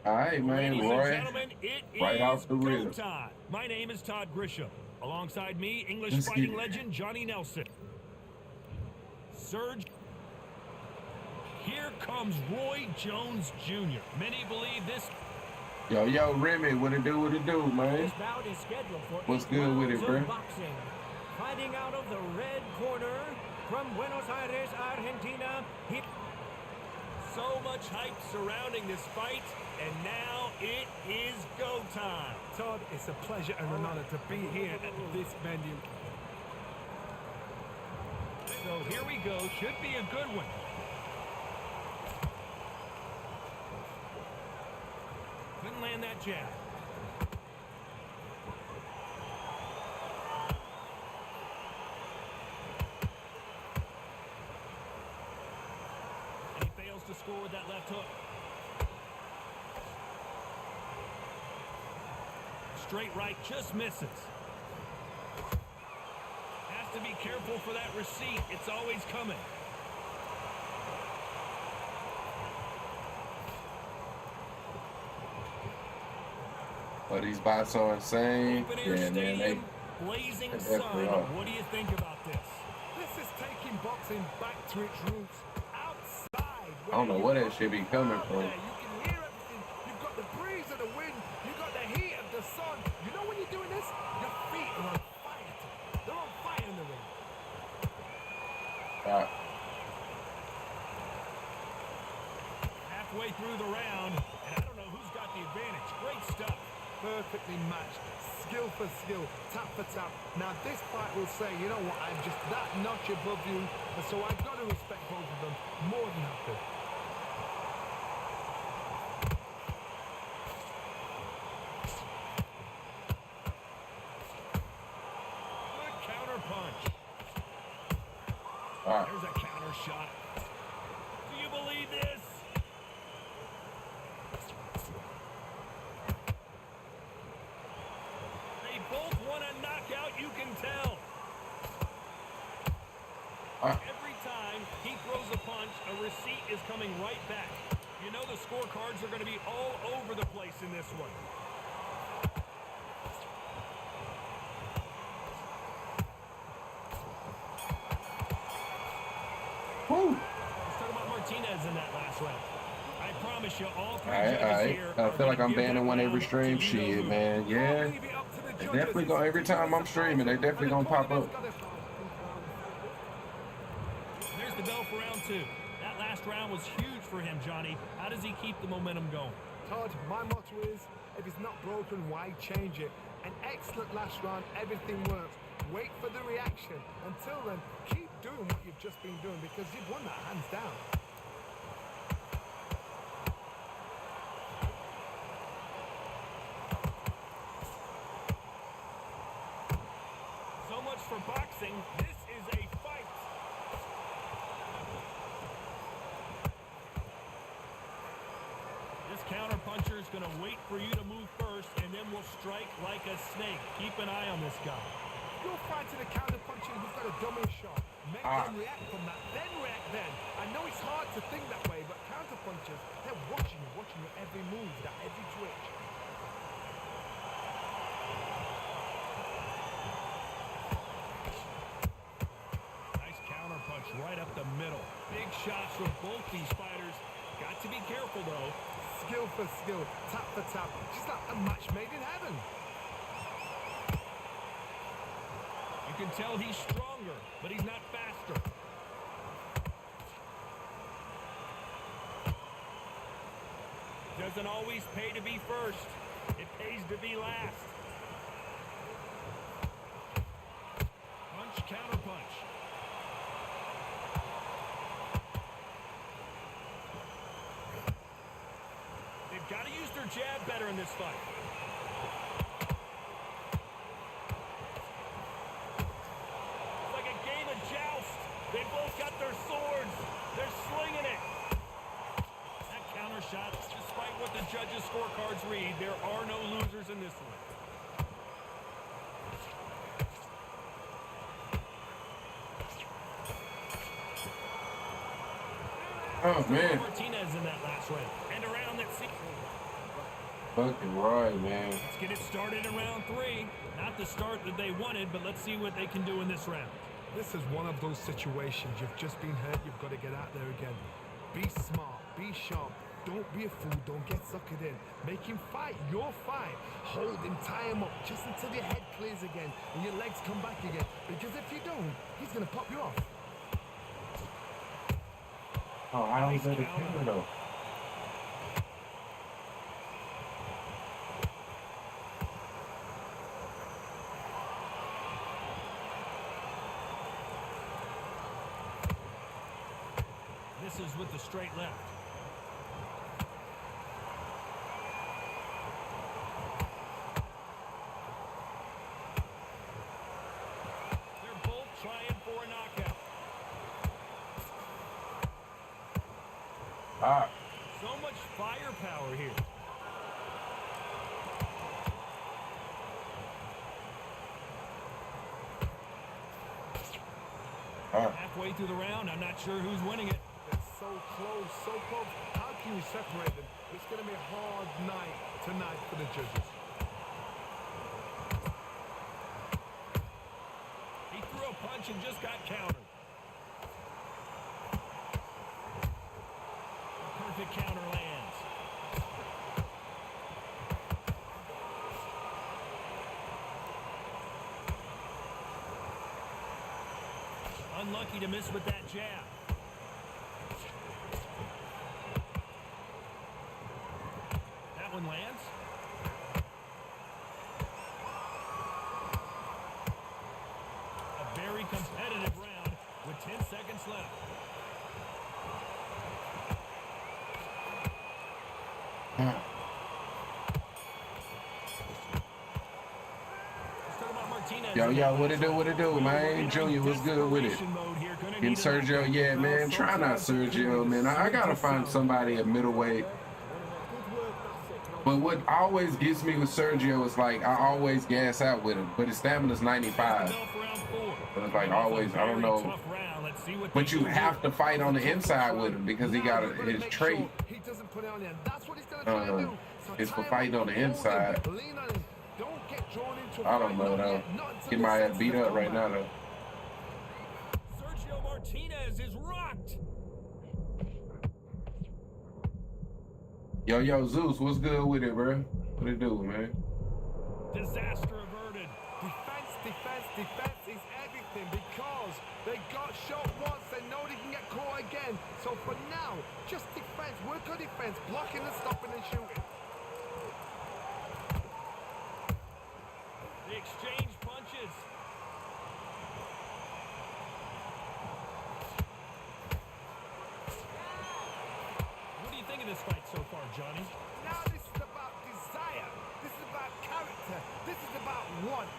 All right, man, Ladies Roy. and gentlemen, it Right is off the go rip. time. My name is Todd Grisham. Alongside me, English Let's get fighting it. legend Johnny Nelson. Surge. Here comes Roy Jones Jr. Many believe this. Yo, Remy, what it do, man? This bout is scheduled for What's 8 good with rounds it, bro? of boxing. Fighting out of the red corner from Buenos Aires, Argentina. So much hype surrounding this fight, and now it is go time. Todd, it's a pleasure and an honor to be here at this venue. So here we go. Should be a good one. Couldn't land that jab. And he fails to score with that left hook. Straight right just misses. Has to be careful for that receipt. It's always coming. But these bots are insane. Open air Yeah, man, stadium, blazing they sun. definitely are. What do you think about this? This is taking boxing back to its roots. Outside. I don't know where that shit be coming Out from. there, you can hear everything. You've got the breeze of the wind. You've got the heat of the sun. You know when you're doing this? Your feet are on fire. They're on fire in the ring. Halfway through the round, and I don't know who's got the advantage. Great stuff. Perfectly matched. Skill for skill. Tap for tap. Now this fight will say, you know what, I'm just that notch above you. And so I've got to respect both of them more than happy. Good counter punch. All right. There's a counter shot. Do you believe this? They both want a knockout, you can tell. Every time he throws a punch, a receipt is coming right back. You know the scorecards are going to be all over the place in this one. Woo. Let's talk about Martinez in that last round. I promise you, all three All judges right. here I are feel like gonna I'm give that banning one every round stream. to you know Shit, who. man. Yeah. Leave it up to the They judges. definitely gonna, every time I'm streaming, they definitely gonna pop up. There's the bell for round two. That last round was huge for him, Johnny. How does he keep the momentum going? Todd, my motto is, if it's not broken, why change it? An excellent last round, everything works. Wait for the reaction. Until then, keep doing what you've just been doing because you've won that hands down. puncher is going to wait for you to move first, and then will strike like a snake. Keep an eye on this guy. You're fighting a counter puncher who's got a dummy shot. Make them react from that, then react then. I know it's hard to think that way, but counter punchers, they're watching your every move, that every twitch. Nice counter punch right up the middle. Big shots from both these fighters. Got to be careful, though. Skill for skill, tap for tap. Just like a match made in heaven. You can tell he's stronger, but he's not faster. Doesn't always pay to be first. It pays to be last. Punch, counter punch. They've got to use their jab better in this fight. They both got their swords. They're slinging it. That counter shot, despite what the judges' scorecards read, there are no losers in this one. Oh, man. Martinez in that last round. And around that Fucking right, man. Let's get it started in round 3. Not the start that they wanted, but let's see what they can do in this round. This is one of those situations. You've just been hurt. You've got to get out there again. Be smart. Be sharp. Don't be a fool. Don't get suckered in. Make him fight your fight. Hold him. Tie him up just until your head clears again and your legs come back again. Because if you don't, he's going to pop you off. Oh, I don't get the camera, though. Misses with the straight left. They're both trying for a knockout. So much firepower here. Halfway through the round, I'm not sure who's winning it. So close, so close. How can you separate them? It's going to be a hard night tonight for the judges. He threw a punch and just got countered. A perfect counter lands. Unlucky to miss with that jab. One lands. A very competitive round with 10 seconds left. Yo, what it do, man? Junior, what's good with it? Getting Sergio, yeah, man. Try not Sergio, man. I gotta find somebody at middleweight. But what always gets me with Sergio is like I always gas out with him, but his stamina's 95. But it's like always, I don't know. But you have to fight on the inside with him because he got his trait. It's for fighting on the inside. I don't know though. Get my ass beat up right now though. Sergio Martinez is rocked. Yo, Zeus, what's good with it, bro? What it do, man? Disaster averted. Defense is everything because they got shot once. They know they can get caught again. So for now, just defense. Work on defense. Blocking and stopping and shooting. They exchange punches. What do you think of this fight so far, Johnny? Now this is about desire. This is about character. This is about want.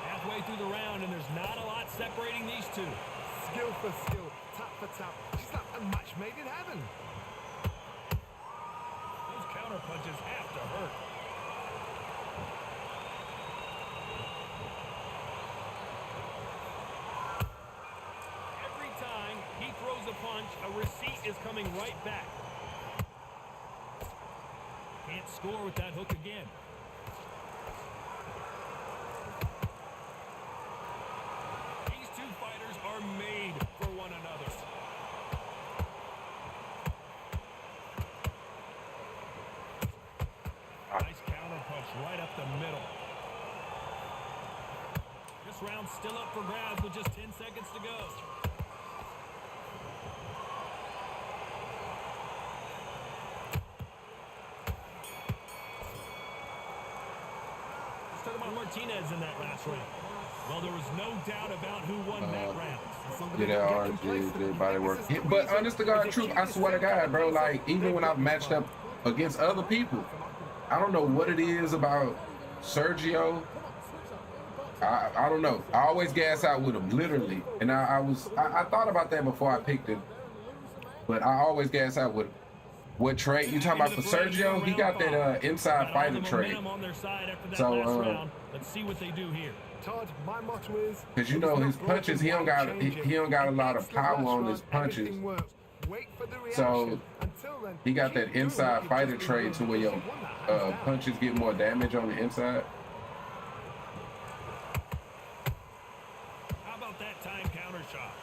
Halfway through the round, and there's not a lot separating these two. Skill for skill, tap for tap. Just like A match made in heaven. Those counter punches have to hurt. Every time he throws a punch, a receipt is coming right back. Can't score with that hook again. These two fighters are made for one another. Nice counter punch right up the middle. This round's still up for grabs with just 10 seconds to go. Let's talk about Martinez in that last round. Well, there was no doubt about who won that round. Yeah, that RG did body work. Yeah, but honest to God, truth, I swear to God, bro, like, even when I've matched up against other people, I don't know what it is about Sergio. I don't know. I always gas out with him, literally. And I thought about that before I picked him. But I always gas out with him. What trait you talking about for Sergio? He got that inside fighter trait. So let's see what they do here. Todd, my motto is, because you know his punches, he don't got a lot of power on his punches. So he got that inside fighter trait to where your punches get more damage on the inside. How about that time counter shot?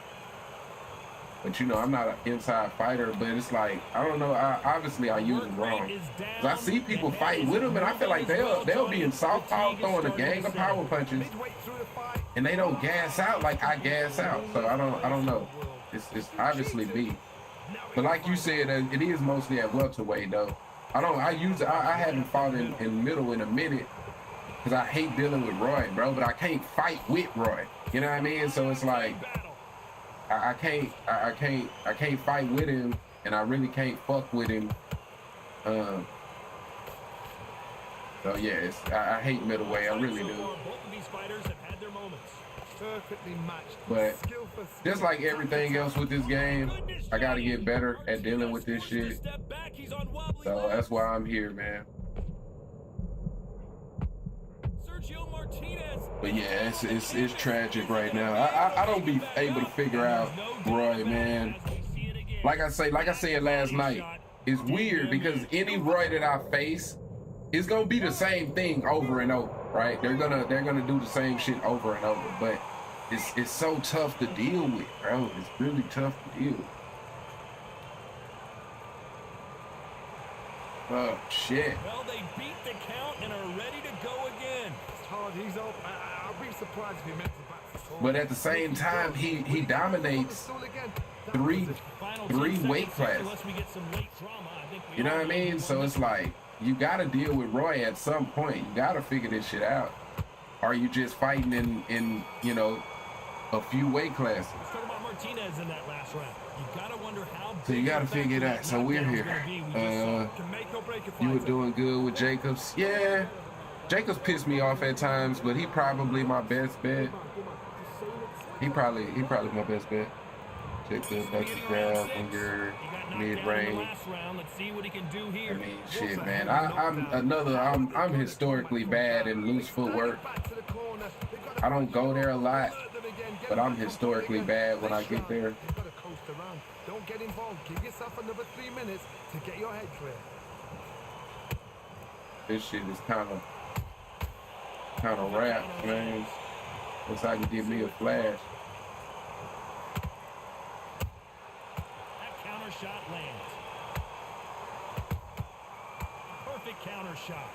But you know, I'm not an inside fighter, but it's like, I don't know, obviously I use it wrong. 'Cause I see people fight with him and I feel like they'll be in southpaw throwing a gang of power punches and they don't gas out like I gas out. So I don't know. It's obviously me. But like you said, it is mostly at welterweight though. I haven't fought in middle in a minute because I hate dealing with Roy, bro, but I can't fight with Roy. You know what I mean? So it's like, I can't fight with him, and I really can't fuck with him. So yeah, I hate middleweight. I really do. Both of these fighters have had their moments. perfectly matched. But just like everything else with this game, I gotta get better at dealing with this shit. So that's why I'm here, man. But yeah, it's tragic right now. I don't be able to figure out Roy, man. Like I said last night, it's weird because any Roy that I face, it's gonna be the same thing over and over, right? They're gonna do the same shit over and over. But it's so tough to deal with, bro. It's really tough to deal with. Oh shit. Well, they beat the count and are ready to go again. It's hard. He's up. I'll be surprised if he makes it back to score. But at the same time, he dominates three weight classes. You know what I mean? So it's like you gotta deal with Roy at some point. You gotta figure this shit out. Are you just fighting in you know, a few weight classes? Let's talk about Martinez in that last round. You gotta wonder how. So you gotta figure that. So we're here. You were doing good with Jacobs. Yeah, Jacobs pissed me off at times, but he probably my best bet. He probably my best bet. Check the back to grab when you're mid-range. I mean, shit, man. I'm historically bad in loose footwork. I don't go there a lot, but I'm historically bad when I get there. Don't get involved. Give yourself another 3 minutes to get your head clear. This shit is kind of rap, man. Looks like you give me a flash. That counter shot lands. Perfect counter shot.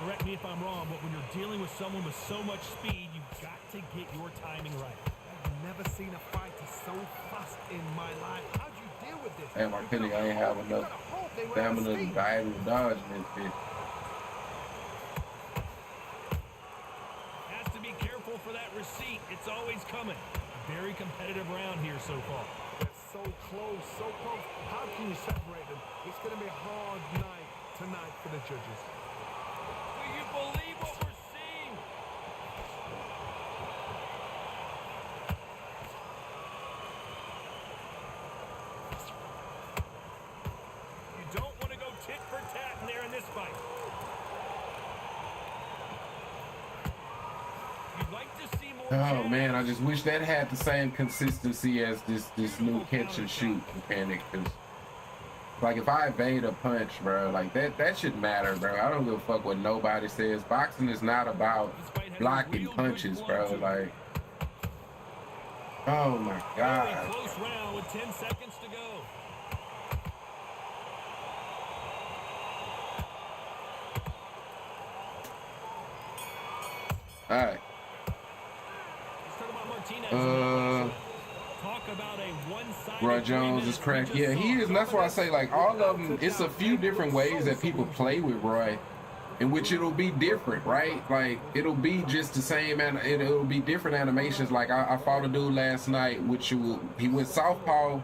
Correct me if I'm wrong, but when you're dealing with someone with so much speed, you've got to get your timing right. I've never seen a fighter so fast in my life. How'd you deal with this? Hey, Martinez, I ain't have enough stamina to diagonal dodge in this bitch. Has to be careful for that receipt. It's always coming. Very competitive round here so far. They're so close, so close. How can you separate them? It's going to be a hard night tonight for the judges. Do you believe what we're seeing? tit for tat in there in this fight. You'd like to see more. Oh man, I just wish that had the same consistency as this new catch and shoot mechanic. Cause like if I evade a punch, bro, like that should matter, bro. I don't give a fuck what nobody says. Boxing is not about blocking punches, bro. Like, oh my god. Close round with 10 seconds to go. All right. Talk about a one-sided Roy Jones is cracked. Yeah, he is. And that's why I say, like, all of them, it's a few different ways that people play with Roy, in which it'll be different, right? Like, it'll be just the same, and it'll be different animations. Like, I fought a dude last night, he went southpaw,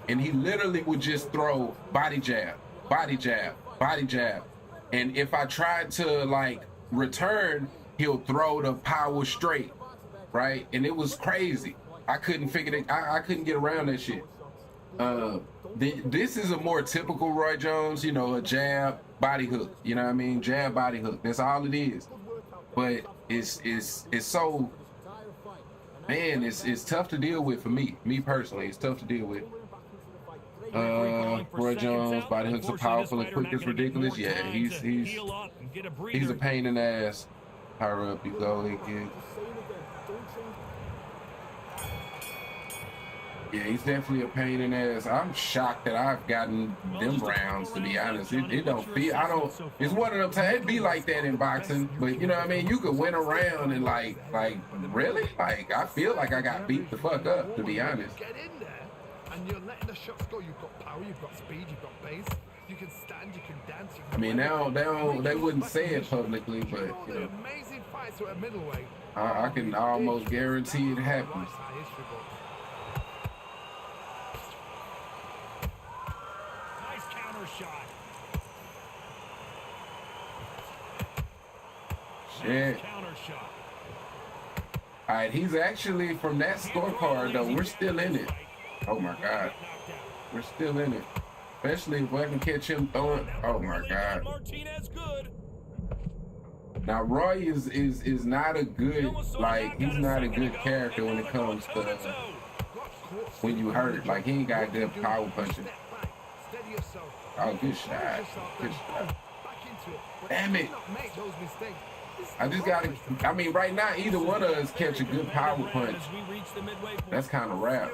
and he literally would just throw body jab, body jab, body jab. And if I tried to, like, return, he'll throw the power straight, right? And it was crazy. I couldn't figure it. I couldn't get around that shit. This is a more typical Roy Jones, you know, a jab, body hook. You know what I mean? Jab, body hook. That's all it is. But it's so, man, it's tough to deal with for me. Me personally, it's tough to deal with. Roy Jones, body hooks are powerful and quick. It's ridiculous. Yeah, he's a pain in the ass. Higher up you go, he can. Yeah, he's definitely a pain in the ass. I'm shocked that I've gotten them rounds, to be honest. It don't feel, it's one of them times, it'd be like that in boxing, but you know what I mean? You could win a round and like, really? Like, I feel like I got beat the fuck up, to be honest. Get in there, and you're letting the shots go. You've got power, you've got speed, you've got pace. You can stand, you can dance. You can I mean, now they wouldn't say it publicly, but you know, amazing fights at a middleweight. I can almost guarantee it happens. Nice counter shot. Shit. Nice counter shot. All right, he's actually, from that scorecard though, we're still in it. Oh my god, we're still in it. Especially if I can catch him throwing. Oh my god. Martinez good. Now Roy is not a good, like, he's not a good character when it comes to when you hurt. Like, he ain't got good power punching. Oh, good shot. Good shot. Damn it. I just gotta, I mean, right now, either one of us catch a good power punch. That's kind of rare.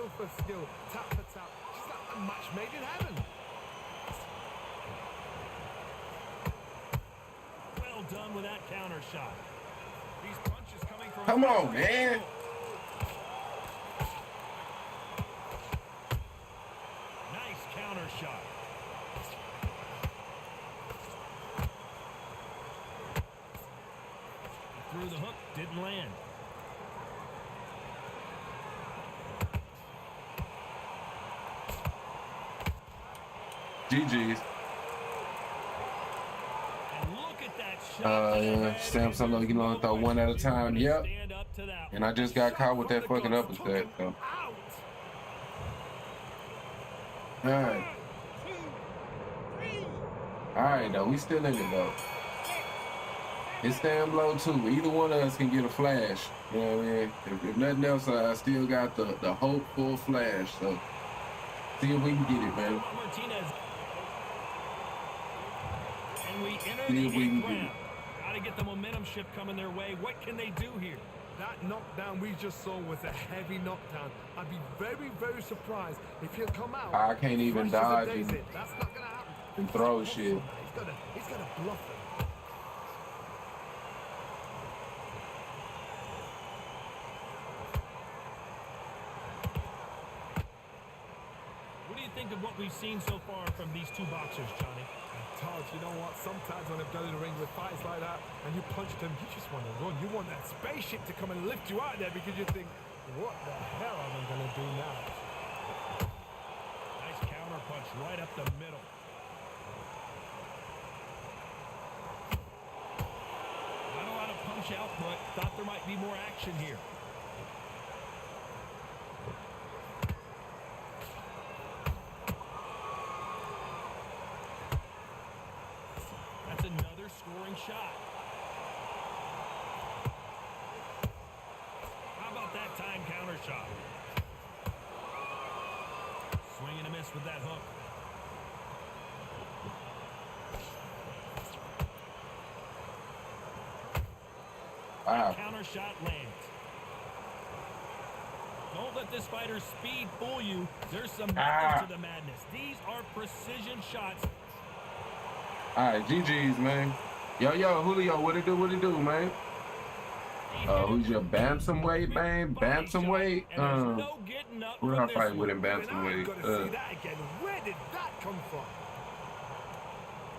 Well done with that counter shot. These punches coming from. Come on, man. Nice counter shot. Through the hook, didn't land. GG's. Yeah, Sam Solo, you know, throw one at a time. Yep. And I just got caught with that fucking uppercut. So. Alright. Alright, though. We still in it, though. It's damn low, too. Either one of us can get a flash. You know what I mean? If nothing else, I still got the hopeful flash. So, see if we can get it, man. And we enter the eighth round. Gotta get the momentum shift coming their way. What can they do here? That knockdown we just saw was a heavy knockdown. I'd be very, very surprised if he'll come out. I can't even dodge and that's not gonna happen. And throw shit. He's gonna bluff him. What do you think of what we've seen so far from these two boxers, Johnny? Todd, you know what? Sometimes when I've done in the ring with fights like that, and you punched him, you just want to run. You want that spaceship to come and lift you out there because you think, what the hell am I going to do now? Nice counter punch right up the middle. Not a lot of punch output. Thought there might be more action here. shot. Swing and a miss with that hook. Wow. Counter shot lands. Don't let this fighter's speed fool you. There's some method to the madness. These are precision shots. All right, GG's, man. Yo, Julio, what it do, man? Who's your bantamweight, man? Bantamweight? Who did I fight with in bantamweight? Where did that come from?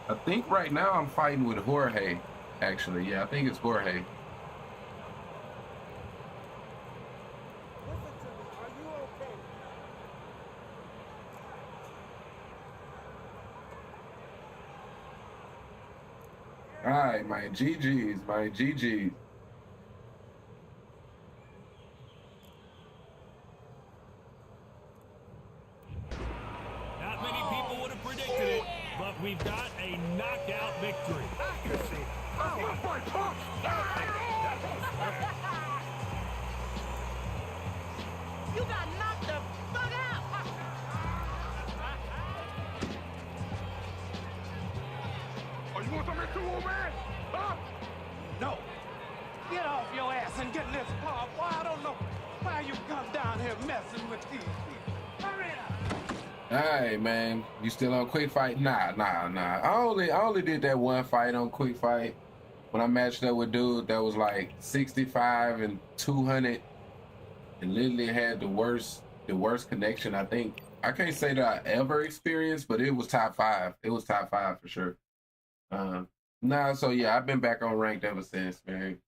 I think right now I'm fighting with Jorge, actually. Yeah, I think it's Jorge. All right, my GG's, my GG's. Not many people would have predicted it, but we've got a knockout victory. Accuracy. Oh, my punch. You got knocked the fuck out. Oh, you want something too, old man? Huh? No. Get off your ass and get in this car. Boy, I don't know why you come down here messing with these people. Hurry up. Hey man, you still on Quick Fight? Nah. I only did that one fight on Quick Fight when I matched up with dude that was like 65 and 200 and literally had the worst connection. I think I can't say that I ever experienced, but it was top 5. It was top 5 for sure. So yeah, I've been back on ranked ever since, man.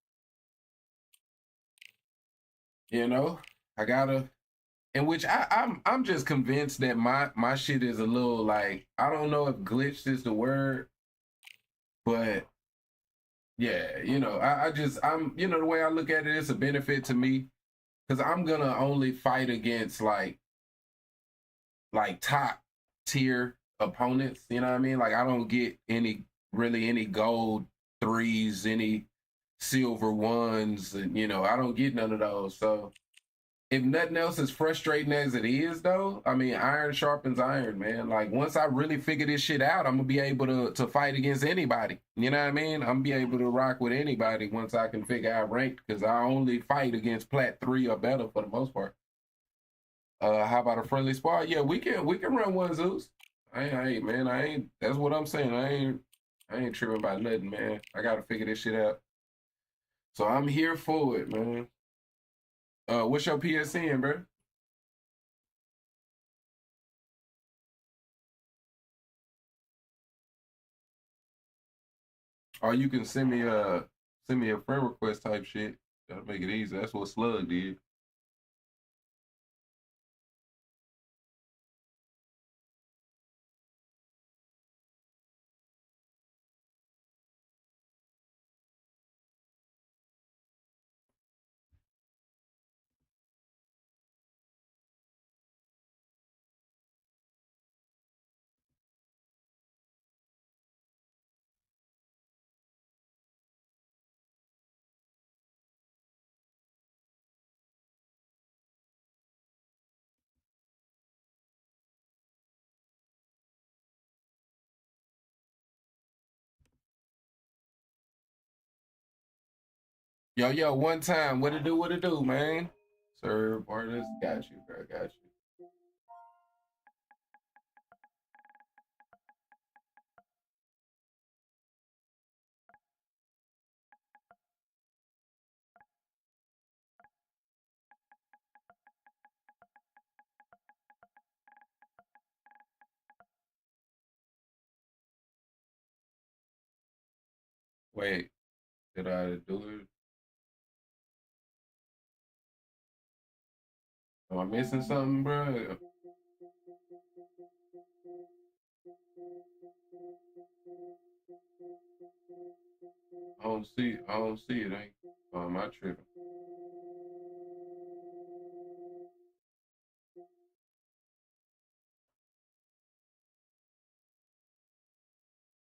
You know, I gotta, in which I'm just convinced that my shit is a little like, I don't know if glitched is the word, but yeah, you know, I'm you know, the way I look at it, it's a benefit to me because I'm gonna only fight against like top tier opponents. You know what I mean? Like I don't get any gold 3s, any silver 1s, and you know, I don't get none of those. So if nothing else, as frustrating as it is though, I mean, iron sharpens iron, man. Like once I really figure this shit out, I'm gonna be able to fight against anybody. You know what I mean? I'm gonna be able to rock with anybody once I can figure out ranked, because I only fight against plat 3 or better for the most part. How about a friendly spar? Yeah, we can run one, Zeus. I ain't that's what I'm saying. I ain't tripping about nothing, man. I gotta figure this shit out. So I'm here for it, man. What's your PSN, bro? Or you can send me a friend request type shit. That'll make it easy. That's what Slug did. Yo, one time. What it do, man? Sir, artist, got you, bro. Got you. Wait, did I do it? Am I missing something, bro? I don't see it. Ain't am I tripping?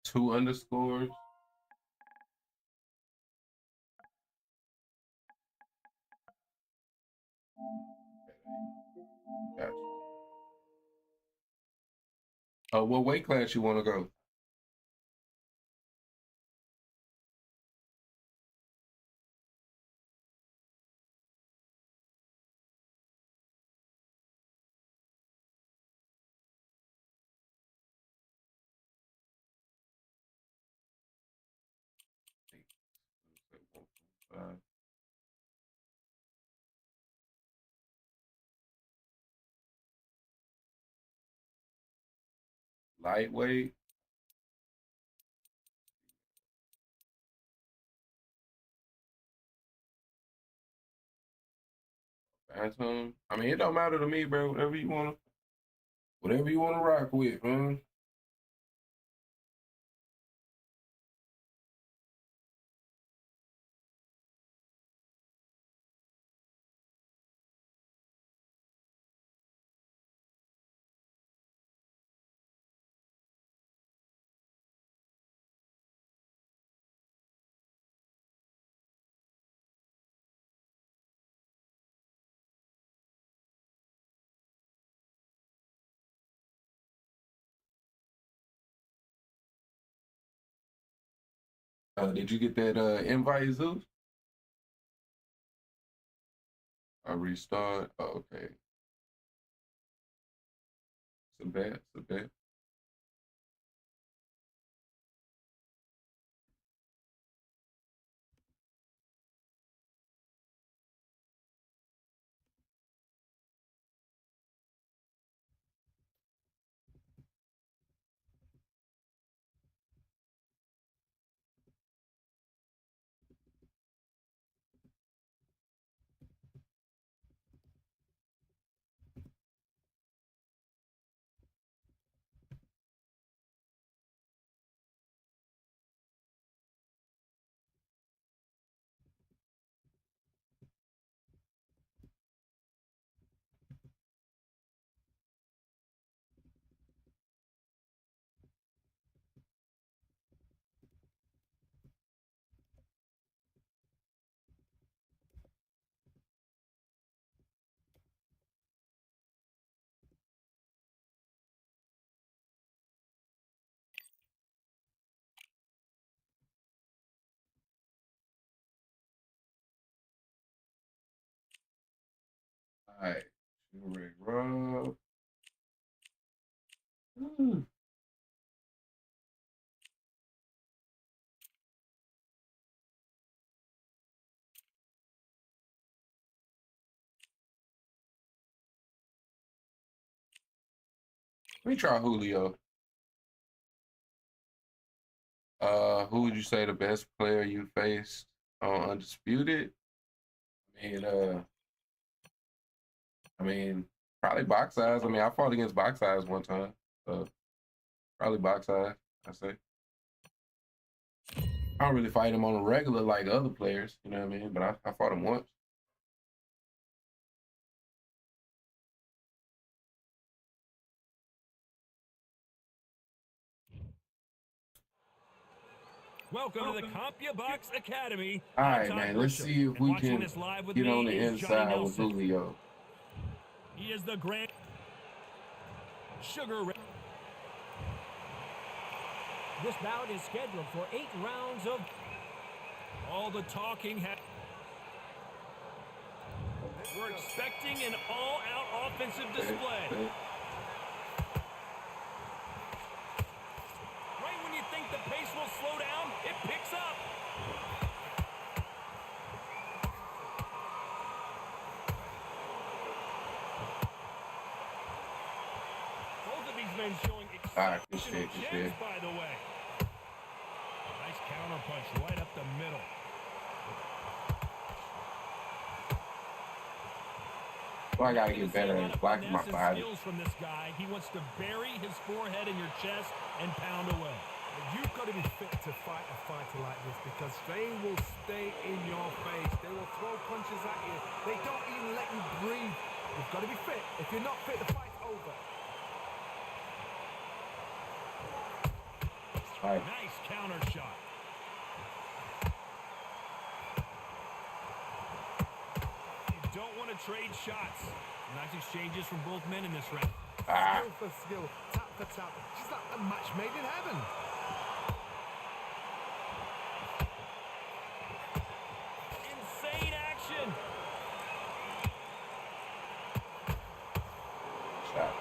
2 underscores. Gotcha. What weight class you want to go? Lightweight. Phantom. I mean, it don't matter to me, bro. Whatever you wanna rock with, man. Did you get that invite, Zeus? I restart. Oh, okay. It's a bet. It's a bet. All right. Sugar Ray Rob. Let me try Julio. Who would you say the best player you faced on Undisputed? I mean, probably box size. I mean, I fought against box size one time. So probably box size, I say. I don't really fight him on a regular like other players, you know what I mean? But I fought him once. Welcome to the CompuBox Academy. All right, man. Let's see if we can get on the inside with Julio. He is the grand Sugar Ray. This bout is scheduled for 8 rounds of... All the talking. We're expecting an all-out offensive display. Right when you think the pace will slow down, it picks up. Both of these men showing exceptional chins, by the way. Nice counter punch right up the middle. Well, I gotta get better at blocking my body. From this guy, he wants to bury his forehead in your chest and pound away. You've got to be fit to fight a fighter like this because they will stay in your face. They will throw punches at you. They don't even let you breathe. You've got to be fit. If you're not fit, the fight's over. Nice counter shot. You don't want to trade shots. Nice exchanges from both men in this round. Skill for skill, tap for tap. She's like a match made in heaven. Insane action. Shot.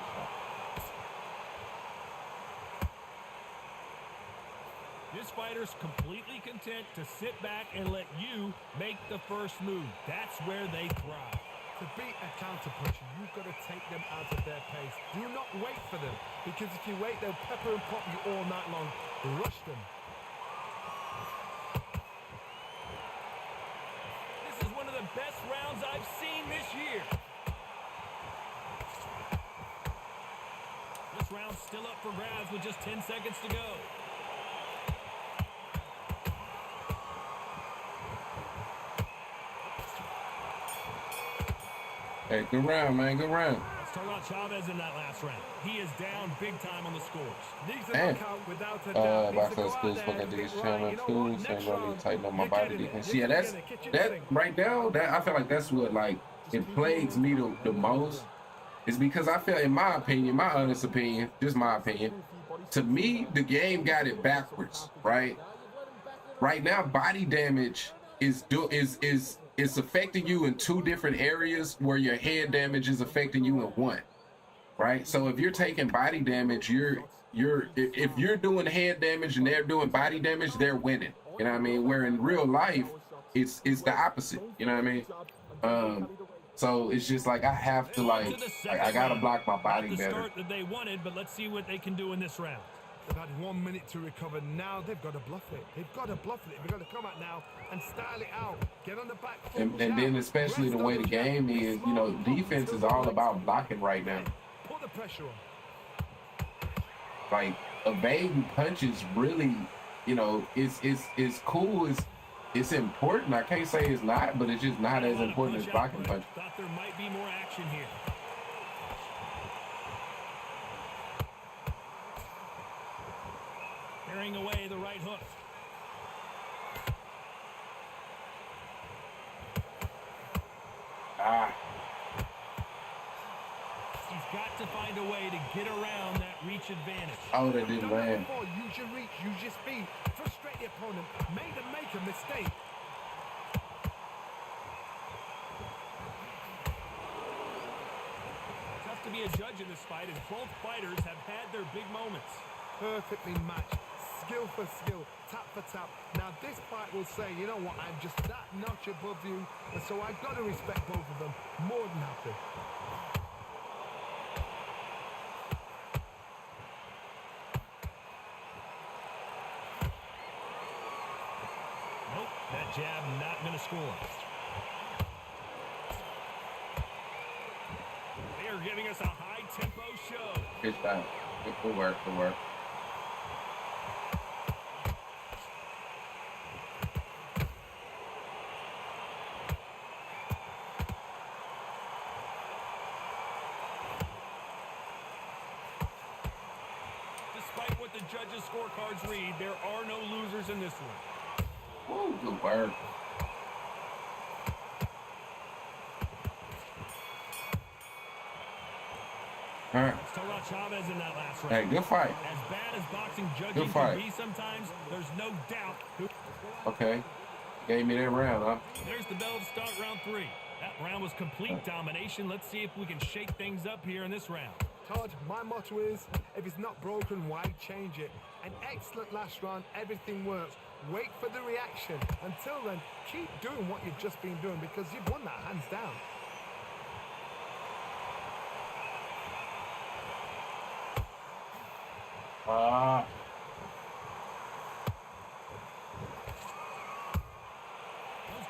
This fighter's completely content to sit back and let you make the first move. That's where they thrive. To beat a counter puncher, you've got to take them out of their pace. Do not wait for them, because if you wait, they'll pepper and pop you all night long. Rush them. This is one of the best rounds I've seen this year. This round's still up for grabs with just 10 seconds to go. Hey, good round, man. Good round. Let's talk about Chavez in that last round. He is down big time on the scores. Needs a Damn. knockout without a doubt. Needs to Boxing go skills, out there fucking and these get channel right. You know too. what? Same Next way to round, tighten up my you're body getting it. defense. You're Yeah, that's getting it. that right now. That I feel like that's what like it plagues me the most. Is because I feel, in my opinion, my honest opinion, just my opinion, to me the game got it backwards. Right now, body damage is affecting you in two different areas, where your head damage is affecting you in one. Right, so if you're taking body damage, if you're doing head damage and they're doing body damage, they're winning. You know what I mean? Where in real life, it's the opposite. You know what I mean? So it's just like I have to I gotta block my body Not the better. start that they wanted, but let's see what they can do in this round. They've had 1 minute to recover. Now they've got to bluff it. They've got to bluff it. They've got to come out now and style it out. Get on the back foot. And then especially the way the game is, you know, defense is all about blocking right now. Put the pressure on. Like evading punches really, you know, is cool. It's important. I can't say it's not, but it's just not as important as blocking punches. Thought there might be more action here. Carrying away the right hook. He's got to find a way to get around that reach advantage. Oh, that didn't land. Use your reach, use your speed. Frustrate the opponent. Make them make a mistake. Tough to be a judge in this fight, as both fighters have had their big moments. Perfectly matched. Skill for skill, tap for tap. Now this fight will say, you know what, I'm just that notch above you, and so I've got to respect both of them more than happy. Nope, that jab not going to score. They are giving us a high-tempo show. Good time. Good work. Good work. Despite what the judges' scorecards read, there are no losers in this one. Woo, good work. All right. Let's talk about Chavez in that last round. Hey, good fight. As bad as boxing judging Good fight. can be sometimes, there's no doubt who... Okay. Gave me that round, huh? There's the bell to start round 3. That round was complete domination. Let's see if we can shake things up here in this round. Todd, my motto is, if it's not broken, why change it? An excellent last round, everything works. Wait for the reaction. Until then, keep doing what you've just been doing, because you've won that hands down. Those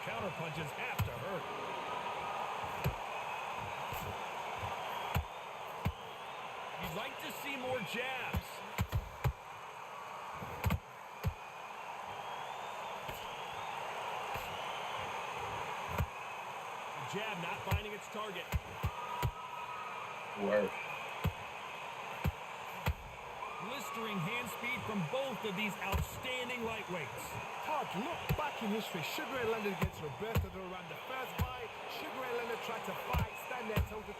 counter punches have to hurt. You'd like to see more jabs. The jab not finding its target. Work. Blistering hand speed from both of these outstanding lightweights. Todd, look back in history. Sugar Ray Leonard against Roberto Duran. The first fight, Sugar Ray Leonard tried to fight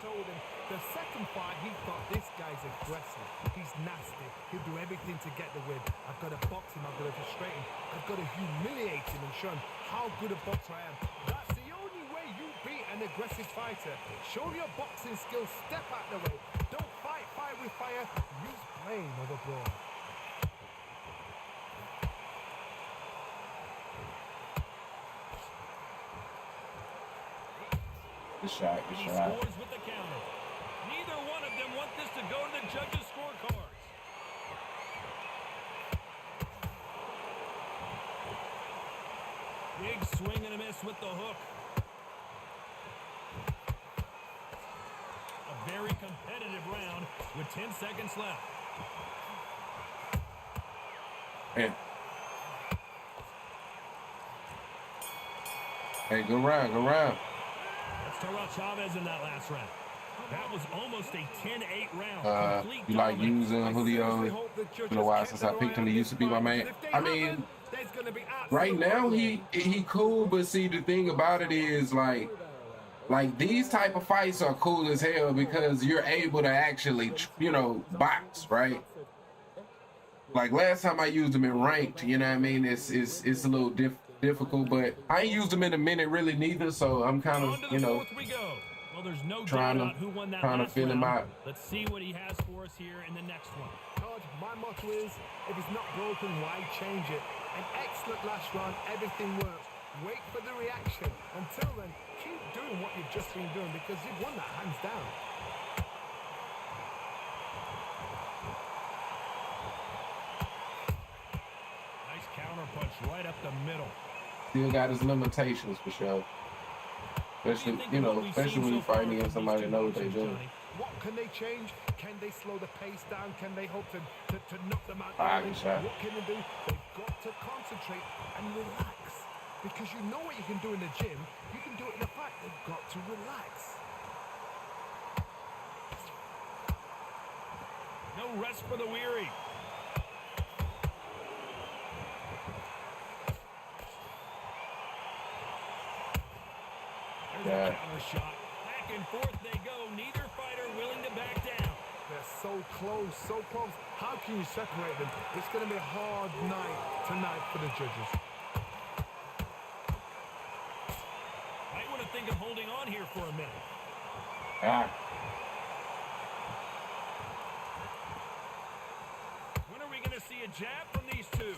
told him. The second fight, he thought this guy's aggressive. He's nasty. He'll do everything to get the win. I've got to box him. I've got to frustrate him. I've got to humiliate him and show him how good a boxer I am. That's the only way you beat an aggressive fighter. Show your boxing skills. Step out the way. Don't fight fire with fire. Use blame over brawn. Good shot, good He shot. scores with the counter. Neither one of them want this to go to the judges' scorecards. Big swing and a miss with the hook. A very competitive round with 10 seconds left. Man. Hey, good round, good round. That's Terrell Chavez in that last round. That was almost a 10-8 round. Complete You like dominance. using Julio? It's been a while since I picked him. He used to be my man. I mean, right now he cool, but see the thing about it is like these type of fights are cool as hell because you're able to actually, you know, box, right? Like last time I used him in ranked, you know what I mean? It's a little difficult, but I ain't used him in a minute really neither, so I'm kind of, you know, Well, there's no trying doubt who won that to last feel him round. out. Let's see what he has for us here in the next one. Todd, my motto is, if it's not broken, why change it? An excellent last round, everything works. Wait for the reaction. Until then, keep doing what you've just been doing because you've won that hands down. Nice counter punch right up the middle. Still got his limitations for sure. Especially, you know, especially when you're fighting against somebody that knows what they're doing. What can they change? Can they slow the pace down? Can they hope to knock them out? Good shot. What can they do? They've got to concentrate and relax. Because you know what you can do in the gym, you can do it in the fight. They've got to relax. No rest for the weary. There's a counter shot. Back and forth they go. Neither fighter willing to back down. They're so close, so close. How can you separate them? It's going to be a hard night tonight for the judges. Might want to think of holding on here for a minute. When are we going to see a jab from these two?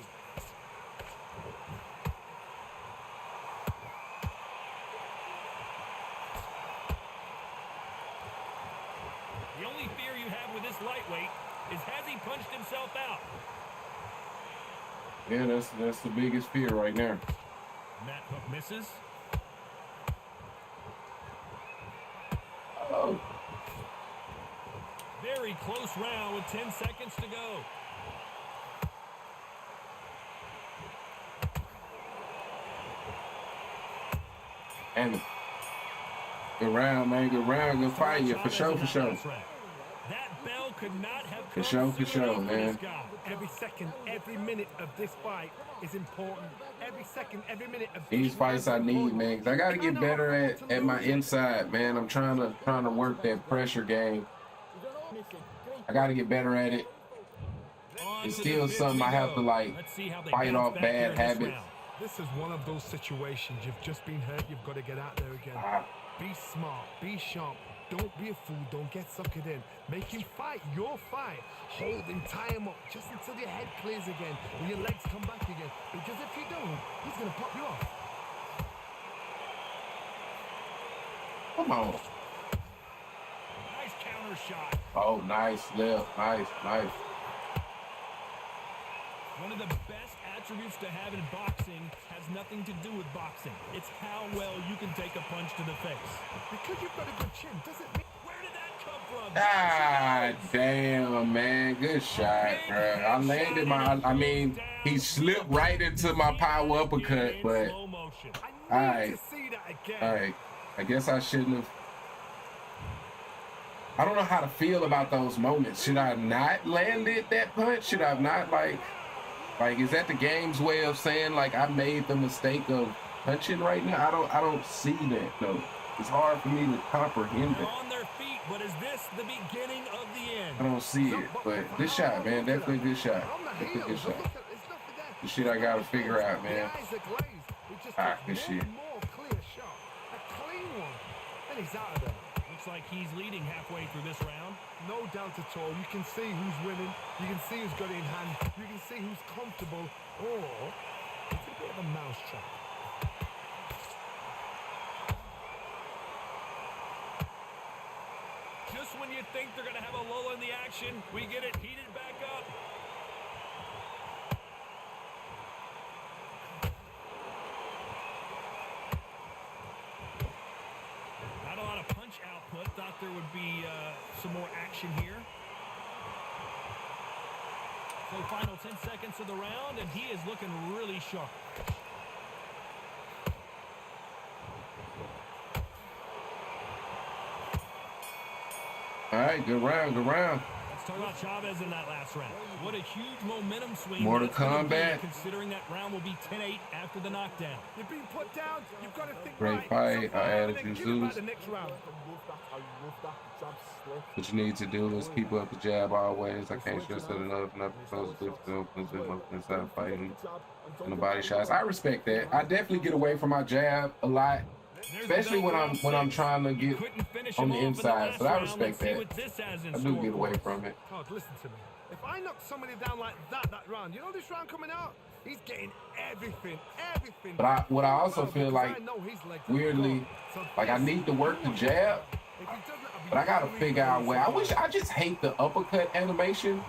The only fear you have with this lightweight is has he punched himself out? Yeah, that's the biggest fear right there. That hook misses. Oh. Very close round with 10 seconds to go. And good round, man. Good round. Good fight. Yeah, for sure, for sure. That bell could not have For sure, man. Every second, every minute of this fight is important. Every second, every minute of These fights I need, man. 'Cause I gotta get better at my inside, man. I'm trying to work that pressure game. I gotta get better at it. It's still something I have to like fight off bad habits. This is one of those situations. You've just been hurt. You've got to get out there again. Be smart. Be sharp. Don't be a fool. Don't get suckered in. Make him fight your fight. Hold him, tie him up just until your head clears again and your legs come back again. Because if you don't, he's going to pop you off. Come on. Nice counter shot. Oh, nice left. Nice. One of the best attributes to have in boxing has nothing to do with boxing. It's how well you can take a punch to the face. Because you've got a good chin, doesn't mean... Where did that come from? Ah, damn, man. Good shot, bro. I landed I mean, he slipped right into my power uppercut, but all right. I guess I shouldn't have. I don't know how to feel about those moments. Should I not landed that punch? Should I not like, is that the game's way of saying like I made the mistake of punching right now? I don't see that though. It's hard for me to comprehend They're it. on their feet, but is this the beginning of the end? I don't see it, but good shot, man. Definitely a good shot. On the Definitely a good heels, shot. look at it's nothing there. The shit I gotta figure out, man. The eyes are glazed. It just Ah, takes good one shit. more clear shot. A clean one. And he's out of there. Looks like he's leading halfway through this round. No doubt at all. You can see who's winning. You can see who's got it in hand. You can see who's comfortable. Or it's a bit of a mousetrap. Just when you think they're going to have a lull in the action, we get it heated back up. Not a lot of punch output. Thought there would be some more action here. So final 10 seconds of the round, and he is looking really sharp. All right, good round, good round. Let's talk about Chavez in that last round. What a huge momentum swing. Mortal that's gonna be, Kombat. considering that round will be 10-8 after the knockdown. You've been put down. You've got to think Great right. fight. I added And then Jesus. give it back the next round. What you need to do is keep up the jab always. I can't stress it enough. Nothing close to inside fighting and the body shots. I respect that. I definitely get away from my jab a lot, especially when I'm trying to get on the inside. So I respect that. I do get away from it. Todd, listen to me. If I knock somebody down like that round, you know this round coming out? He's getting everything. But what I also feel like, weirdly, like I need to work the jab, but I gotta figure out where. I just hate the uppercut animation.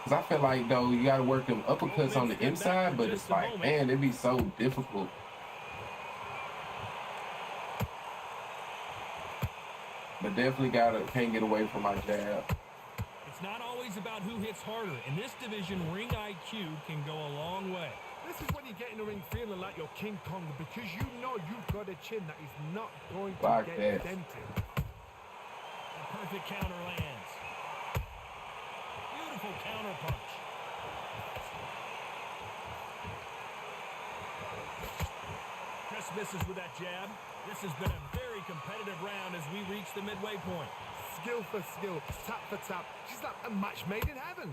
Cause I feel like though you gotta work them uppercuts on the inside, but it's like, man, it'd be so difficult. But definitely can't get away from my jab. It's not always about who hits harder. In this division, ring IQ can go a long way. This is when you get in the ring feeling like you're King Kong because you know you've got a chin that is not going to Like get that. dented. A perfect counter lands. Beautiful counter punch. Chris misses with that jab. This has been a very competitive round as we reach the midway point. Skill for skill, tap for tap. She's like a match made in heaven.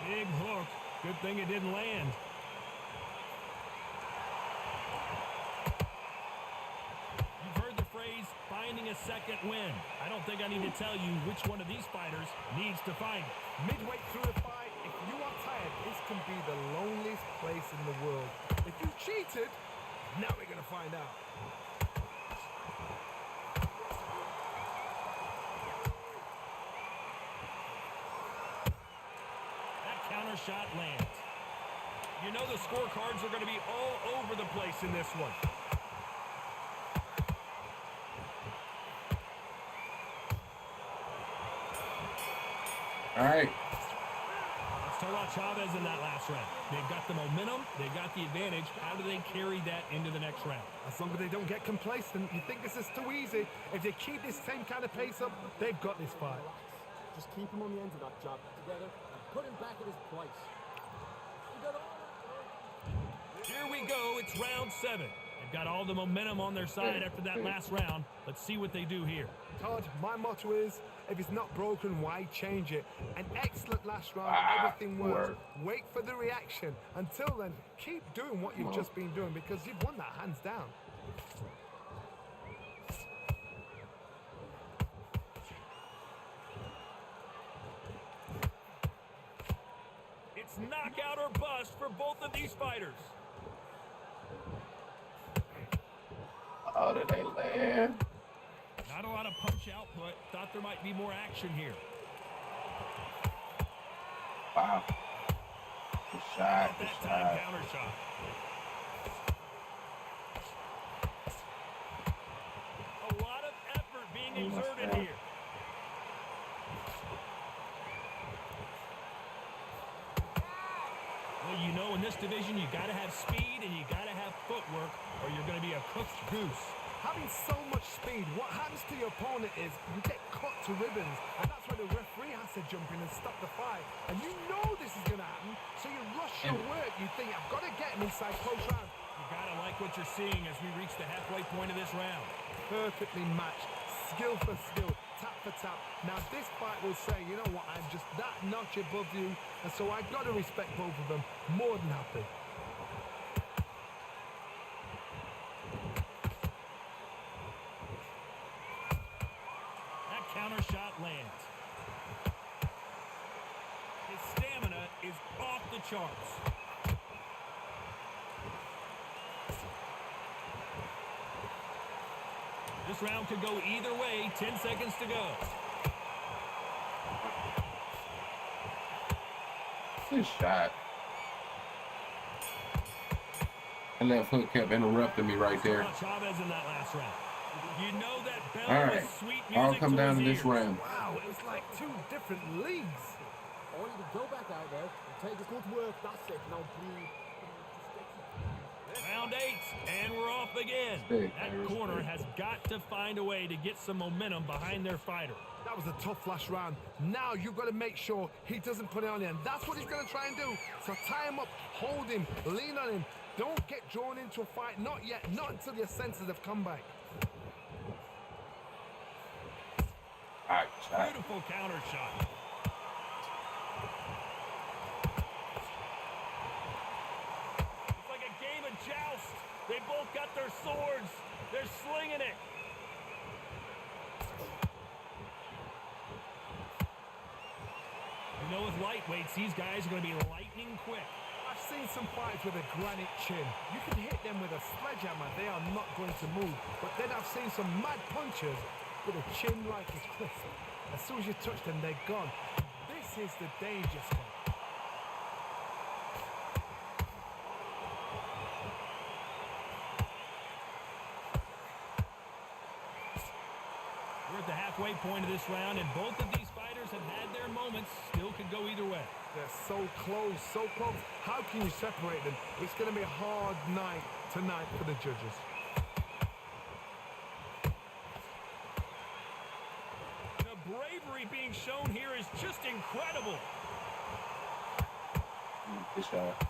Big hook. Good thing it didn't land. You've heard the phrase, finding a second win. I don't think I need to tell you which one of these fighters needs to find it. Midway through the fight, if you are tired, this can be the loneliest place in the world. If you cheated, now we're going to find out. That counter shot lands. You know the scorecards are going to be all over the place in this one. All right. Let's talk about Chavez in that last round. They've got the momentum. They've got the advantage. How do they carry that into the next round? As long as they don't get complacent, you think this is too easy. If they keep this same kind of pace up, they've got this fight. Just keep him on the ends of that jab together and put him back at his place. Here we go. It's round 7. They've got all the momentum on their side after that last round. Let's see what they do here. Todd, my motto is, if it's not broken, why change it? An excellent last round, everything works. Wait for the reaction. Until then, keep doing what you've just been doing because you've won that hands down. It's knockout or bust for both of these fighters. Oh, did they land? Not a lot of punch output. Thought there might be more action here. Wow. Good shot, good That time shot. counter shot. A lot of effort being exerted here. Well, you know in this division you got to have speed and you got to have footwork or you're going to be a cooked goose. Having so much speed, what happens to your opponent is you get cut to ribbons, and that's where the referee has to jump in and stop the fight. And you know this is going to happen, so you rush your work. You think, I've got to get him inside close round. You gotta like what you're seeing as we reach the halfway point of this round. Perfectly matched, skill for skill, tap for tap. Now this fight will say, you know what, I'm just that notch above you, and so I've got to respect both of them. More than happy. That counter shot lands. His stamina is off the charts. This round could go either way. 10 seconds to go. Good shot. That left hook kept interrupting me right there. Chavez in that last round. You know that bell All right. was sweet music. I'll come down to this ears. round. Wow, it was like two different leagues. I want you to go back out there and take a good work. That's it. Now breathe. Round 8, and we're off again. That corner has got to find a way to get some momentum behind their fighter. That was a tough last round. Now you've got to make sure he doesn't put it on you, and that's what he's going to try and do. So tie him up, hold him, lean on him. Don't get drawn into a fight. Not yet. Not until your senses have come back. All right, shot. Beautiful counter shot. It's like a game of joust. They both got their swords. They're slinging it. You know, with lightweights, these guys are going to be lightning quick. I've seen some fights with a granite chin. You can hit them with a sledgehammer. They are not going to move. But then I've seen some mad punchers with a chin like a crisp. As soon as you touch them, they're gone. This is the danger spot. We're at the halfway point of this round, and both of these fighters have had their moments. Still could go either way. They're so close, so close. How can you separate them? It's going to be a hard night tonight for the judges. The bravery being shown here is just incredible. Good shot.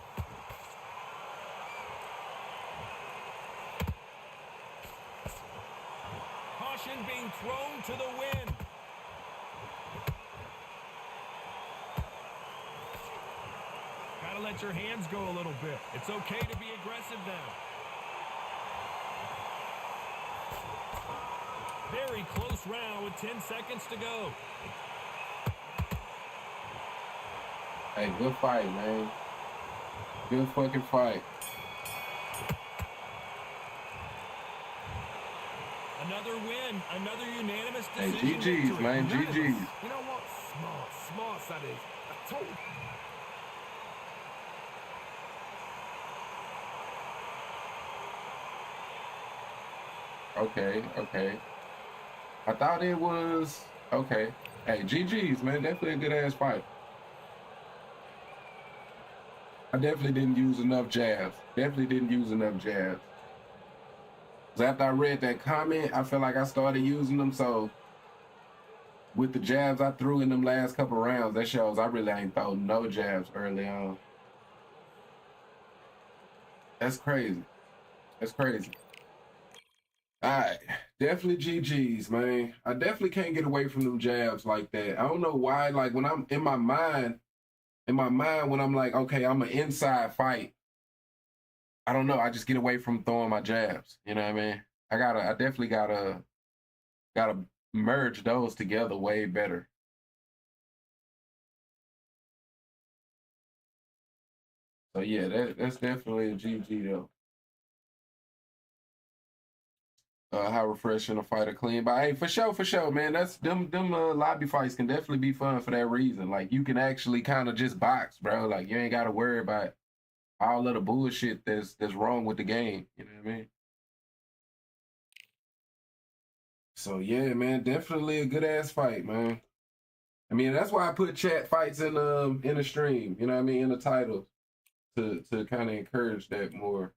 Caution being thrown to the wind. Gotta let your hands go a little bit. It's okay to be aggressive now. Very close round with 10 seconds to go. Hey, good fight, man. Good fucking fight. Another win, another unanimous Hey, decision. GG's, victory. man. Unanimous. GG's. You know what? Smart that is. A total... Okay. I thought it was okay. Hey, GG's, man. Definitely a good ass fight. I definitely didn't use enough jabs. Cause after I read that comment, I felt like I started using them. So with the jabs I threw in them last couple rounds, that shows I really ain't thrown no jabs early on. That's crazy. All right, definitely GG's, man. I definitely can't get away from them jabs like that. I don't know why. Like when I'm in my mind, when I'm like, okay, I'm an inside fight. I don't know. I just get away from throwing my jabs. You know what I mean? I definitely gotta merge those together way better. So yeah, that's definitely a GG though. How refreshing a fighter clean. But hey, for sure, man. That's them lobby fights can definitely be fun for that reason. Like you can actually kind of just box, bro. Like you ain't gotta worry about all of the bullshit that's wrong with the game. You know what I mean? So yeah, man, definitely a good ass fight, man. I mean, that's why I put chat fights in the stream, you know what I mean, in the title to kind of encourage that more.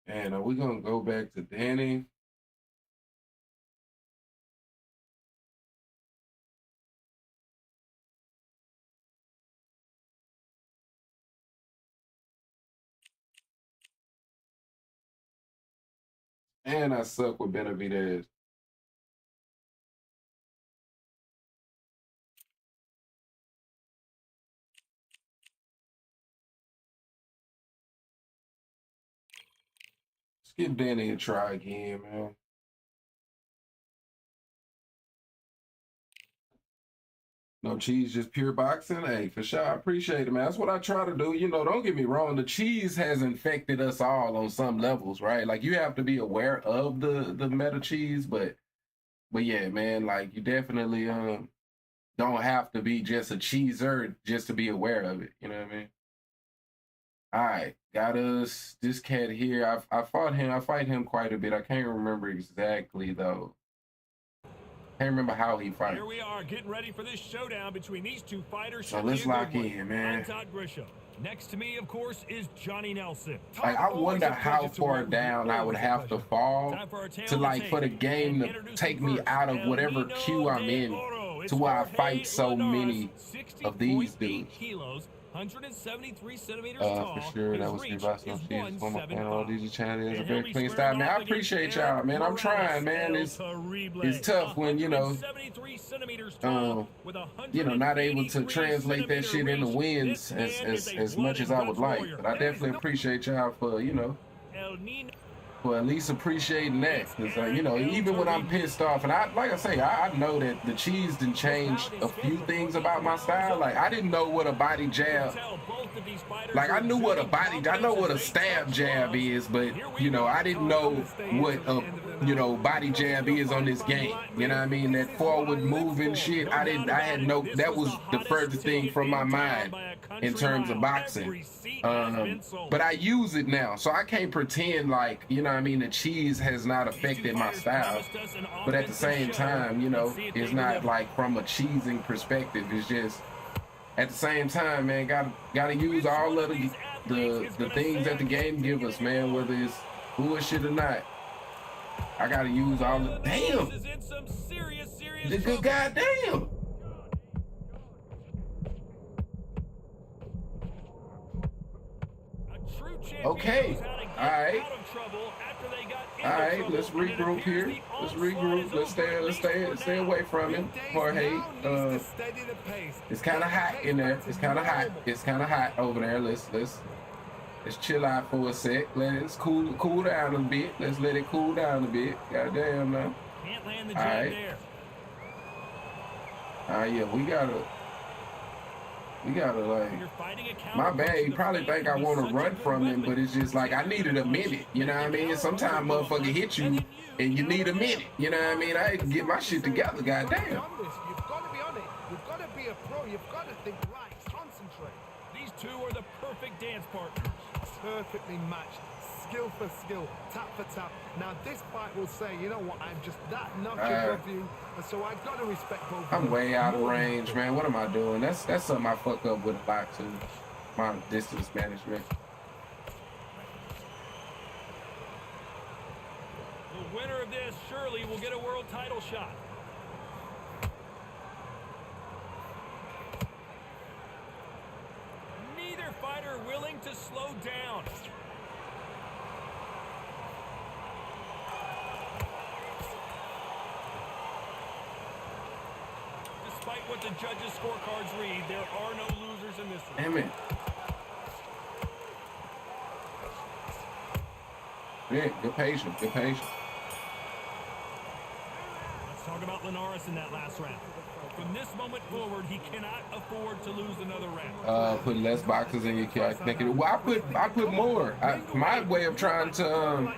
And are we gonna go back to Danny? And I suck with Benavidez. Let's give Danny a try again, man. No cheese, just pure boxing. Hey, for sure, I appreciate it, man. That's what I try to do. You know, don't get me wrong. The cheese has infected us all on some levels, right? Like you have to be aware of the meta cheese, but yeah, man, like you definitely don't have to be just a cheeser just to be aware of it. You know what I mean? All right, got us this cat here. I fight him quite a bit. I can't remember exactly though. Can't remember how he fights. Here we are, getting ready for this showdown between these two fighters. So let's lock in, man. I'm Todd Grisham. Next to me, of course, is Johnny Nelson. Like I wonder how far down I would have to fall to like for the game to take me out of whatever queue I'm in to where I fight so many of these dudes. 173 centimeters tall. For sure, that was the advice. No cheese for my panel. These channels is a very clean style, man. I appreciate y'all, man. I'm trying, man. It's tough when you know, not able to translate that shit into wins as much as I would like. But I definitely appreciate y'all for for at least appreciating that, because even when I'm pissed off, and I know that the cheese didn't change a few things about my style. Like I didn't know what a body jab, like I know what a stab jab is, but I didn't know what a body jab is on this game. You know what I mean? That forward moving shit, I had no, that was the furthest thing from my mind in terms of boxing. But I use it now, so I can't pretend like, the cheese has not affected my style. But at the same time, it's not like from a cheesing perspective. It's just at the same time, man, gotta use all of the things that the game give us, man, whether it's bullshit or not. I gotta use all the damn. The good goddamn. Okay. All right. Let's regroup here. Let's stay away from him. Jorge. It's kind of hot in there. It's kind of hot over there. Let's chill out for a sec. Let's cool down a bit. Let's let it cool down a bit. Goddamn, man. Can't land the jab there. Yeah, we gotta like, my bad, you probably think I want to run from him, but it's just like I needed a minute, you know what I mean? Sometimes motherfucker hit you and you need a minute, you know what I mean? I had to get my shit together, goddamn. You've got to be on it. You've got to be a pro. You've got to think right, concentrate. These two are the perfect dance partners. Perfectly matched, skill for skill, tap for tap. Now this fight will say, you know what, I'm just that notch above you, and so I've got to respect both. I'm way out of range, man. What am I doing? That's something I fuck up with a lot too. My distance management. The winner of this surely will get a world title shot. Neither fighter willing to slow down. Despite what the judges' scorecards read, there are no losers in this one. Damn it. Yeah, good patience. Let's talk about Linares in that last round. From this moment forward, he cannot afford to lose another round. Put less boxes in your kill. Well, I put more. My way of trying to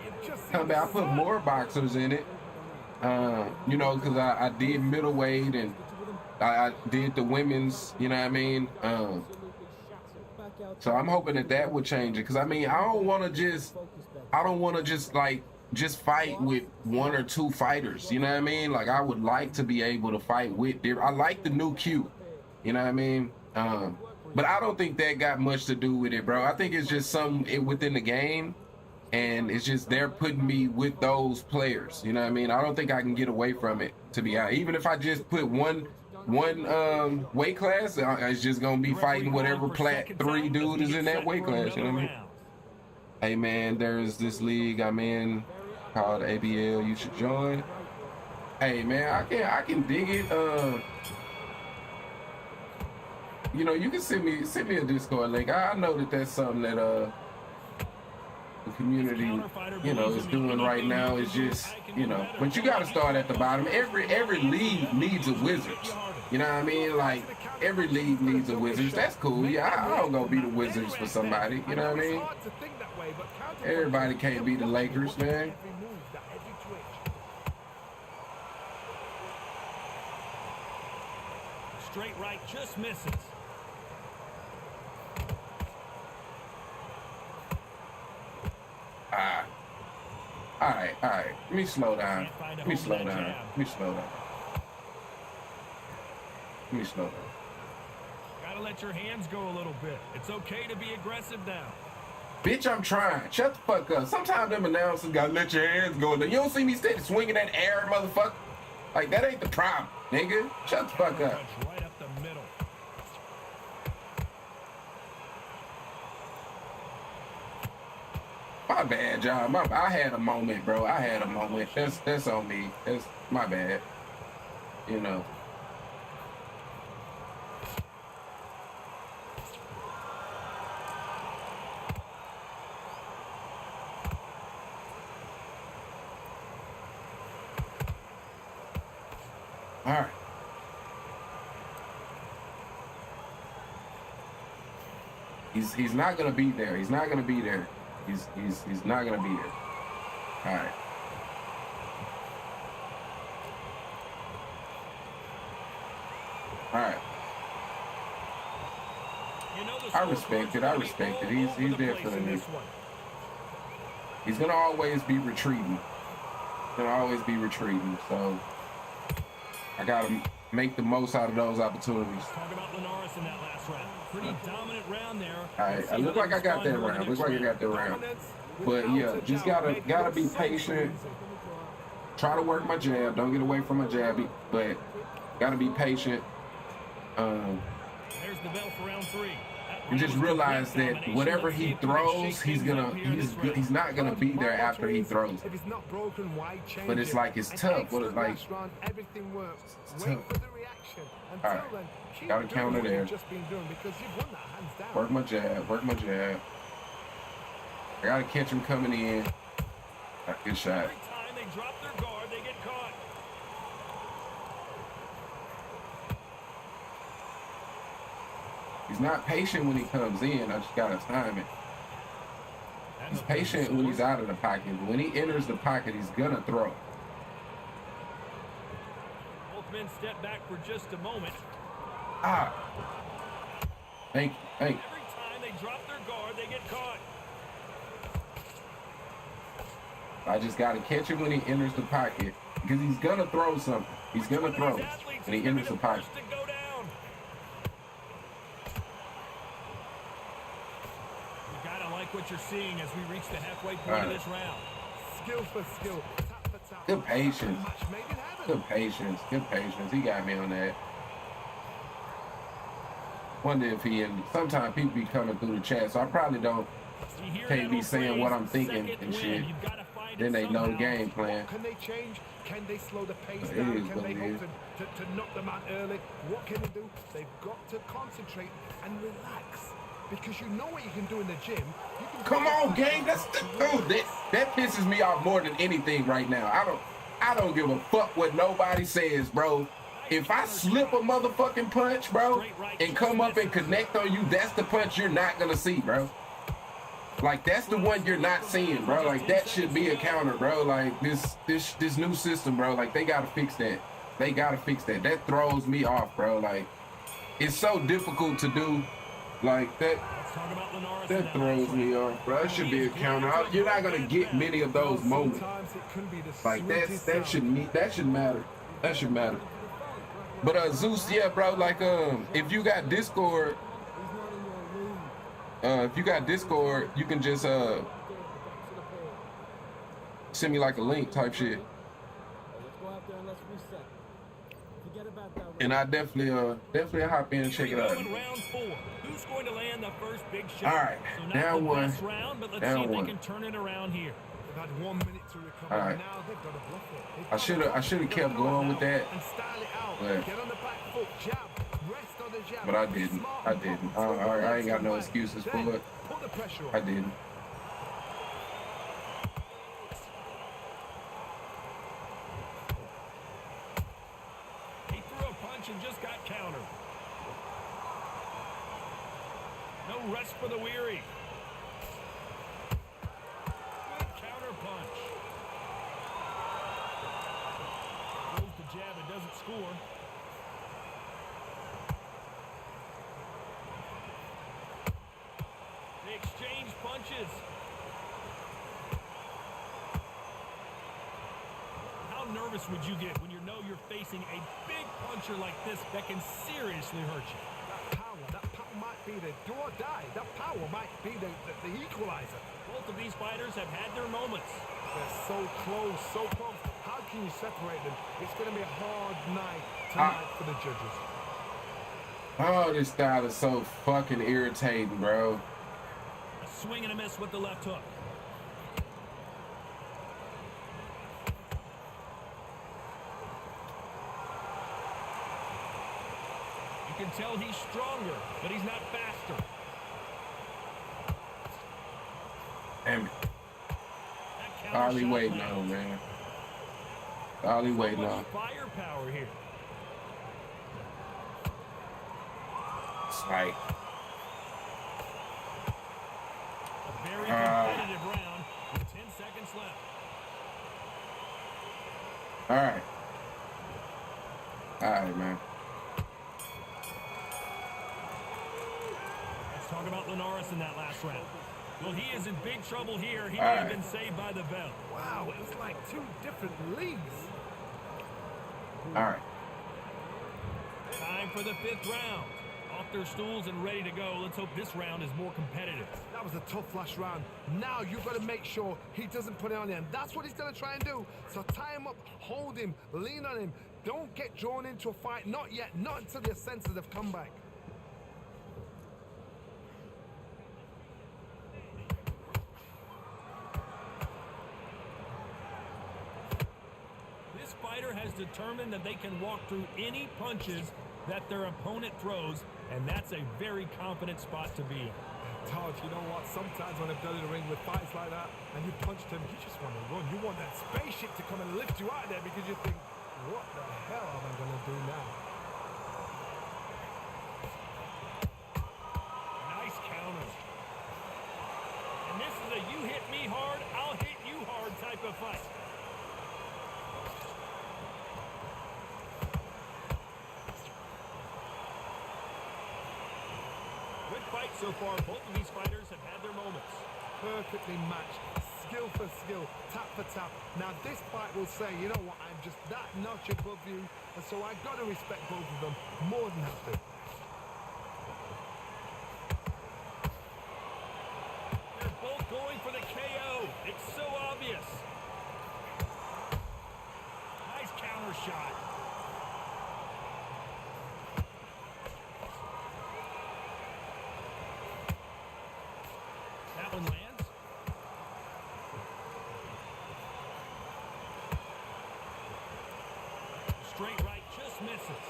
come back, I put more boxers in it. Because I did middleweight and I did the women's, you know what I mean? So I'm hoping that would change it. Because, I don't want to just fight with one or two fighters, you know what I mean? Like, I would like to be able to fight with, I like the new Q, you know what I mean? But I don't think that got much to do with it, bro. I think it's just something within the game and it's just they're putting me with those players. You know what I mean? I don't think I can get away from it, to be honest. Even if I just put one weight class, it's just gonna be fighting whatever plat 3 dude is in that weight class. You know what I mean? Hey man, there's this league I'm in called ABL. You should join. Hey man, I can dig it. You know, you can send me a Discord link. I know that that's something that the community, you know, is doing right now. Is just, you know, but you got to start at the bottom. Every league needs a Wizards. You know what I mean? Like every league needs a Wizards. That's cool. Yeah, I don't go be the Wizards for somebody. You know what I mean? Everybody can't be the Lakers, man. Straight right just misses. All right. Let me slow down. Let me slow down. Gotta let your hands go a little bit. It's okay to be aggressive now. Bitch, I'm trying. Shut the fuck up. Sometimes them announcers gotta let your hands go. You don't see me steady swinging that air, motherfucker. Like, that ain't the problem, nigga. Shut the fuck up. Right up the middle. My bad, John. I had a moment, bro. I had a moment. That's on me. That's my bad. You know. All right. He's not gonna be there. He's not gonna be there. He's not gonna be there. All right. All right. I respect it. He's there for me. He's gonna always be retreating. So I gotta make the most out of those opportunities. Talk about Linares in that last round. Pretty dominant round there. All right, I look like I got that round. But yeah, just gotta be patient. Try to work my jab. Don't get away from my jab, but gotta be patient. There's the bell for round 3. And just realize that whatever he throws, he's not gonna be there after he throws. If it's not broken, why change but it's like it's tough. But it's like everything works. It's Wait tough. for the reaction. All right, got a counter there. Just been doing because you've won that hands down. Work my jab. I gotta catch him coming in. Good shot. Every time they drop their guard, they get caught. He's not patient when he comes in. I just gotta time it. He's patient when he's out of the pocket, but when he enters the pocket, he's gonna throw. Both men step back for just a moment. Thank you. Every time they drop their guard, they get caught. I just gotta catch him when he enters the pocket because he's gonna throw something. He's gonna throw when he enters the pocket. What you're seeing as we reach the halfway point of this round. Skill for skill, tap for tap. Good patience. Good patience. He got me on that. Wonder if sometimes people be coming through the chat, so I probably can't be saying what I'm thinking and shit. Then they know the game plan. Can they change? Can they slow the pace down? Can they hope to knock them out early? What can they do? They've got to concentrate and relax. Because you know what you can do in the gym. Come on, gang. That pisses me off more than anything right now. I don't give a fuck what nobody says, bro. If I slip a motherfucking punch, bro, and come up and connect on you, that's the punch you're not gonna see, bro. Like, that's the one you're not seeing, bro. Like, that should be a counter, bro. Like, this new system, bro. Like, they gotta fix that. That throws me off, bro. Like, it's so difficult to do. Like, that throws me off, bro. That should be a counter. You're not gonna get many of those moments. Like, that should matter. That should matter. But Zeus, yeah, bro. Like, if you got Discord, you can just Send me like a link type shit. Let's go out there and let's reset. Forget about that. And I definitely hop in and check it out. Round 4. Who's going to land the first big shot? All right, So not down the one. best round, but let's Down see if one. they can turn it around here. They've had 1 minute to recover. All right. Now they've got to bluff it. I should have kept going with that, And style it out. but- Get on the back foot, jab. Rest on the jab. but I didn't. Smart I and didn't. pop. I ain't got no excuses for Then it. put the pressure on. I didn't. He threw a punch and just got countered. No rest for the weary. Good counter punch. Throws the jab and doesn't score. They exchange punches. How nervous would you get when you know you're facing a big puncher like this that can seriously hurt you? That power might be the do or die. That power might be the equalizer. Both of these fighters have had their moments. They're so close, so close. How can you separate them? It's going to be a hard night tonight for the judges. Oh, this style is so fucking irritating, bro. A swing and a miss with the left hook. You can tell he's stronger, but he's not faster. Damn it. That counter All he shot waiting lands. on, man. All he waiting Much on. firepower here. It's like, A very competitive round with 10 seconds left. all right. All right, man. Let's talk about Linares in that last round. Well, he is in big trouble here. He All may have right. been saved by the bell. Wow, it's like 2 different leagues. All right. Time for the 5th round. Off their stools and ready to go. Let's hope this round is more competitive. That was a tough last round. Now you've got to make sure he doesn't put it on him. That's what he's going to try and do. So tie him up, hold him, lean on him. Don't get drawn into a fight. Not yet. Not until their senses have come back. This fighter has determined that they can walk through any punches that their opponent throws, and that's a very confident spot to be in. Todd, you know what? Sometimes when I've done in the ring with fights like that and you punched him, you just want to run. You want that spaceship to come and lift you out of there because you think, what the hell am I going to do now? Nice counter. And this is a you hit me hard, I'll hit you hard type of fight. Good fight so far. Both of these fighters have had their moments. Perfectly matched, skill for skill, tap for tap. Now this fight will say, you know what, I'm just that notch above you, and so I've got to respect both of them more than have to. They're both going for the KO. It's so obvious. Nice counter shot. That one lands. Straight right, just misses.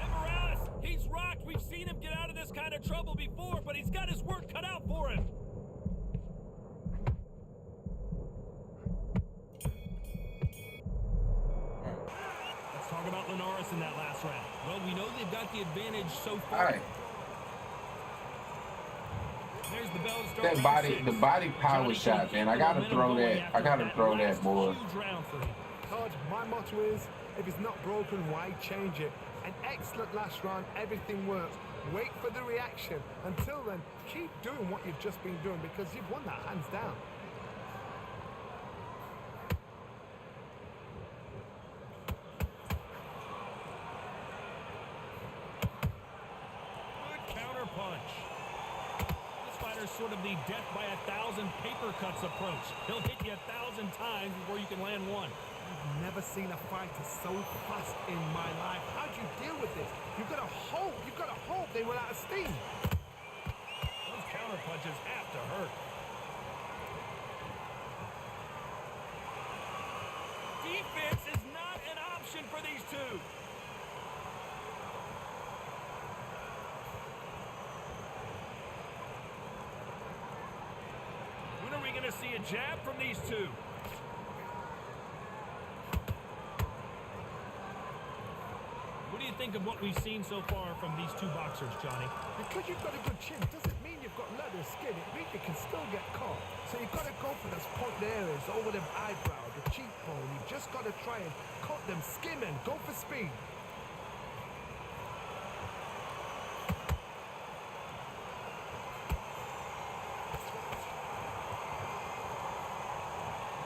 And Morales, he's rocked. We've seen him get out of this kind of trouble before, but he's got his work cut out for him. Let's talk about Linares in that last round. Well, we know they've got the advantage so All far. right. There's the bell to start That round body, 6. the body power Johnny shot, can man. keep I the gotta momentum throw going that. after I gotta throw that last more. huge round for him. Todd, my motto is, if it's not broken, why change it? An excellent last round, everything works. Wait for the reaction. Until then, keep doing what you've just been doing because you've won that hands down. This fighter's sort of the death by 1,000 paper cuts approach. He'll hit you 1,000 times before you can land one. I've never seen a fighter so fast in my life. How do you deal with this? You've got to hope they run out of steam. Those counter punches have to hurt. Defense is not an option for these two. When are we going to see a jab from these two? What do you think of what we've seen so far from these two boxers, Johnny? Because you've got a good chin doesn't mean you've got leather skin. It means you can still get caught. So you've got to go for those pointed areas over the eyebrow, the cheekbone. You've just got to try and cut them, skim and go for speed.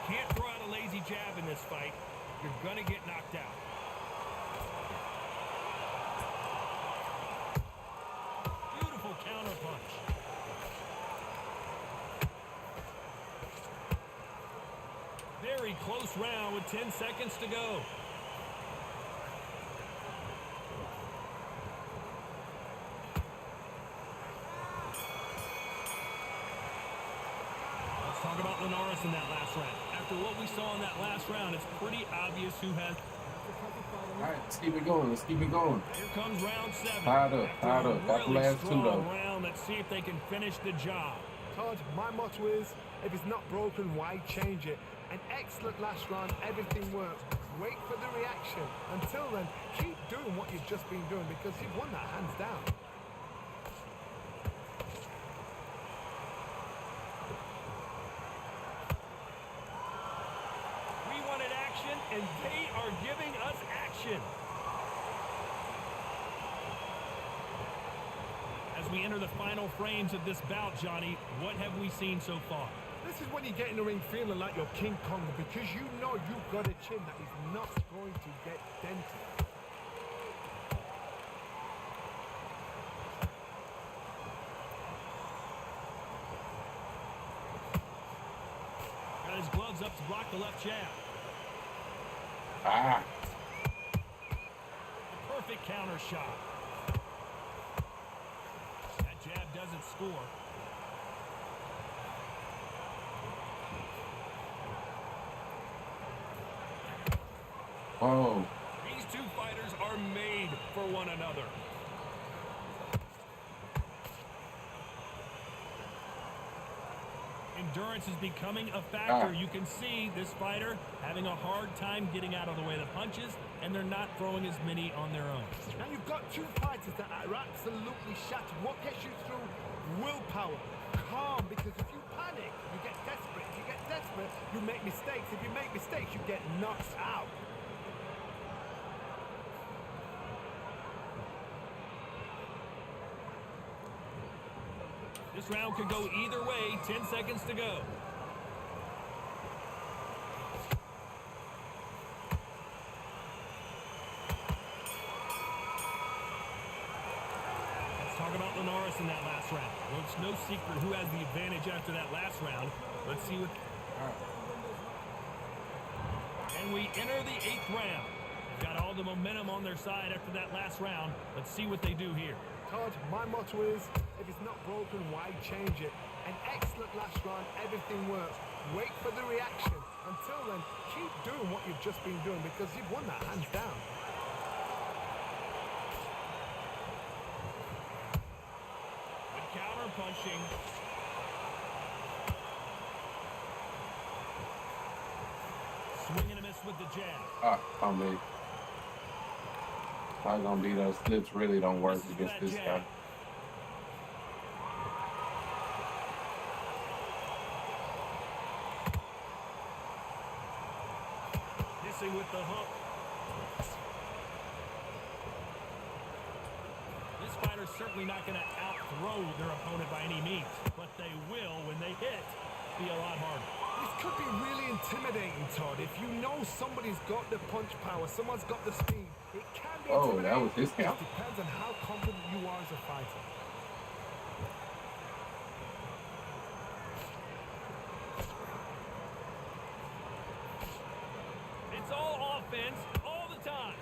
Can't throw out a lazy jab in this fight. You're going to get knocked out. Beautiful counter punch. Very close round with 10 seconds to go. Let's talk about Linares in that last round. After what we saw in that last round, it's pretty obvious who has... All right, let's keep it going. Let's keep it going. Here comes round 7. Tied up, tied up. Got the Really last two, strong though. round. Let's see if they can finish the job. Todd, my motto is, if it's not broken, why change it? An excellent last round, everything works. Wait for the reaction. Until then, keep doing what you've just been doing because you've won that hands down. We wanted action, and they are giving us action. As we enter the final frames of this bout, Johnny, what have we seen so far? This is when you get in the ring feeling like you're King Kong because you know you've got a chin that is not going to get dented. Got his gloves up to block the left jab. Ah. A perfect counter shot. That jab doesn't score. Oh. These two fighters are made for one another. Endurance is becoming a factor. You can see this fighter having a hard time getting out of the way of the punches, and they're not throwing as many on their own. Now you've got two fighters that are absolutely shattered. What gets you through? Willpower. Calm, because if you panic, you get desperate. If you get desperate, you make mistakes. If you make mistakes, you get knocked out. This round could go either way. 10 seconds to go. Let's talk about Linares in that last round. Well, it's no secret who has the advantage after that last round. Let's see what... And we enter the 8th round. They've got all the momentum on their side after that last round. Let's see what they do here. Todd, my motto is, if it's not broken, why change it? An excellent last round, everything works. Wait for the reaction. Until then, keep doing what you've just been doing because you've won that hands down. Good counter punching. Swing and a miss with the jab. Ah, I'm big. Not gonna be those splits really don't work against this guy. Missing with the hook. This fighter's certainly not going to out-throw their opponent by any means, but they will, when they hit, be a lot harder. This could be really intimidating, Todd. If you know somebody's got the punch power, someone's got the speed, it can be Oh, intimidating. that was his It count? depends on how confident you are as a fighter. offense all the time.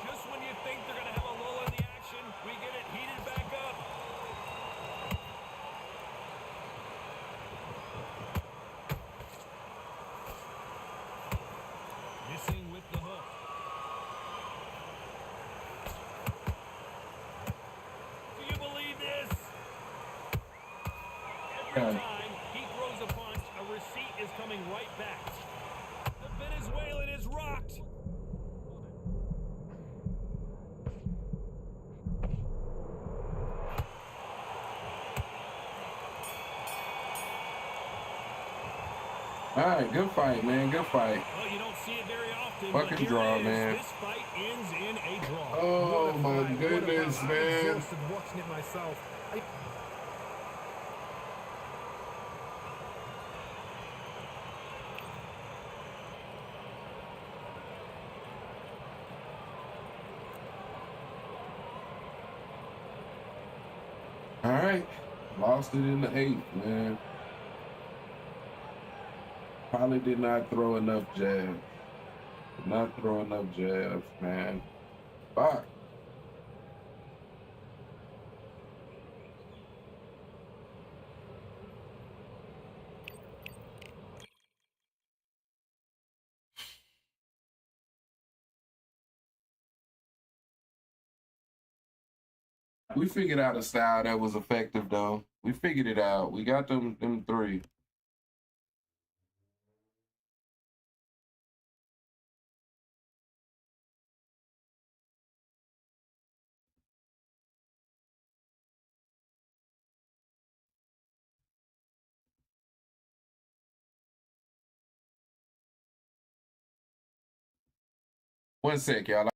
Just when you think they're going to have a lull in the action, we get it heated back up. Missing with the hook. Do you believe this? Every time he throws a punch, a receipt is coming right back. The Venezuelan is rocked. All right, good fight, man. Good fight. Well, you don't see it very often. Fucking but here draw, it is. man. This fight ends in a draw. Oh What a my fight, goodness, I'm man. exhausted watching it myself. All right, lost it in the 8th, man. Probably did not throw enough jabs. Did not throw enough jabs, man. Fuck. We figured out a style that was effective, though. We figured it out. We got them 3. One sec, y'all.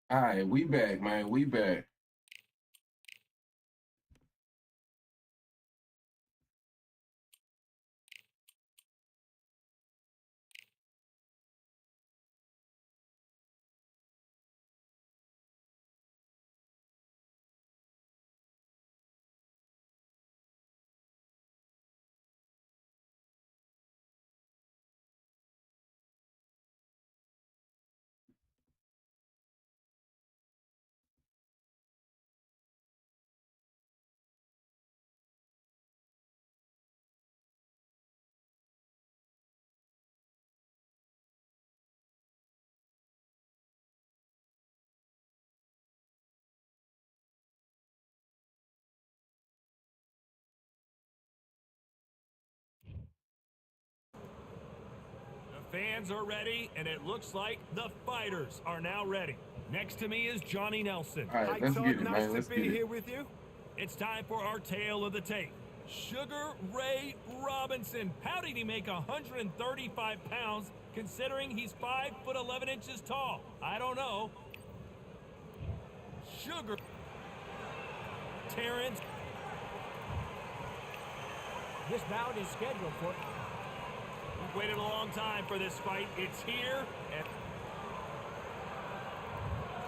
All right, we back, man. We back. The fans are ready, and it looks like the fighters are now ready. Next to me is Johnny Nelson. All right, Hi, let's Todd. get it, Nice man. to Let's be get here it. with you. It's time for our tale of the tape. Sugar Ray Robinson. How did he make 135 pounds considering he's 5'11" tall? I don't know. Sugar. Terrence. This bout is scheduled for... We've waited a long time for this fight. It's here, and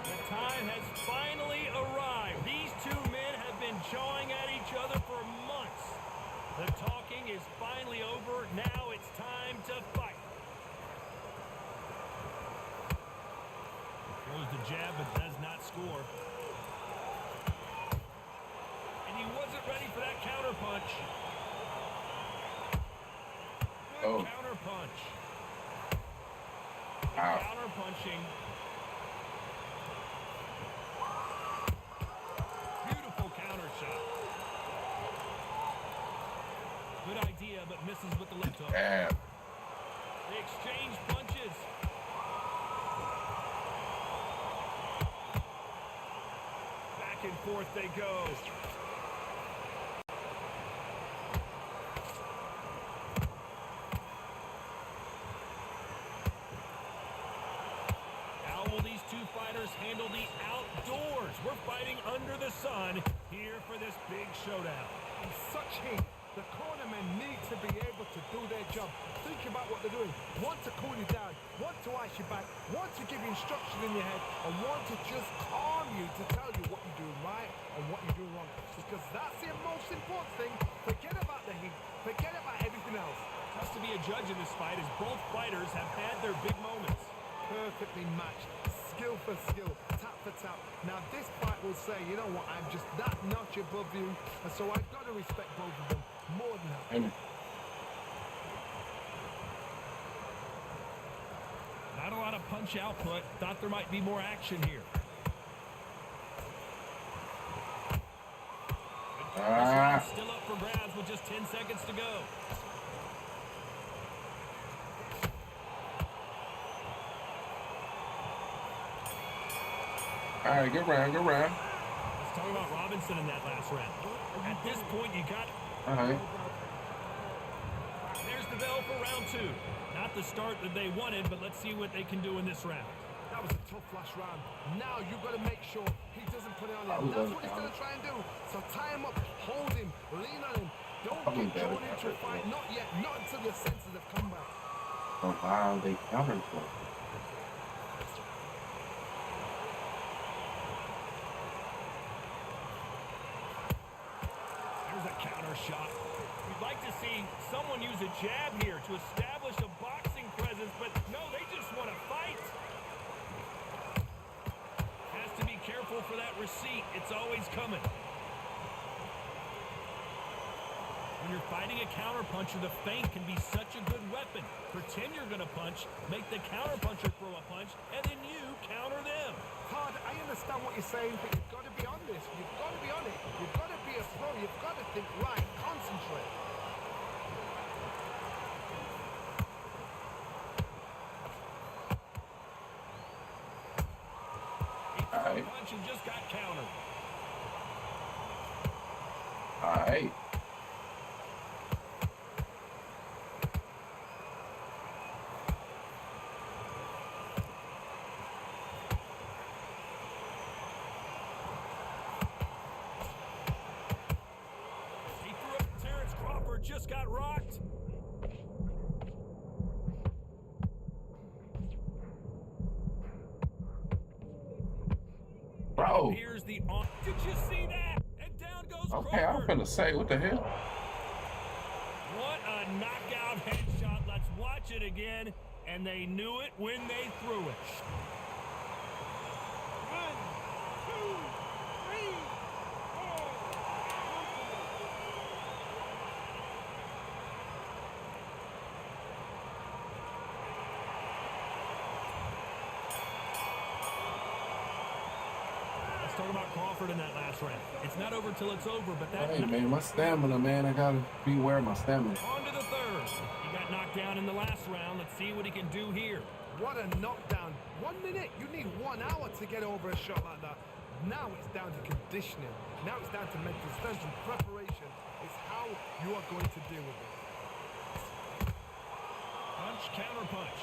the time has finally arrived. These two men have been jawing at each other for months. The talking is finally over. Now it's time to fight. Throws the jab, but does not score. And he wasn't ready for that counter punch. Oh. Counter punch. Wow. Counter punching. Beautiful counter shot. Good idea, but misses with the left hook. Yeah. They exchange punches. Back and forth they go. Handle the outdoors. We're fighting under the sun here for this big showdown. In such heat, the cornermen need to be able to do their job. Think about what they're doing. One to cool you down, one to ice you back, one to give you instruction in your head, and one to just calm you to tell you what you're doing right and what you're doing wrong. Because that's the most important thing. Forget about the heat. Forget about everything else. Tough to be a judge in this fight as both fighters have had their big moments. Perfectly matched. Skill for skill, tap for tap. Now this fight will say, you know what, I'm just that notch above you, and so I've got to respect both of them more than that. Amen. Not a lot of punch output. Thought there might be more action here. Still up for grabs with just 10 seconds to go. All right, good round, good round. Let's talk about Robinson in that last round. At this point, you got... All right. There's the bell for round two. Not the start that they wanted, but let's see what they can do in this round. That was a tough last round. Now you've got to make sure he doesn't put it on him. That's what he's going to try and do. So tie him up, hold him, lean on him. Don't get drawn into a fight. Not yet. Not until your senses have come back. Oh, wow, they countered for it. Shot. We'd like to see someone use a jab here to establish a boxing presence, but no, they just want to fight. Has to be careful for that receipt. It's always coming. When you're fighting a counterpuncher, the feint can be such a good weapon. Pretend you're going to punch, make the counterpuncher throw a punch, and then you counter them. Todd, I understand what you're saying, but you've got to be on this. You've got to be on it. You've got to be a pro. You've got to think right. Concentrate. He threw a punch and just got countered. All right. just got rocked. Bro. Here's the on. Did you see that? And down goes Okay, I'm Crawford. finna say, what the hell? What a knockout headshot. Let's watch it again. And they knew it when they threw it. 1, 2, 3, 4. Let's talk about Crawford in that last round. It's not over till it's over, but that... Hey, man, my stamina, man. I gotta beware of my stamina. On to the third. He got knocked down in the last round. Let's see what he can do here. What a knockdown. 1 minute. You need 1 hour to get over a shot like that. Now it's down to conditioning. Now it's down to mental strength and preparation. It's how you are going to deal with it. Punch, counter punch.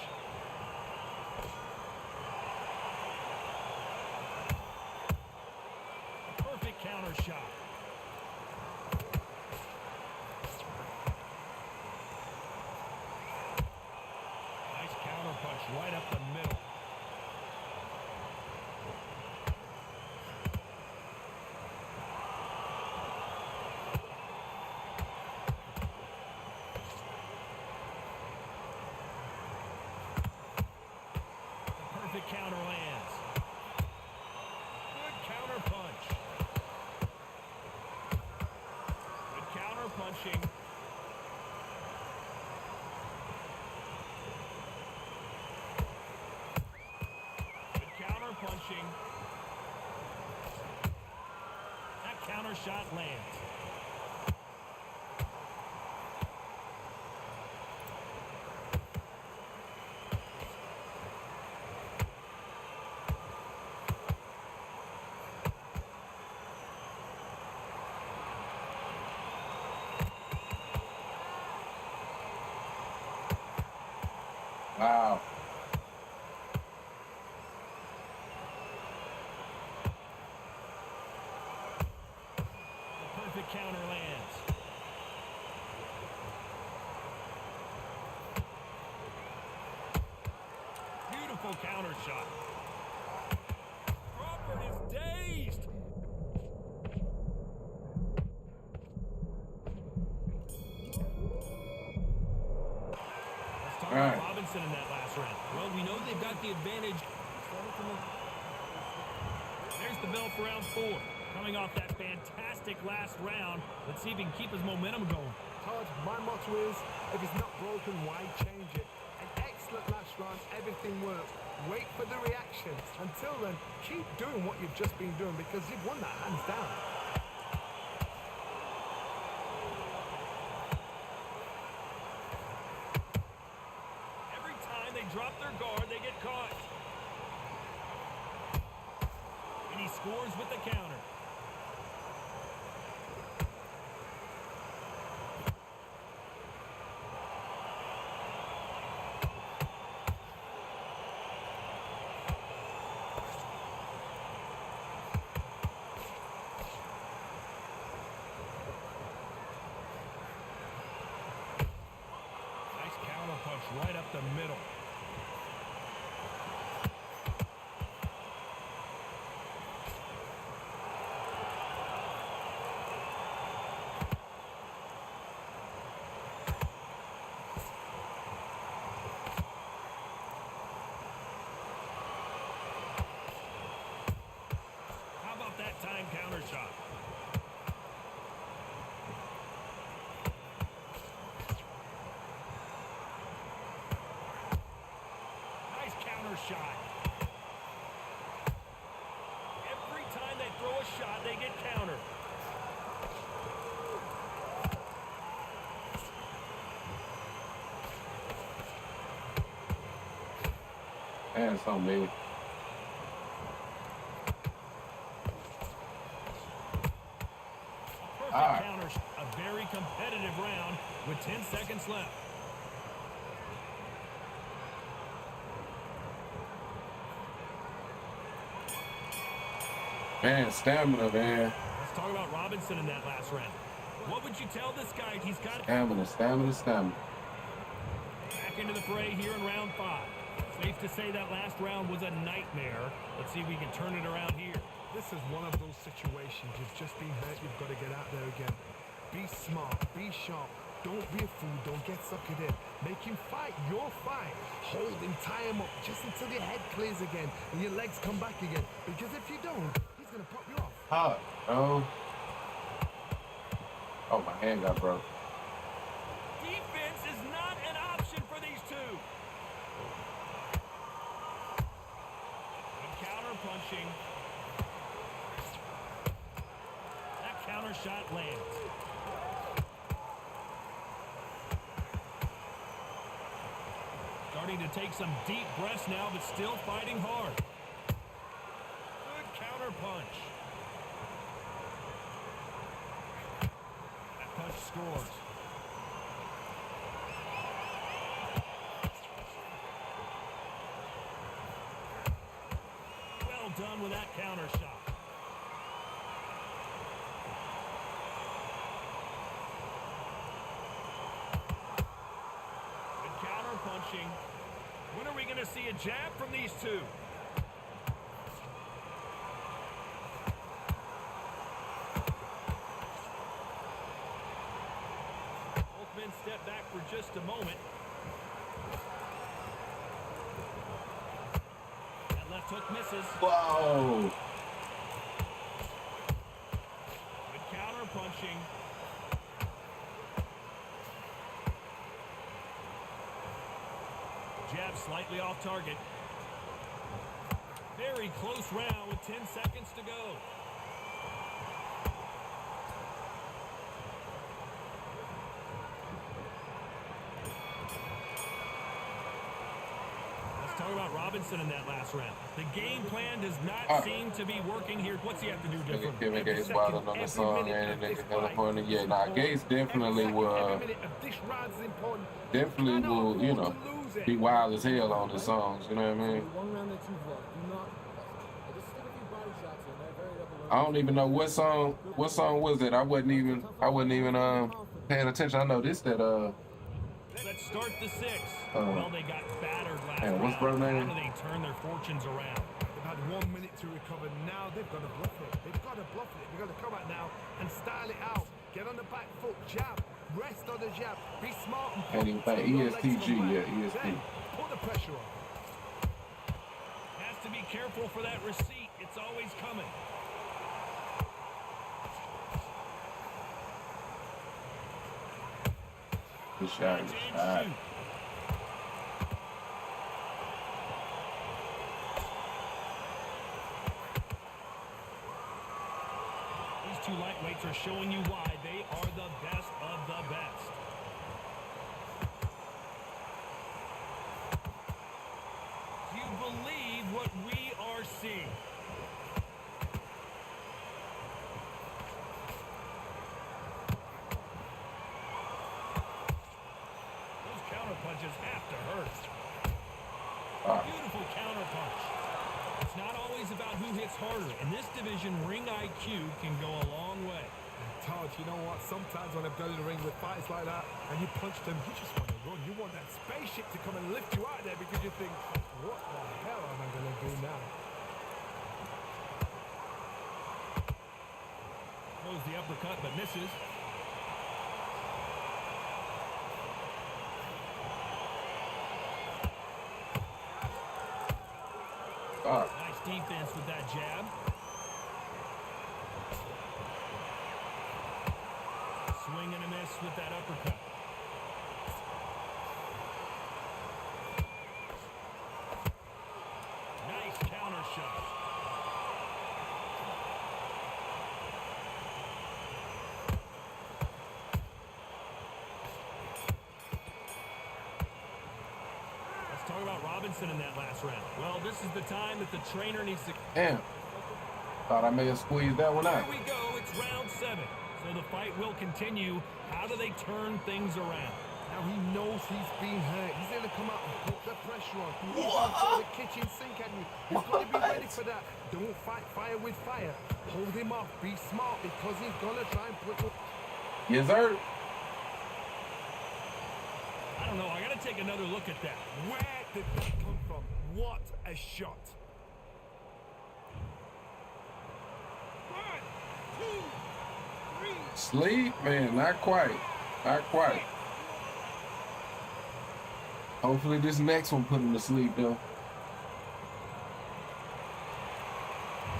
Perfect counter shot. Nice counter punch right up the middle. The perfect counter lands. Good counter punch. Good counter punching. Good counter punching. That counter shot lands. Wow. The perfect counter lands. Beautiful counter shot. Crawford is dazed. Let's talk All right. about Robinson in that last round. Well, we know they've got the advantage. There's the bell for round 4. Coming off that fantastic last round, let's see if he can keep his momentum going. Todd, my motto is, if it's not broken, why change it? An excellent last round, everything works. Wait for the reaction. Until then, keep doing what you've just been doing because you've won that hands down. Every time they drop their guard, they get caught. And he scores with the counter. Nice counter punch right up the middle. How about that time counter shot? Nice counter shot. Every time they throw a shot, they get countered. That's on me. Perfect All right. counter. A very competitive round with 10 seconds left. Man, stamina, man. Let's talk about Robinson in that last round. What would you tell this guy? He's got Stamina. back into the fray here in round 5. Safe to say that last round was a nightmare. Let's see if we can turn it around here. This is one of those situations. You've just been hurt. You've got to get out there again. Be smart. Be sharp. Don't be a fool. Don't get suckered in. Make him fight your fight. Hold him. Tie him up just until your head clears again and your legs come back again. Because if you don't, he's going to pop you off. Oh, my hand got broke. Defense is not an option for these two. Good counter punching. That counter shot lands. Starting to take some deep breaths now, but still fighting hard. Good counter punch. That punch scores. Well done with that counter shot. Good counter punching. When are we going to see a jab from these two? Both men step back for just a moment. That left hook misses. Whoa. Good counter punching. Jab slightly off target. Very close round with 10 seconds to go. Let's talk about Robinson in that last round. The game plan does not seem to be working here. What's he have to do different? Kevin Gates wilding on the song and the nigga California. Yeah, nah, Gates definitely will, you know, be wild as hell on the songs, you know what I mean? One round that you've won. Do not just stick a few body shots in there. Very double. I don't even know what song was it. I wasn't even paying attention. I know this that Let's start the 6th. Well, they got battered last round. what's brother name? How do they turn their fortunes around? They've had 1 minute to recover. Now they've got to bluff it. They've got to bluff it. They've got to come out now and style it out. Get on the back foot, jab. Rest on the jab. Be smart and Can't even fight ESTG yet. EST. Then put the pressure on. Has to be careful for that receipt. It's always coming. Good shot. Good shot. These two lightweights are showing you why they are the best of the best. Do you believe what we are seeing? Those counter punches have to hurt. Beautiful counter punch. It's not always about who hits harder. In this division, ring IQ can go a long way. Todd, you know what? Sometimes when I've gone in the ring with fights like that and you punch them, you just want to run. You want that spaceship to come and lift you out there because you think, what the hell am I going to do now? Throws the uppercut but misses. Nice defense with that jab. Swing and a miss with that uppercut. Nice counter shot. Let's talk about Robinson in that last round. Well, this is the time that the trainer needs to... Damn. Thought I may have squeezed that one out. Here we go. It's round 7. So the fight will continue. How do they turn things around? Now he knows he's been hurt. He's going to come out and put the pressure on. He's going to throw the kitchen sink at you. He's got to be ready for that. Don't fight fire with fire. Hold him off. Be smart because he's going to try and put you... Yes, sir. I don't know. I got to take another look at that. Where did that come from? What a shot. 1, 2, 3. Sleep, man, not quite. Not quite. Hopefully this next one put him to sleep, though.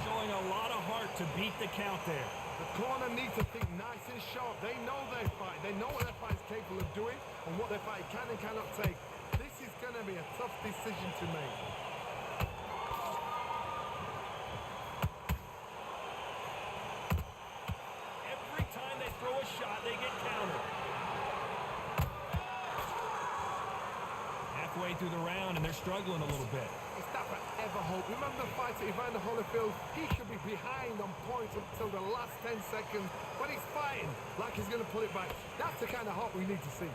Showing a lot of heart to beat the count there. The corner needs to think nice and sharp. They know their fight. They know what their fight is capable of doing and what their fight can and cannot take. This is going to be a tough decision to make. Every time they throw a shot, they get countered. Halfway through the round, and they're struggling a little bit. It's that forever hope. Remember the fight at Evander Holyfield? He could be behind on points until the last 10 seconds, but he's fighting like he's going to pull it back. That's the kind of hope we need to see.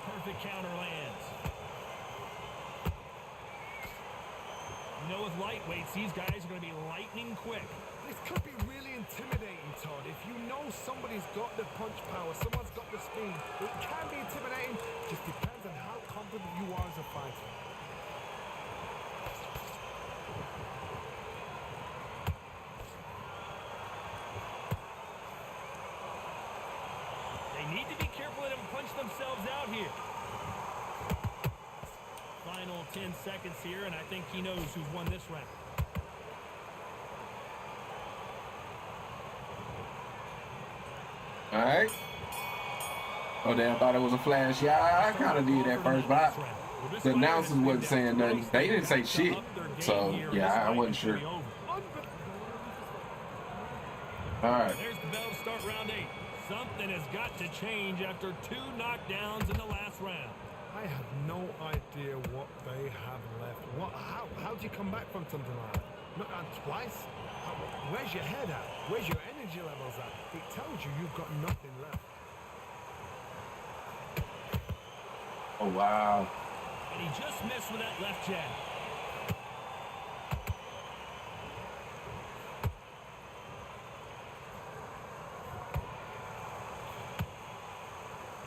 Perfect counter lands. You know, with lightweights, these guys are going to be lightning quick. This could be really intimidating, Todd. If you know somebody's got the punch power, someone's got the speed, it can be intimidating. Just depends on how confident you are as a fighter. They need to be careful they don't punch themselves out here. Final 10 seconds here, and I think he knows who's won this round. All right. Oh, damn, I thought it was a flash. Yeah, I kind of did at first, but the announcers wasn't saying nothing. They didn't say shit. So, yeah, I wasn't sure. All right. There's the bell to start round 8. Something has got to change after 2 knockdowns in the last round. I have no idea what they have left. How do you come back from something like that? Not twice? Where's your head at? Where's your energy levels at? It tells you you've got nothing left. Oh, wow. And he just missed with that left jab.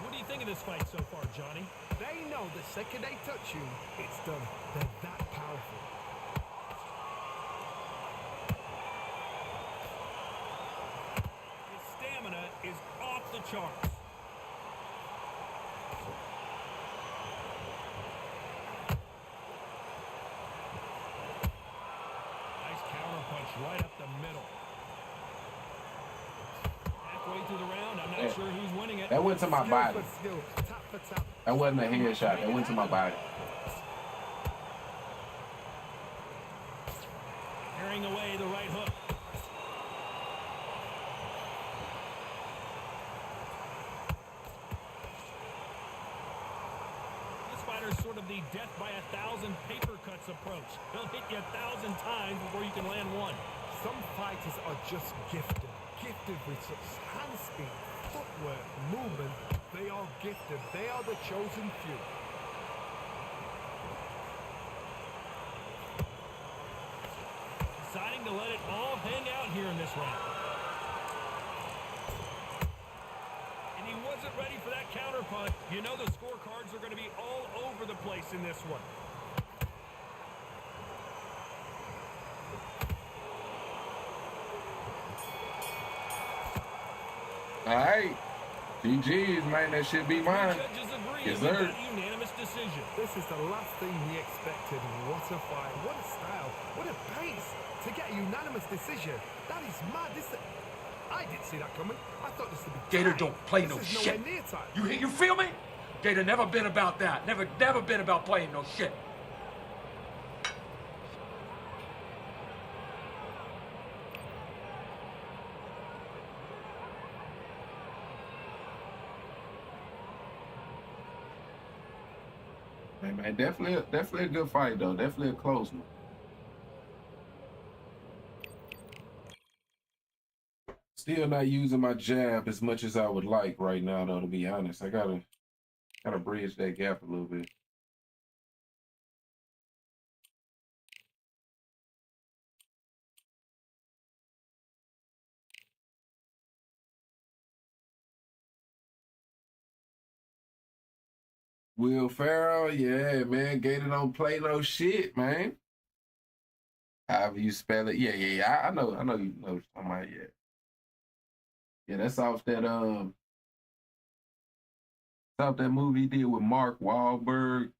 What do you think of this fight so far, Johnny? They know the second they touch you, it's done. They're that powerful. His stamina is off the charts. Nice counter punch right up the middle. Halfway through the round, I'm not sure who's winning it. That went to my body. Skill, tap for tap. That wasn't a headshot. That went to my body. Carrying away the right hook. This fighter's sort of the death by 1,000 paper cuts approach. He'll hit you 1,000 times before you can land one. Some fighters are just gifted. Gifted with such hand speed, footwork, movement. They are gifted. They are the chosen few. Deciding to let it all hang out here in this round. And he wasn't ready for that counter punch. You know the scorecards are going to be all over the place in this one. All right. GG's, man. That should be mine. Judges agree Yes, with sir. that unanimous decision. This is the last thing we expected. What a fight. What a style. What a pace. To get a unanimous decision. That is mad. I didn't see that coming. I thought this would be Gator tight. don't play This no is shit. nowhere near time. You feel me? Gator never been about that. Never been about playing no shit. Hey, man, definitely a good fight, though. Definitely a close one. Still not using my jab as much as I would like right now, though, to be honest. I gotta bridge that gap a little bit. Will Ferrell, yeah, man. Gator don't play no shit, man. However you spell it. Yeah. I know you know what you're talking about, yeah. Yeah, that's off that movie he did with Mark Wahlberg.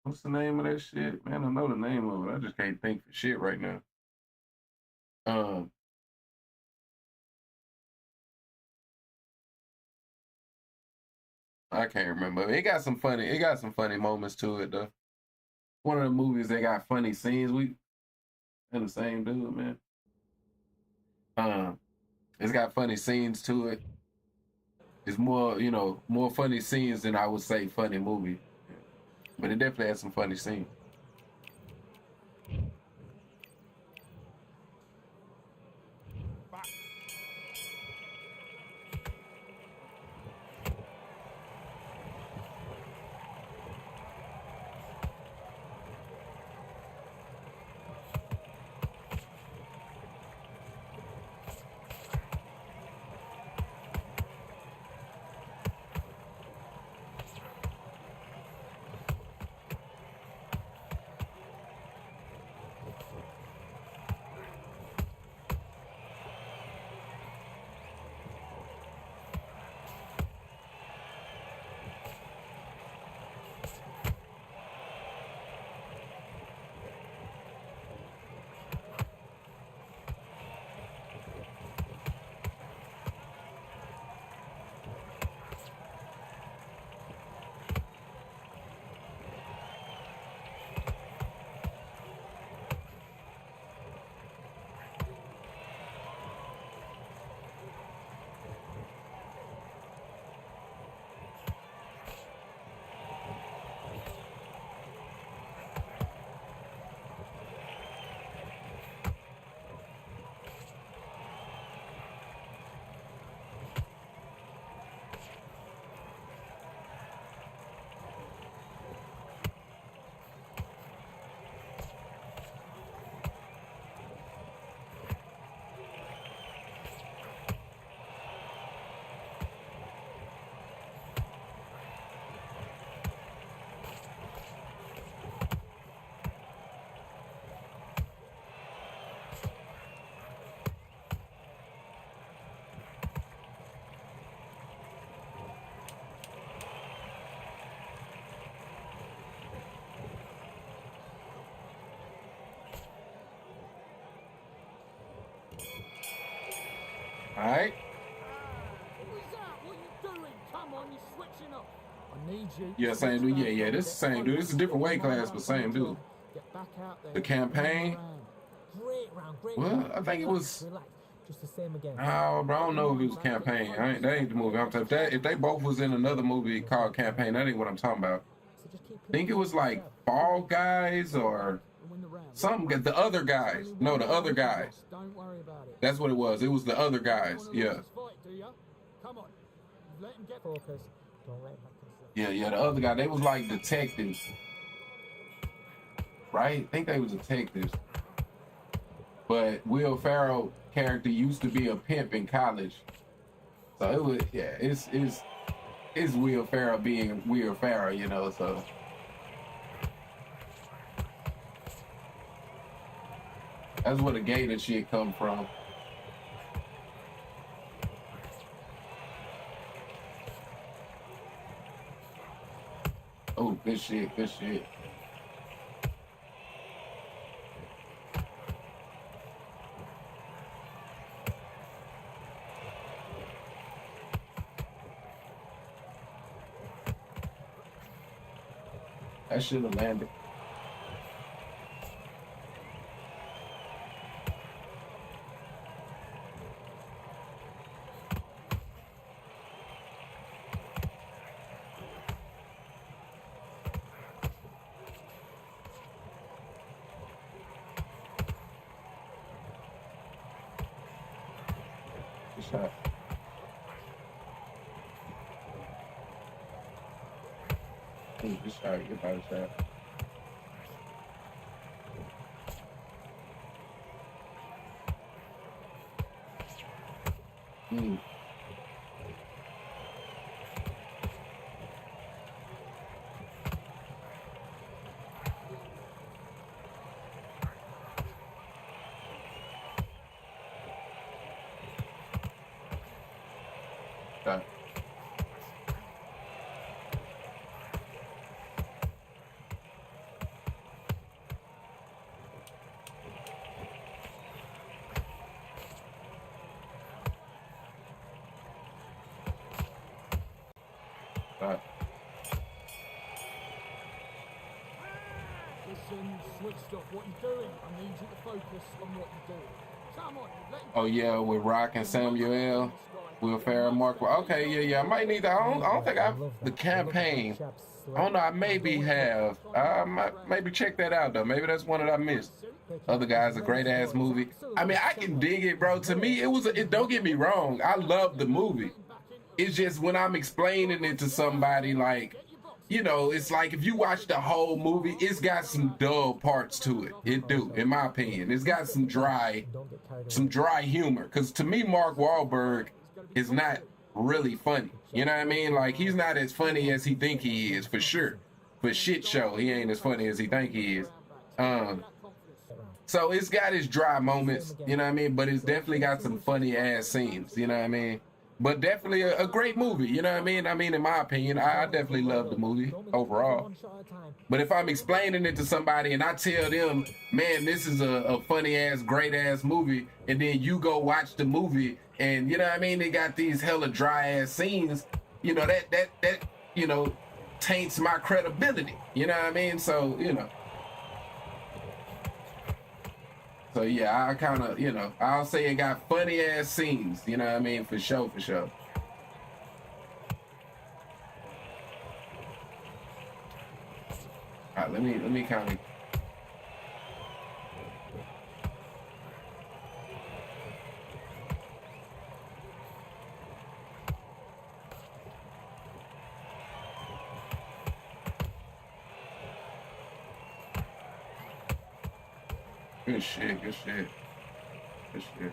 What's the name of that shit? Man, I know the name of it. I just can't think for shit right now. I can't remember. It got some funny moments to it though. One of the movies that got funny scenes. We and the same dude, man. It's got funny scenes to it. It's more, more funny scenes than I would say funny movie. But it definitely has some funny scenes. All right. Who's that? What you doing? Come on, you're switching up. I need you. Yeah, same dude. Yeah. This is the same dude. This is a different weight class, but same dude. Get back out there. The campaign. Great round, great Well, round. I think it was. Relax. Just the same again. Oh, bro, I don't know if it was campaign. That ain't the movie. I'm talking. If they both was in another movie called Campaign, that ain't what I'm talking about. I think it was like Fall Guys or something. The Other Guys. No, The Other Guys. Don't worry about it. That's what it was. It was The Other Guys. Yeah. Come on. Let him get focused. Don't let him Yeah. The other guy. They was like detectives, right? I think they was detectives. But Will Ferrell character used to be a pimp in college, so it was it's Will Ferrell being Will Ferrell, so. That's where the Gator shit come from. Oh, good shit. That should have landed. Good shot. Ooh, good shot. Good body shot. switched off. What you doing? I need you to focus on what you're doing. Come on, let him Oh yeah, with Rock and Samuel, Will Ferrell, Mark. Okay, yeah. I might need that. I don't think I've the campaign. I don't know. I maybe have. I might maybe check that out though. Maybe that's one that I missed. Other Guys, a great ass movie. I mean, I can dig it, bro. To me, it was. Don't get me wrong. I love the movie. It's just when I'm explaining it to somebody, like, you know, it's like if you watch the whole movie, it's got some dull parts to it. It do, in my opinion. It's got some dry humor. Because to me, Mark Wahlberg is not really funny. You know what I mean? Like, he's not as funny as he think he is, for sure. For shit show, he ain't as funny as he think he is. So it's got its dry moments, you know what I mean? But it's definitely got some funny ass scenes, you know what I mean? But definitely a great movie, you know what I mean? I mean, in my opinion, I definitely love the movie overall. But if I'm explaining it to somebody and I tell them, man, this is a funny ass, great ass movie, and then you go watch the movie and, you know what I mean, they got these hella dry ass scenes, you know, that you know, taints my credibility, you know what I mean? So, you know. So yeah, I kind of, you know, I'll say it got funny ass scenes, you know what I mean, for sure, for sure. All right, let me kind of. Good shit, good shit. Good shit.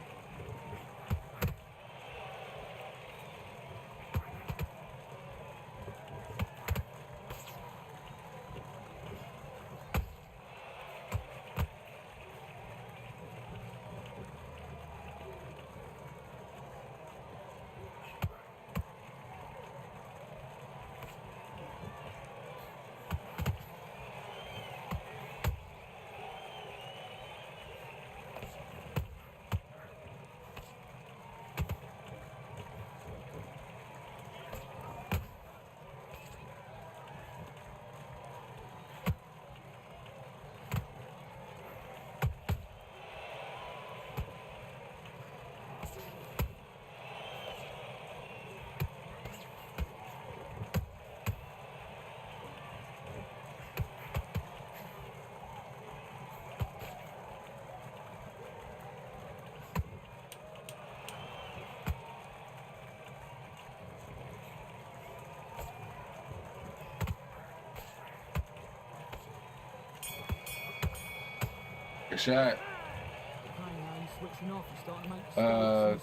Good shot.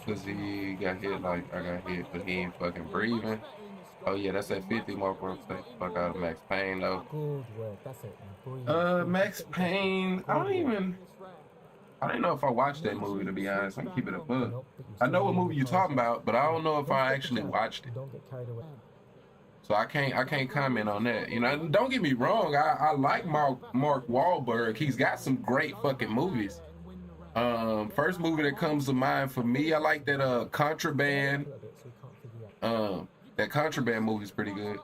Cause he got hit like I got hit, but he ain't fucking breathing. Oh yeah, that's at 50 more for fuck out of Max Payne though. Good work, that's it. Max Payne, I don't know if I watched that movie, to be honest. I'm keeping it a book. I know what movie you're talking about, but I don't know if I actually watched it. Don't get carried away. So I can't comment on that. You know, don't get me wrong. I like Mark Wahlberg. He's got some great fucking movies. First movie that comes to mind for me, I like that Contraband. That Contraband movie's pretty good.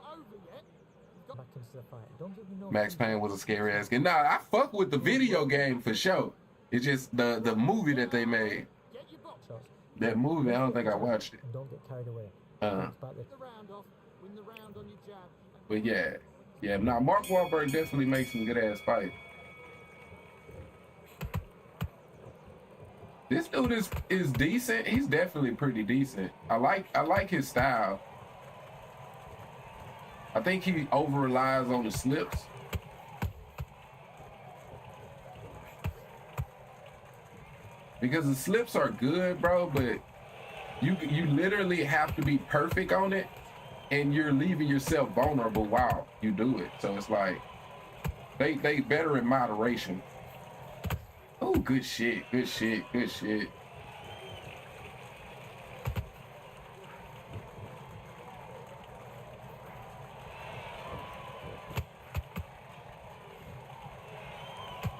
Max Payne was a scary ass kid. Nah, I fuck with the video game for sure. It's just the movie that they made. That movie, I don't think I watched it. Don't get carried away. But yeah. Now Mark Wahlberg definitely makes some good ass fights. This dude is decent. He's definitely pretty decent. I like his style. I think he over relies on the slips. Because the slips are good, bro, but you literally have to be perfect on it, and you're leaving yourself vulnerable while you do it. So it's like they better in moderation. Oh, good shit, good shit, good shit.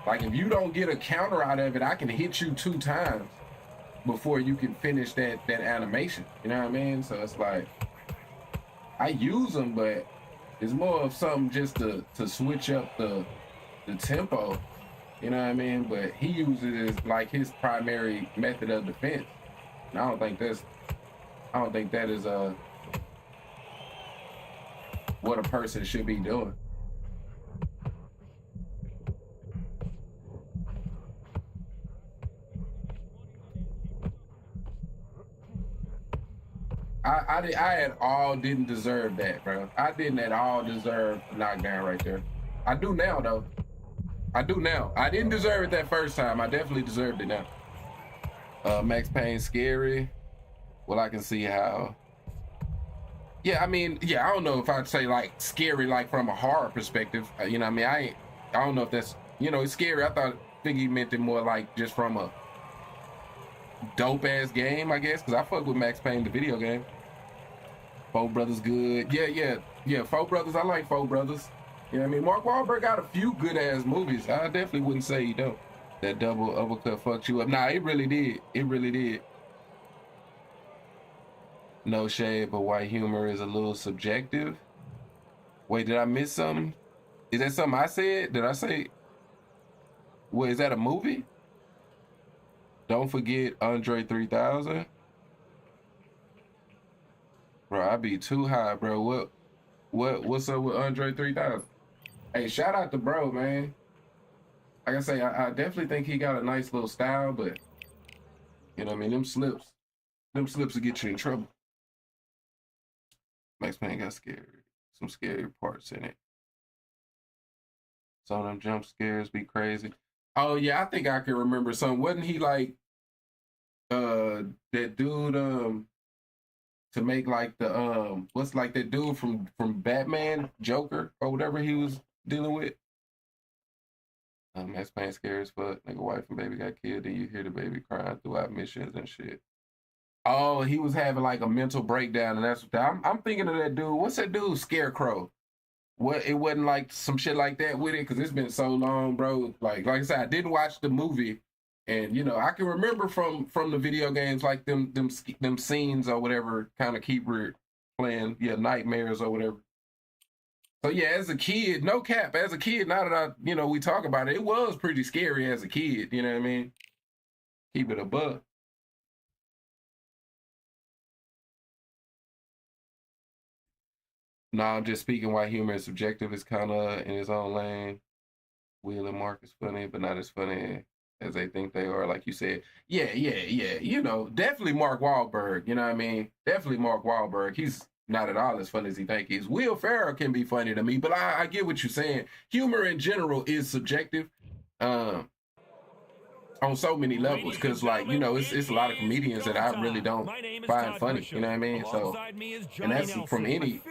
Like, if you don't get a counter out of it, I can hit you 2 times before you can finish that animation. You know what I mean? So it's like, I use them, but it's more of something just to switch up the tempo. You know what I mean? But he uses it as like his primary method of defense. And I don't think that is what a person should be doing. I didn't deserve that, bro. I didn't at all deserve a knockdown right there. I do now, though. I do now. I didn't deserve it that first time. I definitely deserved it now. Max Payne scary. Well, I can see how. Yeah, I mean, yeah, I don't know if I'd say like scary, like from a horror perspective. You know what I mean? I don't know if that's, you know, it's scary. I think he meant it more like just from a dope ass game, I guess, because I fuck with Max Payne, the video game. Four Brothers good. Yeah. Four Brothers. I like Four Brothers. You know what I mean? Mark Wahlberg got a few good ass movies. I definitely wouldn't say he don't. That double uppercut fucked you up. Nah, it really did. It really did. No shade, but white humor is a little subjective. Wait, did I miss something? Is that something I said? Did I say? Wait, is that a movie? Don't forget Andre 3000. Bro, I be too high, bro. What's up with Andre 3000? Hey, shout out to bro, man. Like I say, I definitely think he got a nice little style, but you know what I mean, them slips will get you in trouble. Max Payne got some scary parts in it. Some of them jump scares be crazy. Oh yeah, I think I can remember some. Wasn't he like that dude to make like the what's like that dude from Batman, Joker, or whatever he was dealing with? Max Payne scary as fuck. Nigga, wife and baby got killed, and you hear the baby crying throughout missions and shit. Oh, he was having like a mental breakdown, and that's what I'm thinking of that dude. What's that dude? Scarecrow. What? It wasn't like some shit like that with it, because it's been so long, bro. Like I said, I didn't watch the movie, and you know I can remember from the video games like them scenes or whatever kind of keep playing, nightmares or whatever. So yeah, as a kid, no cap, as a kid, now that we talk about it, it was pretty scary as a kid, you know what I mean? Keep it a buck. No, I'm just speaking why humor is subjective. It's kind of in its own lane. Will and Mark is funny, but not as funny as they think they are, like you said. Yeah. Definitely Mark Wahlberg, you know what I mean? Definitely Mark Wahlberg. He's not at all as funny as he think he is. Will Ferrell can be funny to me, but I get what you're saying. Humor in general is subjective on so many levels, because like, it's a lot of comedians that I really don't find funny, you know what I mean? So, and that's from any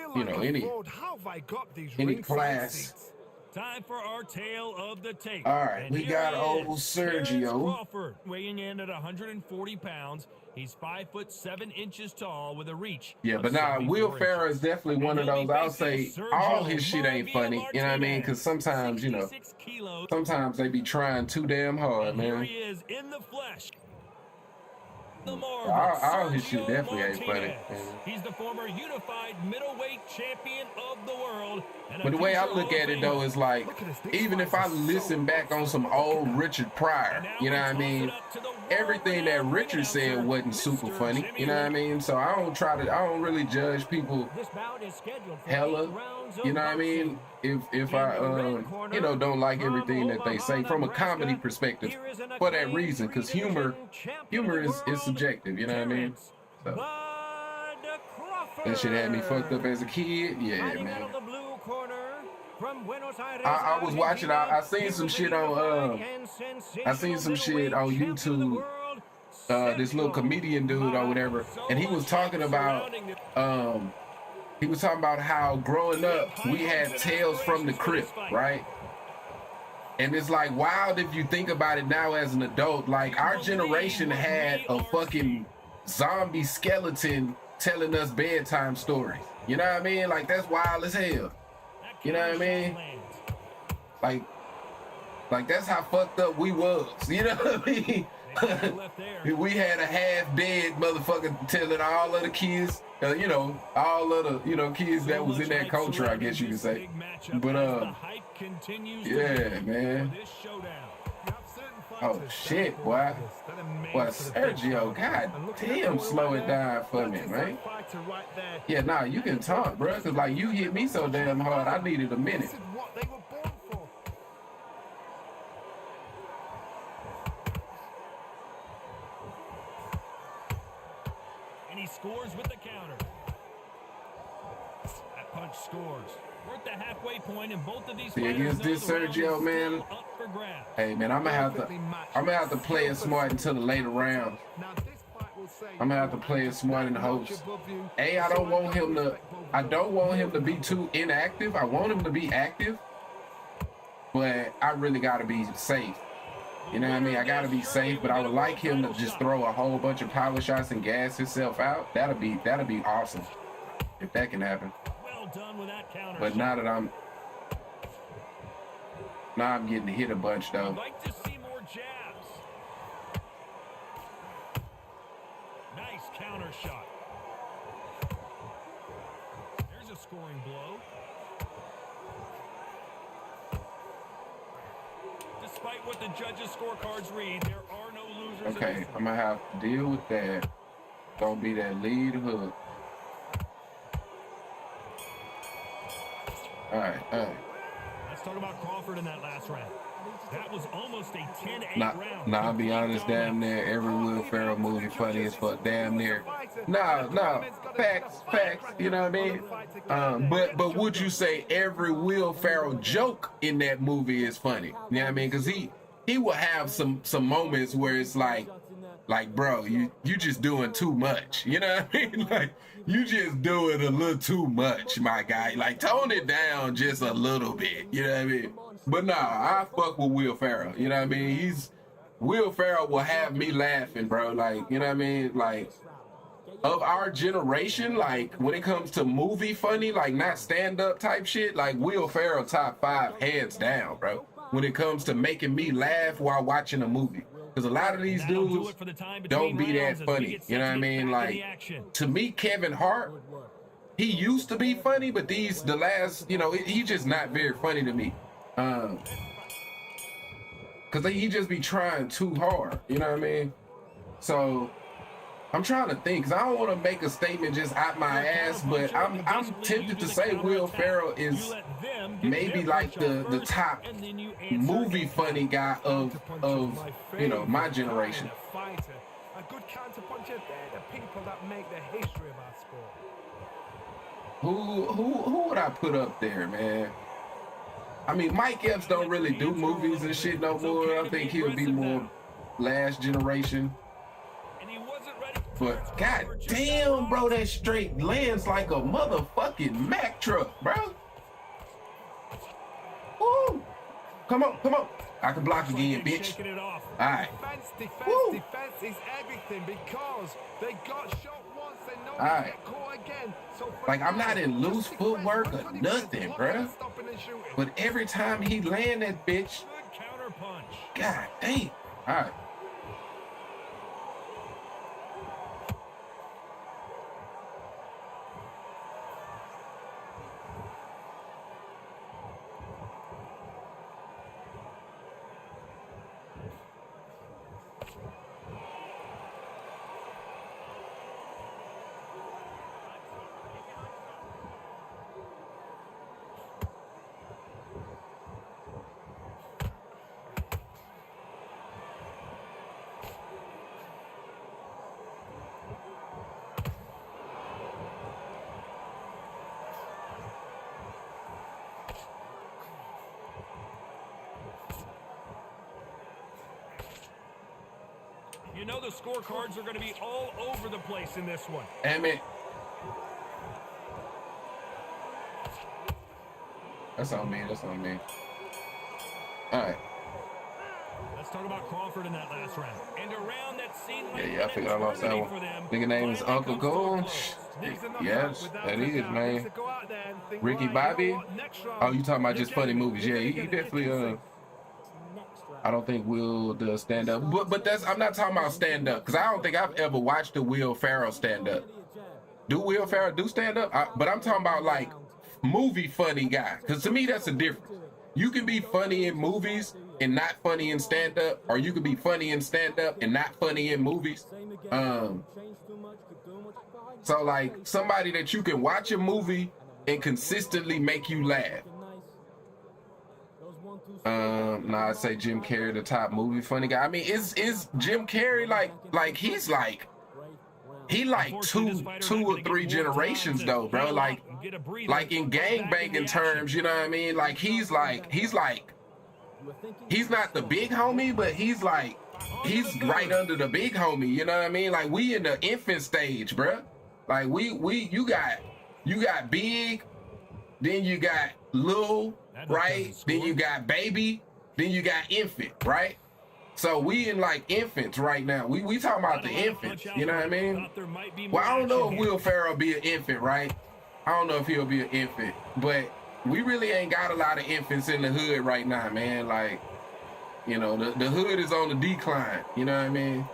class. Time for our tale of the tape. All right, we got old Sergio Crawford, weighing in at 140 pounds. He's 5'7" tall with a reach. Yeah, but now Will Ferrell is definitely one of those. I'll say all his shit ain't funny. You know what I mean? Because sometimes, sometimes they be trying too damn hard, man. Here he is in the flesh. All his shit definitely ain't funny. He's the former unified middleweight champion of the world. But the way I look at it though is like, even if I listen back on some old Richard Pryor, you know what I mean? Everything that Richard said wasn't super funny, you know what I mean? So I don't really judge people hella, you know what I mean? If I don't like everything that they say from a comedy perspective for that reason, because humor is subjective, you know what I mean? So that shit had me fucked up as a kid. Yeah, man. I was watching. I seen some shit on. I seen some shit on YouTube. This little comedian dude or whatever, and he was talking about. He was talking about how growing up we had Tales from the Crypt, right? And it's like wild if you think about it now as an adult. Like our generation had a fucking zombie skeleton telling us bedtime stories. You know what I mean? Like that's wild as hell. You know what I mean? Like that's how fucked up we was. You know what I mean? We had a half-dead motherfucker telling all of the kids, all of the, kids that was in that culture, I guess you could say. But, yeah, man. Oh shit, boy. Well, Sergio, god damn, slow it down for me, man. Yeah, nah, you can talk, bro, cause like you hit me so damn hard, I needed a minute. This is what they were born for. And he scores with the counter. That punch scores. We're at the halfway point, and both of these See, against this Sergio, man. Hey, man, I'm gonna have to play it smart until the later round. I'm gonna have to play it smart in the hopes. A, I don't want him to be too inactive. I want him to be active, but I really gotta be safe. You know what I mean? I gotta be safe, but I would like him to just throw a whole bunch of power shots and gas himself out. That'll be awesome if that can happen. Well done with that counter. But now I'm getting hit a bunch though. I'd like to see more jabs. Nice counter shot. There's a scoring blow. Despite what the judges' scorecards read, there are no losers. Okay, I'm gonna have to deal with that. Don't be that lead hook. All right. Let's talk about Crawford in that last round. That was almost a 10-8 round. Nah, I'll be honest, damn near every Will Ferrell movie funny as fuck, damn near. No, facts, you know what I mean? But would you say every Will Ferrell joke in that movie is funny? You know what I mean? Because he will have some moments where it's like, bro, you just doing too much. You know what I mean? Like, you just doing a little too much, my guy. Like, tone it down just a little bit. You know what I mean? But nah, I fuck with Will Ferrell. You know what I mean? Will Ferrell will have me laughing, bro. Like, you know what I mean? Like, of our generation, like, when it comes to movie funny, like, not stand-up type shit, like, Will Ferrell top 5 hands down, bro. When it comes to making me laugh while watching a movie. Because a lot of these dudes don't be that funny. You know what I mean? Like, to me, Kevin Hart, he used to be funny, but he's just not very funny to me. Because he just be trying too hard. You know what I mean? So, I'm trying to think, because I don't want to make a statement just out my ass, but I'm tempted to say Will Ferrell is maybe like the top movie funny guy of my generation. A good counterpuncher, they're the people that make the history of our sport. Who would I put up there, man? I mean, Mike Epps don't really do movies and shit no more. I think he'll be more last generation. But god damn, bro, that straight lands like a motherfucking Mack truck, bro. Woo! Come on. I can block again, bitch. All right. Defense is everything because they got shot once and no one get caught again. So like, I'm not in loose footwork or nothing, bro. But every time he land that bitch, god damn. All right. You know the scorecards are going to be all over the place in this one. Damn it. That's on me. All right. Let's talk about Crawford in that last round. And around that scene like I figured I lost that one. Nigga name is Uncle Gold. Yes, that is, man. Ricky Bobby. Oh, you talking about just funny movies? Yeah, he definitely I don't think Will does stand up, but I'm not talking about stand up because I don't think I've ever watched a Will Ferrell stand up. Do Will Ferrell do stand up? But I'm talking about like movie funny guy, because to me that's a difference. You can be funny in movies, and not funny in stand-up, or you could be funny in stand-up and not funny in movies. So like somebody that you can watch a movie and consistently make you laugh. Nah, I'd say Jim Carrey, the top movie funny guy. I mean, is Jim Carrey like he's like he like two or three generations though, bro. Like in gangbanging terms, you know what I mean? Like he's not the big homie, but he's right under the big homie, you know what I mean? Like we in the infant stage, bro. Like you got big, then you got little, right? Then you got baby, then you got infant, right? So we in like infants right now. We talking about the infants, you know what I mean? Well, I don't know if Will Ferrell be an infant, right? I don't know if he'll be an infant, but we really ain't got a lot of infants in the hood right now, man. Like, you know, the hood is on the decline, you know what I mean?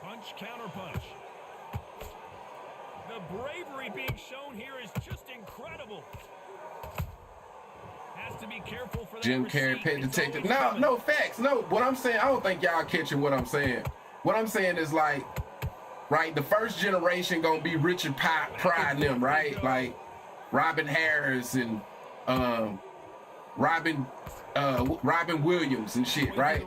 Punch, counter punch. The bravery being shown here is just incredible. Has to be careful for that. Jim Carrey, pet detective. No facts. No, what I'm saying, I don't think y'all catching what I'm saying. What I'm saying is like, right, the first generation gonna be Richard Pryor and them, right? Like Robin Harris and Robin Williams and shit, right?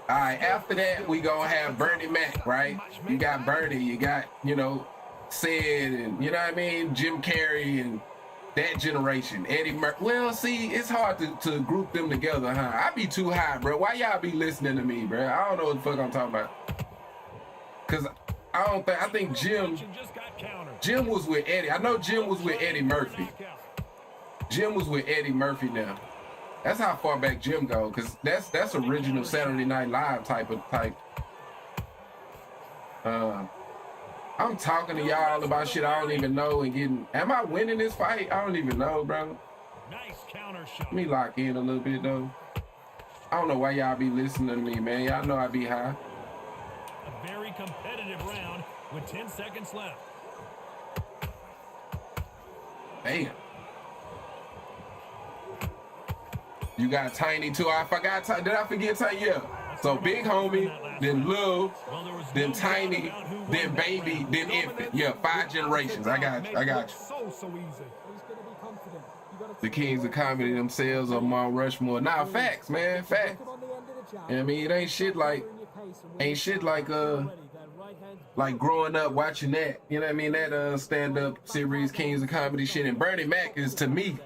All right, after that we gonna have Bernie Mac, right? You got Bernie, you got, you know, Sid, and you know what I mean, Jim Carrey and that generation. Eddie Murphy. Well, see, it's hard to group them together, huh? I be too high, bro. Why y'all be listening to me, bro? I don't know what the fuck I'm talking about. Cause I think Jim was with Eddie. I know Jim was with Eddie Murphy. Jim was with Eddie Murphy now. That's how far back Jim go, cause that's original Saturday Night Live type. I'm talking to y'all about shit I don't even know and getting. Am I winning this fight? I don't even know, bro. Nice counter shot. Let me lock in a little bit though. I don't know why y'all be listening to me, man. Y'all know I be high. A very competitive round with 10 seconds left. Damn. You got Tiny too. I forgot. Did I forget Tiny? Yeah. So big homie, then Lil, then Tiny, then Baby, then Infant. Yeah, 5 generations. I got you. The kings of comedy themselves are Mount Rushmore. Nah, facts, man, facts. I mean, it ain't shit like growing up watching that. You know what I mean? That stand-up series, Kings of Comedy shit. And Bernie Mac is, to me,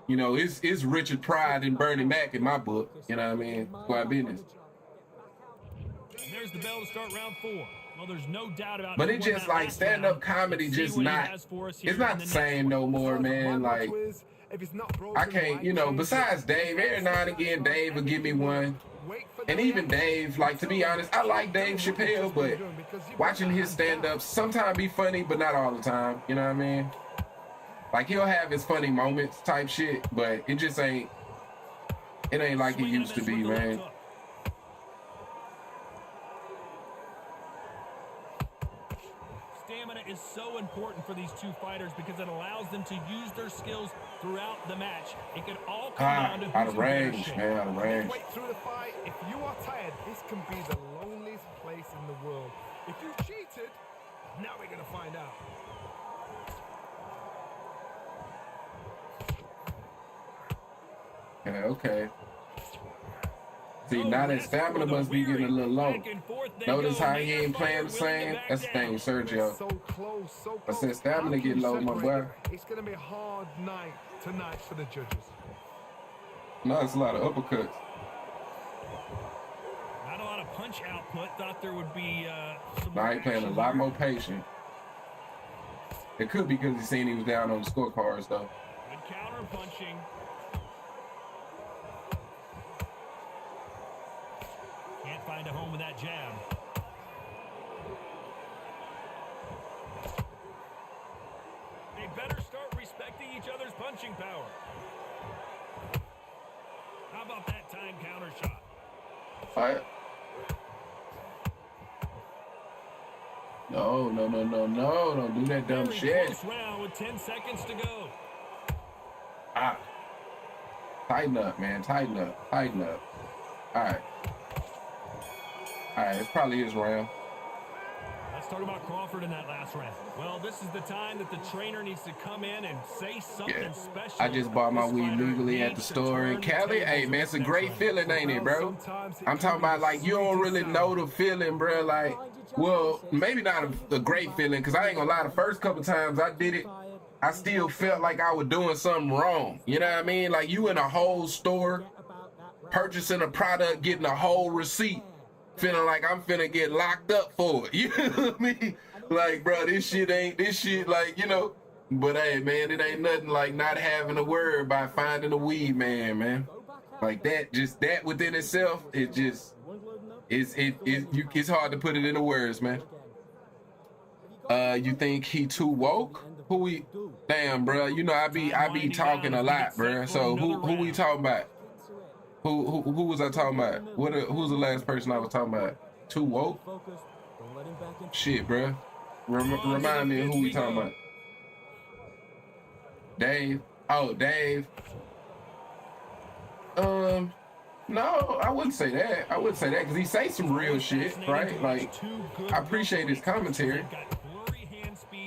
you know, it's Richard Pryor and Bernie Mac in my book. You know what I mean? Squad business. There's the bell to start round 4. Well, there's no doubt about it. But it's just like stand-up comedy, just not. It's not the same no more, man. Like I can't, you know. Besides Dave, every now and again, Dave will give me one. And even Dave, like to be honest, I like Dave Chappelle, but watching his stand-ups sometimes be funny, but not all the time. You know what I mean? Like he'll have his funny moments type shit, but it just ain't. It ain't like it used to be, man. Is so important for these two fighters because it allows them to use their skills throughout the match. It could all come down to out of range, man, out of range. Wait through the fight. If you are tired, this can be the loneliest place in the world. If you cheated, now we're gonna find out. Okay. See, now that stamina must be getting a little low. Notice how he ain't playing the same? That's the thing, Sergio. I said stamina getting low, my boy. It's going to be a hard night tonight for the judges. No, it's a lot of uppercuts. Not a lot of punch output. Thought there would be some. Now he playing a lot more patient. It could be because he seen he was down on the scorecards, though. Good counter punching. Can't find a home with that jab. They better start respecting each other's punching power. How about that time counter shot? Fire. No, don't do that dumb shit. Close round with 10 seconds to go. Tighten up, man. Tighten up. Tighten up. All right. All right, it's probably his round. Let's talk about Crawford in that last round. Well, this is the time that the trainer needs to come in and say something special. I just bought my weed legally at the store in Cali. Hey, man, it's a great feeling, ain't it, bro? I'm talking about, like, you don't really know the feeling, bro. Like, well, maybe not a great feeling, because I ain't gonna lie, the first couple times I did it, I still felt like I was doing something wrong. You know what I mean? Like, you in a whole store, purchasing a product, getting a whole receipt, feeling like I'm finna get locked up for it. You know what I mean? Like, bro, this shit, like, you know. But hey, man, it ain't nothing like not having to worry about finding a weed man. Like that, just that within itself, it just, it's hard to put it into words, man. You think he too woke? Who we? Damn, bro. You know I be talking a lot, bro. So who we talking about? Who was I talking about? Who's the last person I was talking about? Too woke? Shit, bro. Remind me of who we talking about. Dave. Oh, Dave. No, I wouldn't say that. I wouldn't say that because he say some real shit, right? Like, I appreciate his commentary.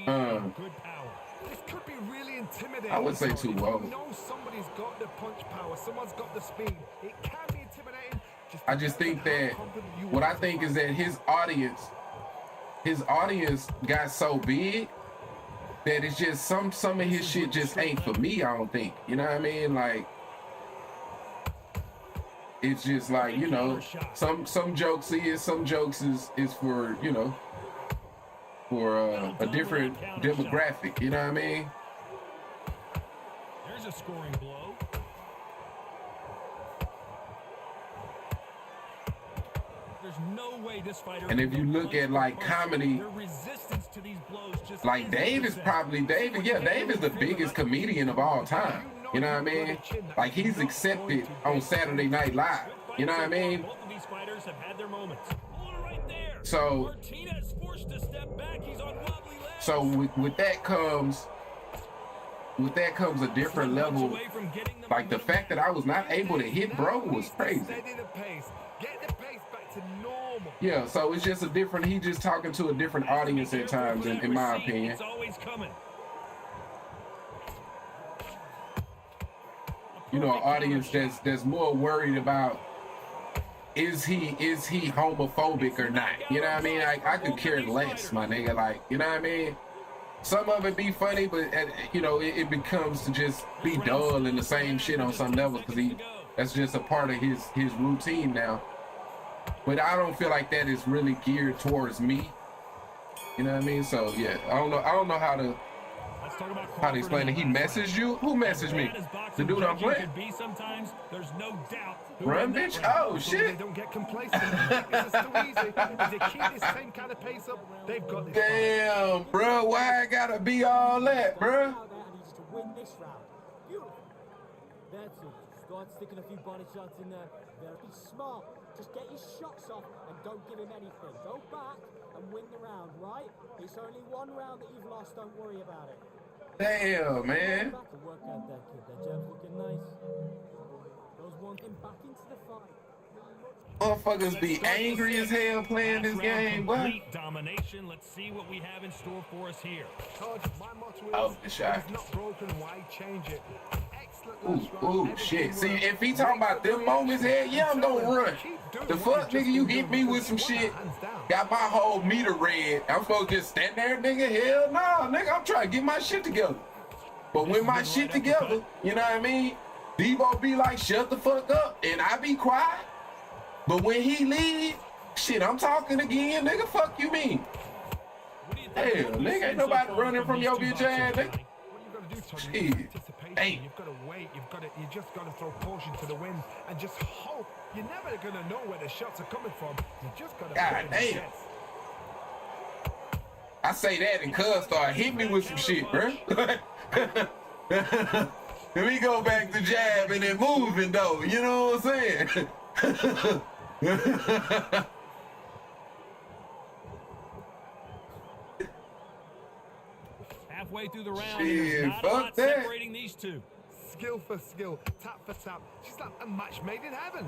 This could be really intimidating. I would say too woke. You know somebody's got the punch power, someone's got the speed. It can be intimidating. I just think that what I think is that his audience got so big that it's just some of his shit just ain't for me, I don't think. You know what I mean? Like, it's just like, you know, some jokes some jokes is for, you know, for a different demographic, you know what I mean? There's a scoring blow. There's no way this fighter. And if you look at like comedy, like Dave is the biggest comedian of all time. You know what I mean? Like he's accepted on Saturday Night Live. You know what I mean? Both of these fighters have had their moments. So, with that comes a different level. Like the fact that I was not able to hit bro was crazy. Yeah, so it's just he's just talking to a different audience at times, in my opinion. You know, an audience that's more worried about is he homophobic or not? You know what I mean? I could care less, my nigga. Like, you know what I mean? Some of it be funny, but you know, it becomes to just be dull and the same shit on some levels because that's just a part of his routine now. But I don't feel like that is really geared towards me. You know what I mean? So yeah, I don't know how to explain it. He messaged you? Who messaged me? The dude I'm playing? Run, bitch? Oh, shit. Don't get complacent. It's too easy. If they keep this same kind of pace up, they've got this. Damn, bro. Why I gotta be all that, bro? That's it. Start sticking a few body shots in there. Be smart. Just get your shots off and don't give him anything. Go back and win the round, right? It's only one round that you've lost. Don't worry about it. Damn, man. Work out that kid. That jab's looking nice. Those ones in back into the fight. Motherfuckers be angry as hell playing this game. What? Domination. Let's see what we have in store for us here. Oh, the shot. It's not broken. Why change it? Ooh, shit. See, if he talking about them moments here, yeah, I'm gonna run. The fuck, nigga, you hit me with some shit, got my whole meter red. I'm supposed to just stand there, nigga? Hell nah, nigga, I'm trying to get my shit together. But when my shit together, you know what I mean? Debo be like, shut the fuck up, and I be quiet. But when he leave, shit, I'm talking again, nigga. Fuck you mean? Hell, nigga, ain't nobody running from your bitch ass, nigga. Shit. Hey. You just gotta throw caution to the wind and just hope. You're never gonna know where the shots are coming from. You just gotta. God damn. I say that and Cuz start hitting me with some shit, bro. Let me go back to jabbing and moving though. You know what I'm saying? Halfway through the round, shit, not a lot separating these two. skill for skill, tap for tap. She's like a match made in heaven.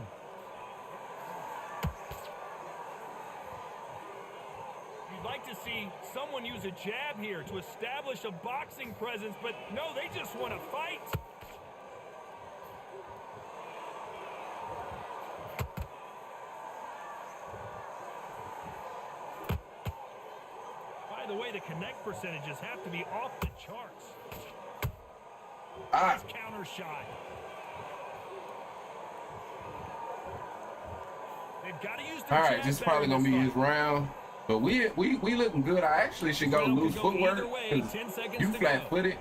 You'd like to see someone use a jab here to establish a boxing presence, but no, they just want to fight. By the way, the connect percentages have to be off the charts. Nice counter shot. They've got to use the All right, this is probably gonna be his round. But we looking good. I actually should go loose footwork because you flat-footed.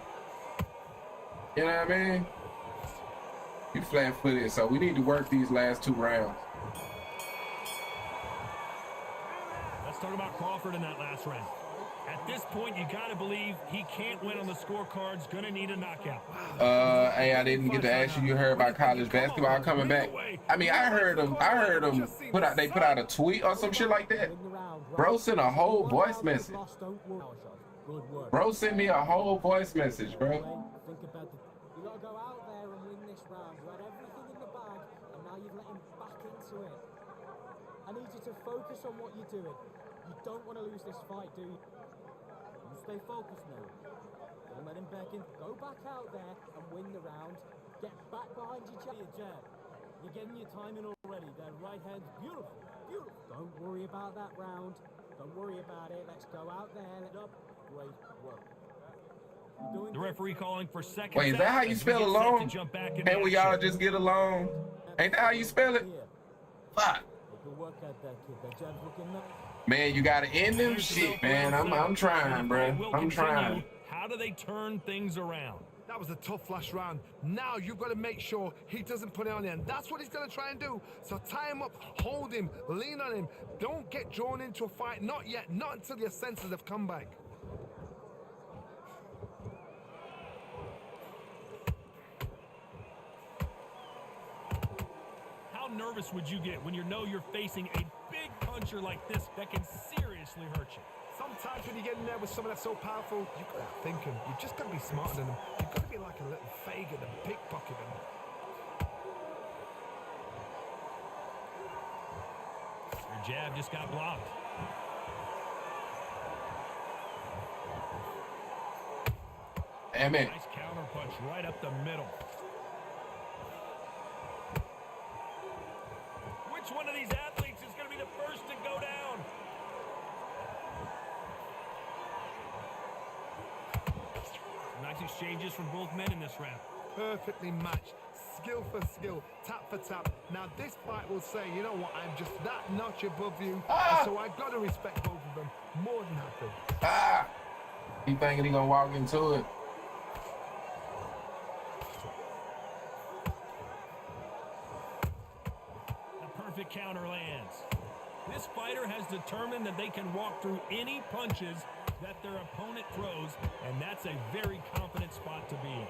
You know what I mean? You flat-footed, so we need to work these last 2 rounds. Let's talk about Crawford in that last round. At this point, you got to believe he can't win on the scorecards. Gonna need a knockout. Hey, I didn't get to ask you. You heard about college basketball coming back? I mean, I heard them put out a tweet or some shit like that. Bro sent a whole voice message. Bro sent me a whole voice message, bro. Think about it. You gotta go out there and win this round. You had everything in the bag, and now you've let him back into it. I need you to focus on what you're doing. You don't want to lose this fight, do you? You stay focused now. Don't let him back in. Go back out there and win the round. Get back behind your jab. You're getting your timing already. That right hand's beautiful. Beautiful. Don't worry about that round. Don't worry about it. Let's go out there. Let up. Great work. The referee calling for second. Wait, is that how you spell alone? Can't we all just get along? Ain't that how you spell it? Fuck. Man, you gotta end them shit, man. I'm trying, bro. I'm trying. How do they turn things around? That was a tough last round. Now you've got to make sure he doesn't put it on the end. That's what he's going to try and do. So tie him up, hold him, lean on him. Don't get drawn into a fight. Not yet. Not until your senses have come back. How nervous would you get when you know you're facing a big puncher like this that can seriously hurt you? Sometimes when you get in there with someone that's so powerful, you've got to think him. You've just got to be smarter than him. You've got to be like a little faggot and pickpocket him. Your jab just got blocked. Damn it. Nice counter punch right up the middle. Which one of these athletes is going to be the first to go down? Nice exchanges from both men in this round. Perfectly matched. Skill for skill, tap for tap. Now this fight will say, you know what, I'm just that notch above you, so I've got to respect both of them. More than happy. He thinking he gonna walk into it. The perfect counter lands. This fighter has determined that they can walk through any punches that their opponent throws, and that's a very confident spot to be in.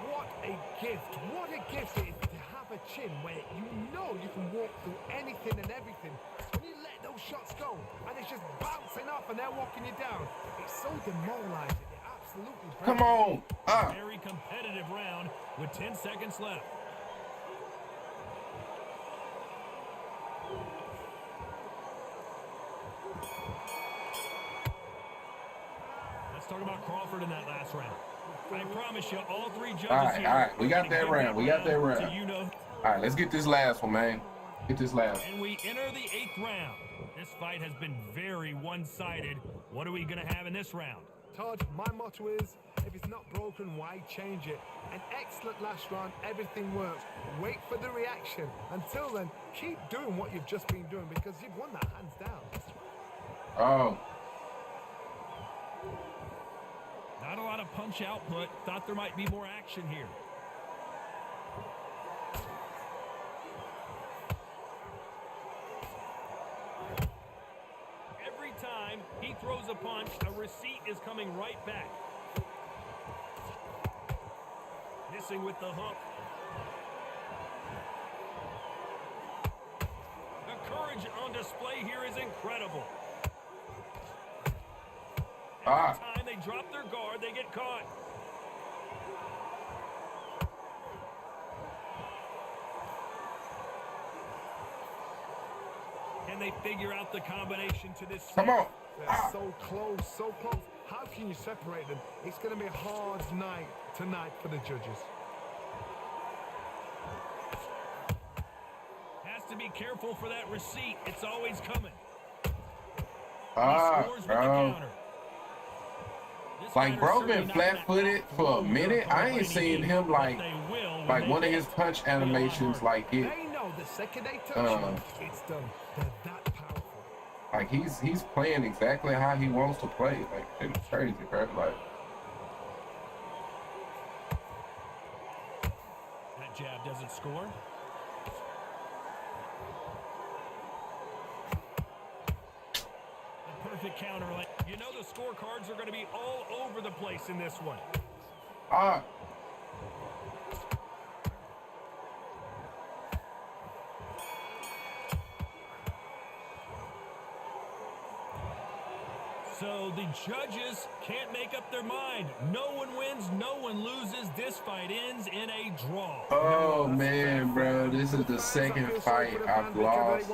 What a gift. What a gift it is to have a chin where you know you can walk through anything and everything. When you let those shots go and it's just bouncing off and they're walking you down, it's so demoralizing. It absolutely breaks. Come on. Very competitive round with 10 seconds left. Talk about Crawford in that last round. I promise you, all 3 judges all right. We got that round. All right, let's get this last one, man. Get this last. And we enter the 8th round. This fight has been very one-sided. What are we going to have in this round? Todd, my motto is, if it's not broken, why change it? An excellent last round. Everything works. Wait for the reaction. Until then, keep doing what you've just been doing because you've won that hands down. Oh. Not a lot of punch output. Thought there might be more action here. Every time he throws a punch, a receipt is coming right back. Missing with the hook. The courage on display here is incredible. Every time they drop their guard, they get caught. Can they figure out the combination to this? Come on. They're so close, so close. How can you separate them? It's going to be a hard night tonight for the judges. Has to be careful for that receipt. It's always coming. Bro. Like, bro been flat-footed for a minute. I ain't seen him like one of his punch animations like it. They know the second they touch him, it's done. They're that powerful. Like he's playing exactly how he wants to play. Like it's crazy, bro. Like that jab doesn't score. The perfect counter. You know the scorecards are going to be all over the place in this one. So the judges can't make up their mind. No one wins, no one loses. This fight ends in a draw. oh man, bro, this is the second fight I've lost,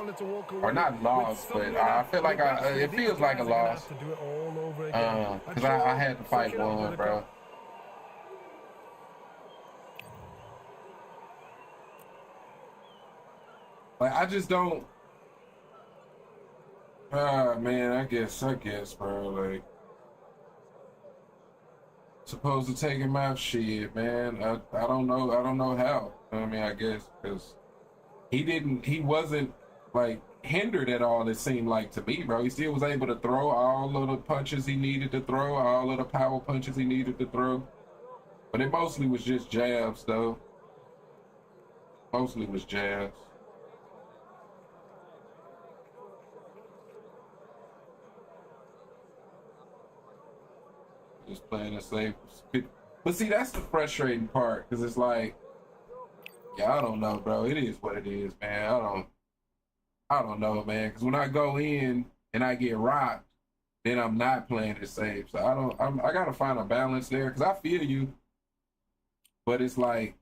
or not lost, but I feel like it feels like a loss. Cause I had to fight one, bro. Like I just don't. Man, I guess, bro. Like, supposed to take him out, shit, man. I don't know how. I mean, I guess because he wasn't like hindered at all. It seemed like to me, bro. He still was able to throw all of the punches he needed to throw, all of the power punches he needed to throw. But it mostly was just jabs, though. Mostly was jabs. Just playing it safe. But see, that's the frustrating part, because it's like, yeah, I don't know, bro. It is what it is, man. I don't know, man. Because when I go in and I get rocked, then I'm not playing it safe. So I gotta find a balance there, because I feel you. But it's like,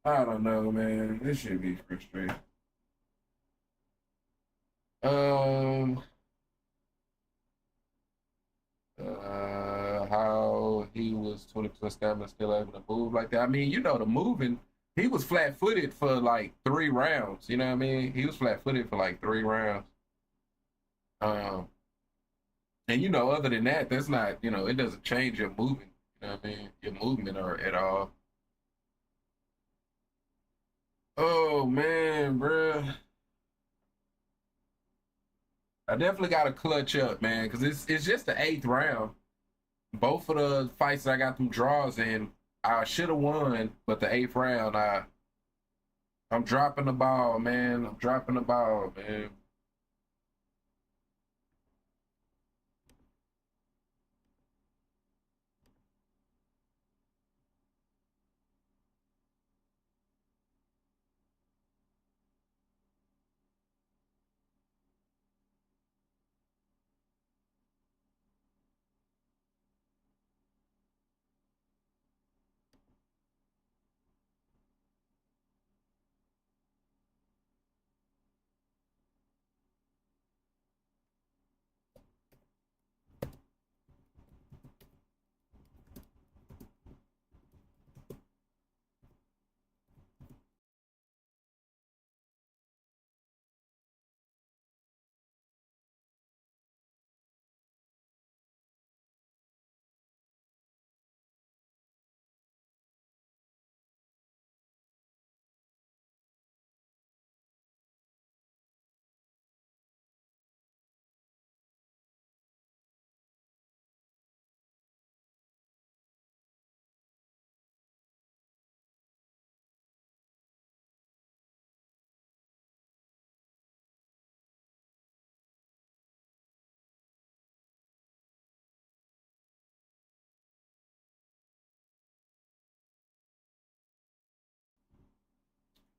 I don't know, man. This should be frustrating. How he was 20% stamina, still able to move like that. I mean, you know, the moving, he was flat-footed for like 3 rounds. You know what I mean? He was flat-footed for like 3 rounds. And you know, other than that, that's not, you know, it doesn't change your movement. You know what I mean? Your movement or at all. Oh man, bruh. I definitely got to clutch up, man, because it's just the 8th round. Both of the fights that I got them draws in, I should have won, but the 8th round, I'm dropping the ball, man. I'm dropping the ball, man.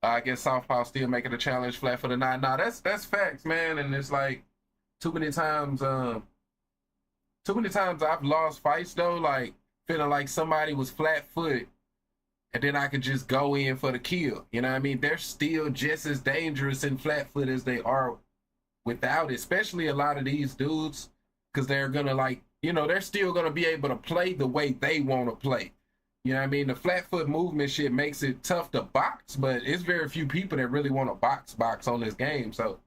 I guess Southpaw still making the challenge flat for the 9. Nah, that's facts, man. And it's like too many times I've lost fights though, like feeling like somebody was flat-footed and then I could just go in for the kill. You know what I mean? They're still just as dangerous in flat foot as they are without it, especially a lot of these dudes, because they're gonna like, you know, they're still gonna be able to play the way they want to play. You know what I mean? The flat foot movement shit makes it tough to box, but it's very few people that really want to box on this game. So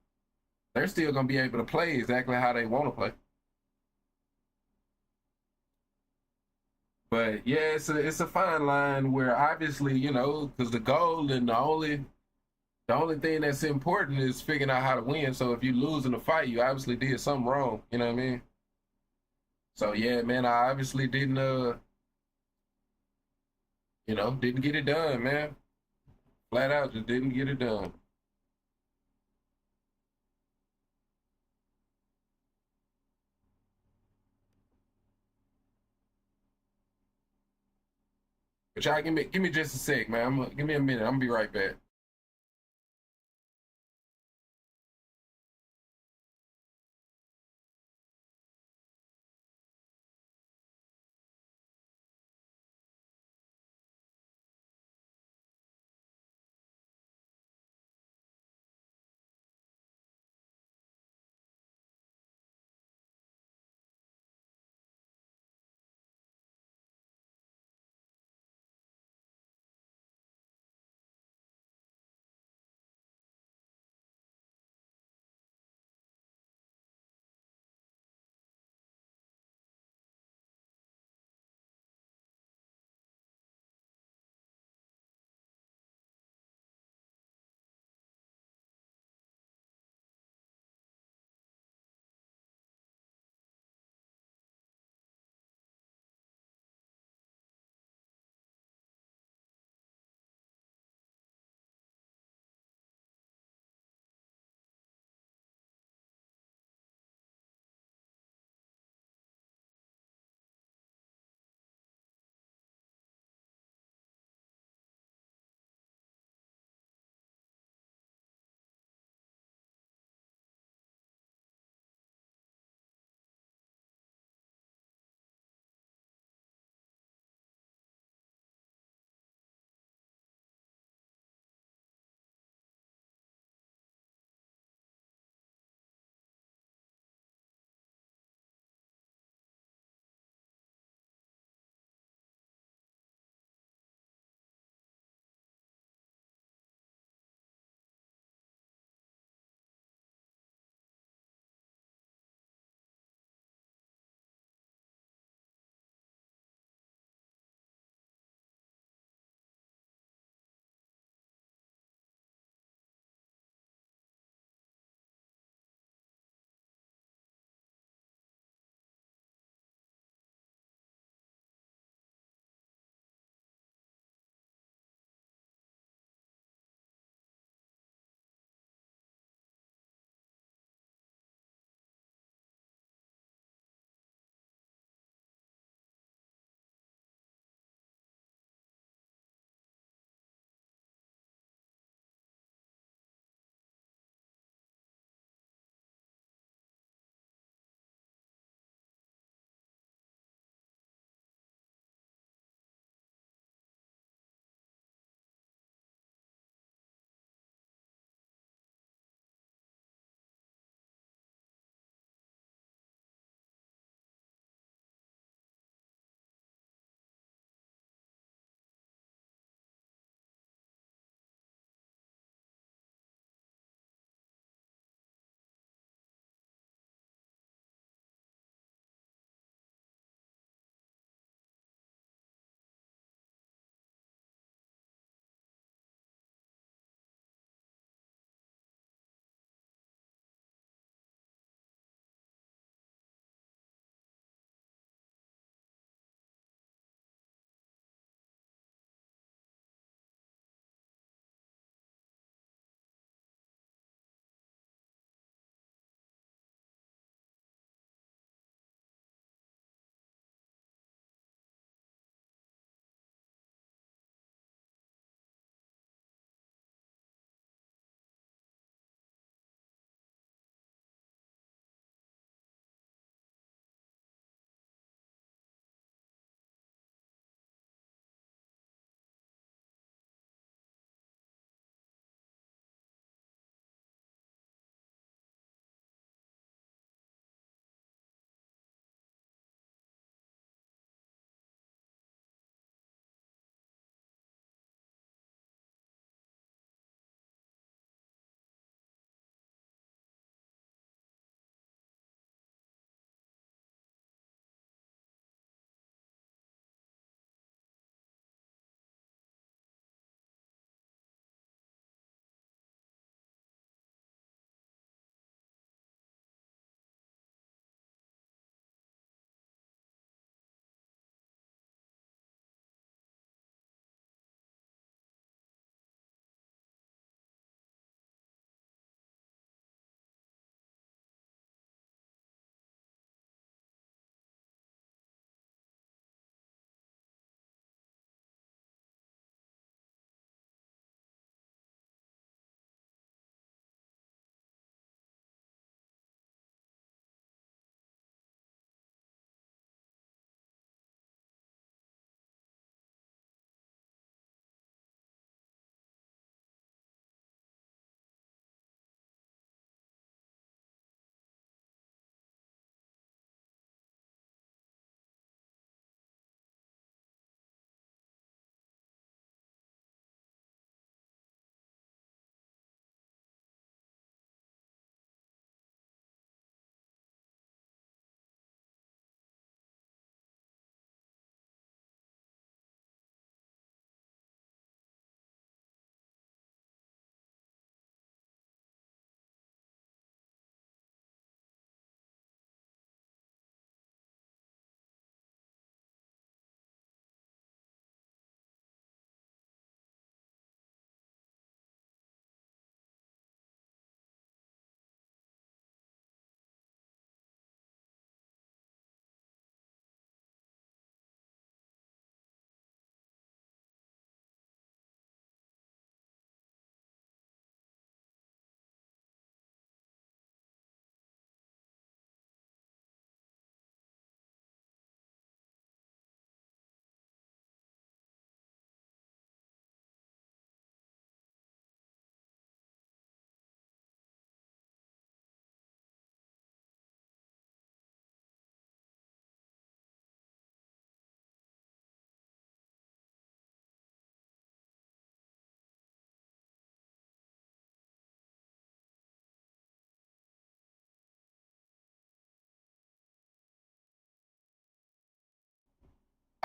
they're still gonna be able to play exactly how they want to play. But yeah, it's a fine line where obviously, you know, because the goal and the only thing that's important is figuring out how to win. So if you lose in the fight, you obviously did something wrong. You know what I mean? So yeah, man, I obviously didn't you know, didn't get it done, man. Flat out just didn't get it done. But y'all give me just a sec, man. Give me a minute. I'm gonna be right back.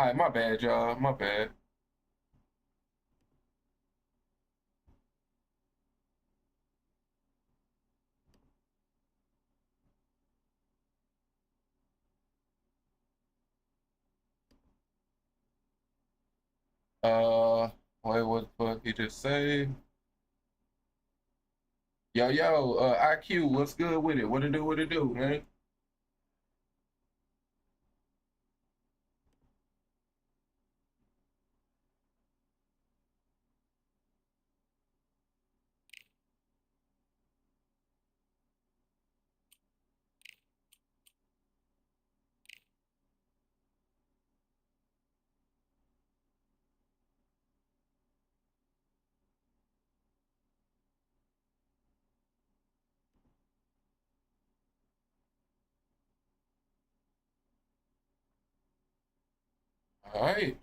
All right, my bad, y'all. My bad. Wait, what the fuck he just say? Yo, IQ, what's good with it? What it do, man? All right.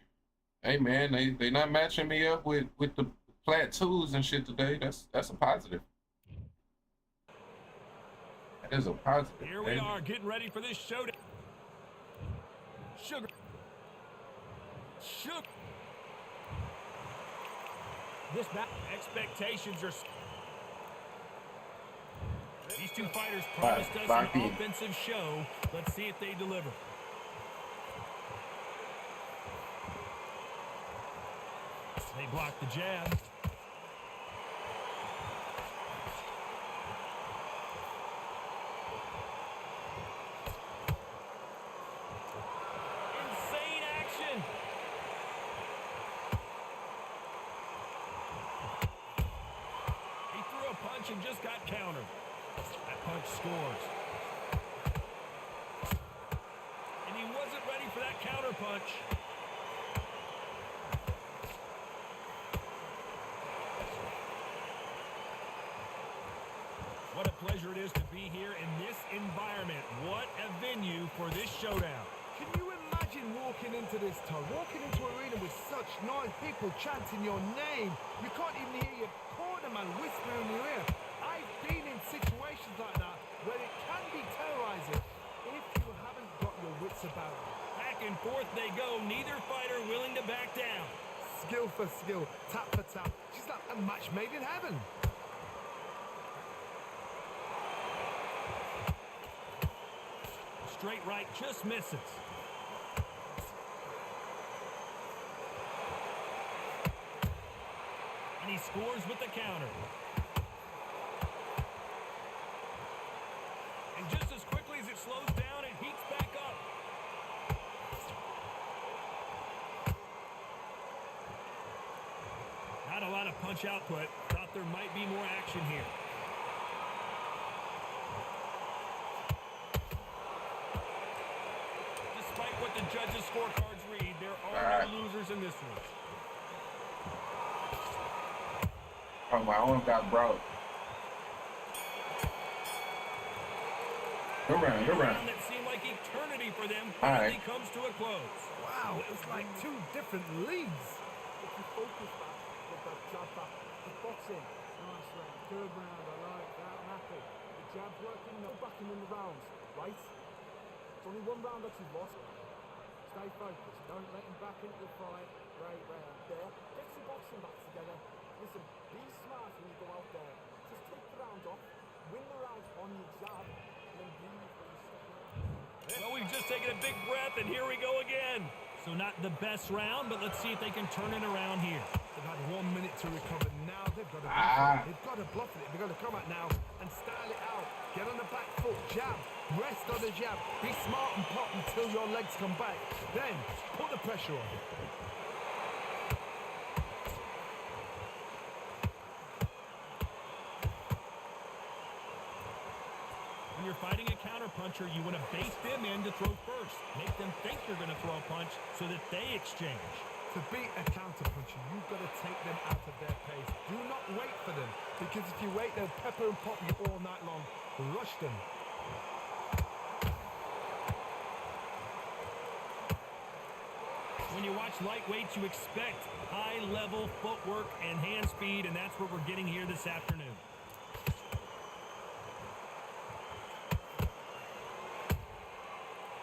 Hey man, they not matching me up with the plat twos and shit today. That's a positive. That is a positive. Here we are getting ready for this showdown. Sugar. This expectations are. These two fighters promised us an offensive show. Let's see if they deliver. They block the jab. Insane action. He threw a punch and just got countered. That punch scores. And he wasn't ready for that counter punch. What a pleasure it is to be here in this environment. What a venue for this showdown. Can you imagine walking into this town, walking into an arena with such noise, people chanting your name? You can't even hear your cornerman whispering in your ear. I've been in situations like that where it can be terrorizing if you haven't got your wits about you. Back and forth they go, neither fighter willing to back down. Skill for skill, tap for tap. She's like a match made in heaven. Straight right just misses. And he scores with the counter. And just as quickly as it slows down, it heats back up. Not a lot of punch output. Thought there might be more action here. What the judges' scorecards read, there are no losers in this one. Oh, my arm got broke. Good round. That seemed like eternity for them finally comes to a close. Wow, it was like two different leagues. If you focus back with that jab back, the boxing, nice round, third round, I like that, I'm happy. The jab working, no backing in the rounds, right? It's only one round that you've lost. Stay focused, don't let him back into the fight. Great round there. Get your boxing back together. Listen, be smart when you go out there. Just take the round off, win the round on your jab, and then breathe when you step in. Well, we've just taken a big breath, and here we go again. So not the best round, but let's see if they can turn it around here. They've had 1 minute to recover. Now they've got to bluff it. They've got to bluff it. They've got to come out now and style it out. Get on the back foot, jab, rest on the jab. Be smart and pop until your legs come back. Then put the pressure on. When you're fighting a counterpuncher, you want to bait them in to throw first. Make them think you're going to throw a punch so that they exchange. To beat a counterpuncher, you've got to take them out of their pace. Do not wait for them, because if you wait, they'll pepper and pop you all night long. Rush them. When you watch lightweights, you expect high-level footwork and hand speed, and that's what we're getting here this afternoon.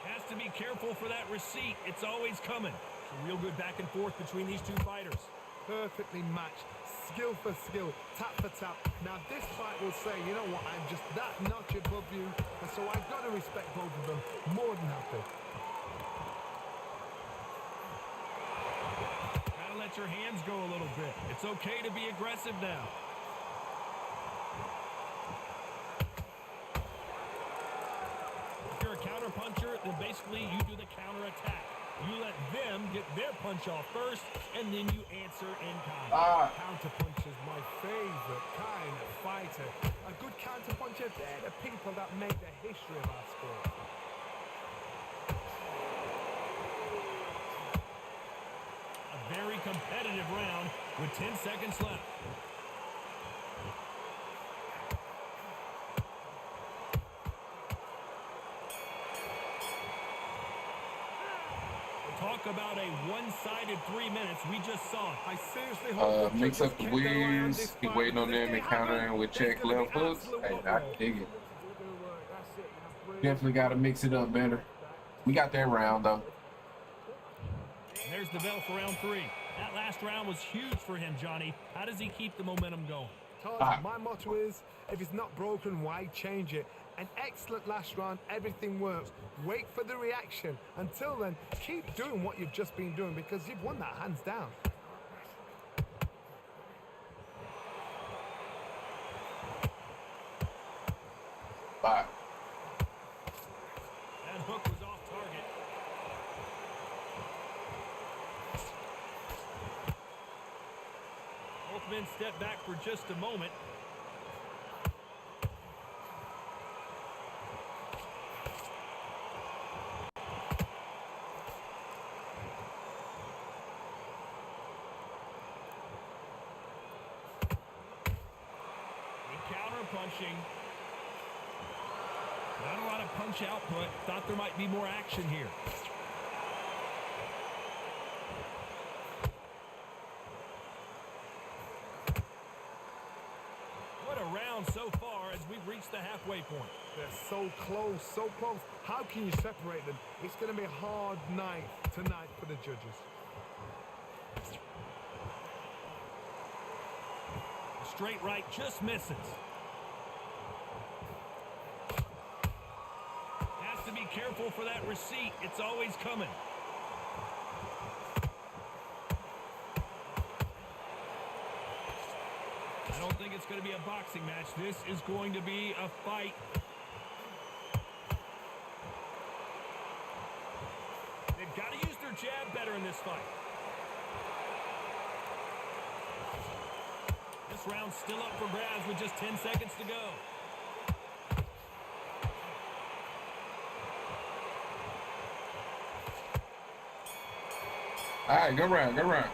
Has to be careful for that receipt. It's always coming. Some real good back and forth between these two fighters. Perfectly matched, skill for skill, tap for tap. Now this fight will say, you know what, I'm just that notch above you, and so I've got to respect both of them. More than happy. Gotta let your hands go a little bit. It's okay to be aggressive now. If you're a counter puncher, then basically you do the counter attack. You let them get their punch off first, and then you answer in kind. Counterpunch is my favorite kind of fighter. A good counterpuncher, they're the people that make the history of our sport. A very competitive round with 10 seconds left. Talk about a one-sided 3 minutes. We just saw it. I seriously hope mix up the wheels. He waiting on them and countering with check left hooks. Hey, I dig it. Definitely got to mix it up better. We got that round though. And there's the bell for round 3. That last round was huge for him, Johnny. How does he keep the momentum going? Todd, my motto is, if it's not broken, why change it? An excellent last round, everything works. Wait for the reaction. Until then, keep doing what you've just been doing because you've won that hands down. Bye. That hook was off target. Both men step back for just a moment. Punching. Not a lot of punch output. Thought there might be more action here. What a round so far as we've reached the halfway point. They're so close, so close. How can you separate them? It's going to be a hard night tonight for the judges. Straight right just misses. To be careful for that receipt. It's always coming. I don't think it's going to be a boxing match. This is going to be a fight. They've got to use their jab better in this fight. This round's still up for grabs with just 10 seconds to go. All right, go round, go round.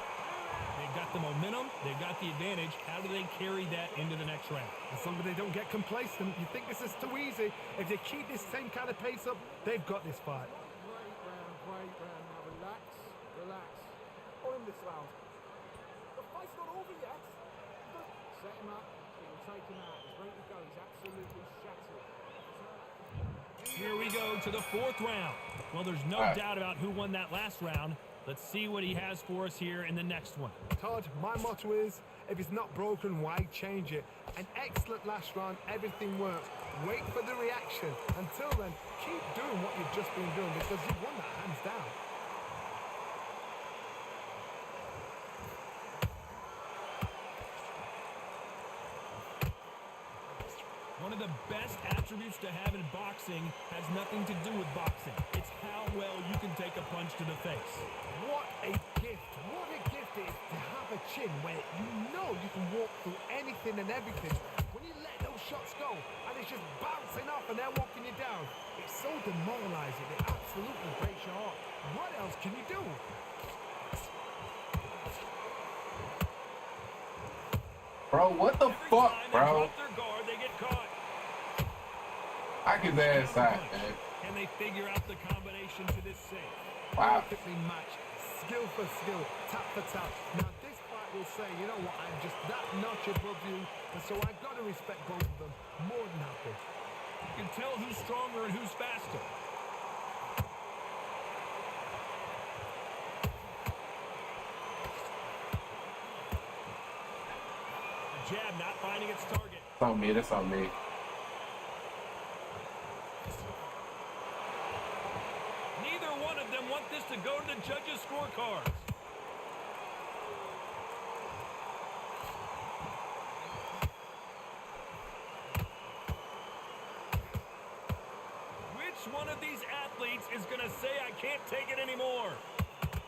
They've got the momentum. They've got the advantage. How do they carry that into the next round? As long as they don't get complacent, you think this is too easy. If they keep this same kind of pace up, they've got this fight. Great round. Now relax, relax. On this round. The fight's not over yet. Set him up. It will take him out. He's ready to go. He's absolutely shattered. Here we go to the 4th round. Well, there's no doubt about who won that last round. Let's see what he has for us here in the next one. Todd, my motto is, if it's not broken, why change it? An excellent last round, everything works. Wait for the reaction. Until then, keep doing what you've just been doing because you've won that hands down. One of the best attributes to have in boxing has nothing to do with boxing. It's how well you can take a punch to the face. What a gift. What a gift it is to have a chin where you know you can walk through anything and everything. When you let those shots go and it's just bouncing off and they're walking you down, it's so demoralizing. It absolutely breaks your heart. What else can you do? Bro, what the fuck, bro? Drop their guard, they get caught. I his ass out, man. Can they figure out the combination to this save? Wow. Perfectly matched, skill for skill, tap for tap. Now this fight will say, you know what, I'm just that notch above you, and so I've got to respect both of them. More than happy. You can tell who's stronger and who's faster. jab not finding its target. It's on me. That's on me. Neither one of them want this to go to the judges' scorecards. Which one of these athletes is going to say, I can't take it anymore?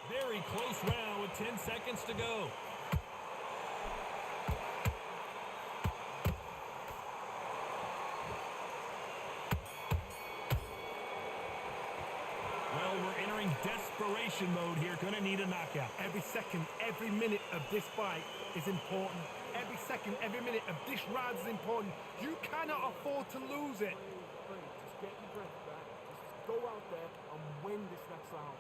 Very close round with 10 seconds to go. Well, we're entering desperation mode here. Gonna need a knockout. Every second, every minute of this fight is important. Every second, every minute of this round is important. You cannot afford to lose it. Just get your breath back. Just go out there and win this next round.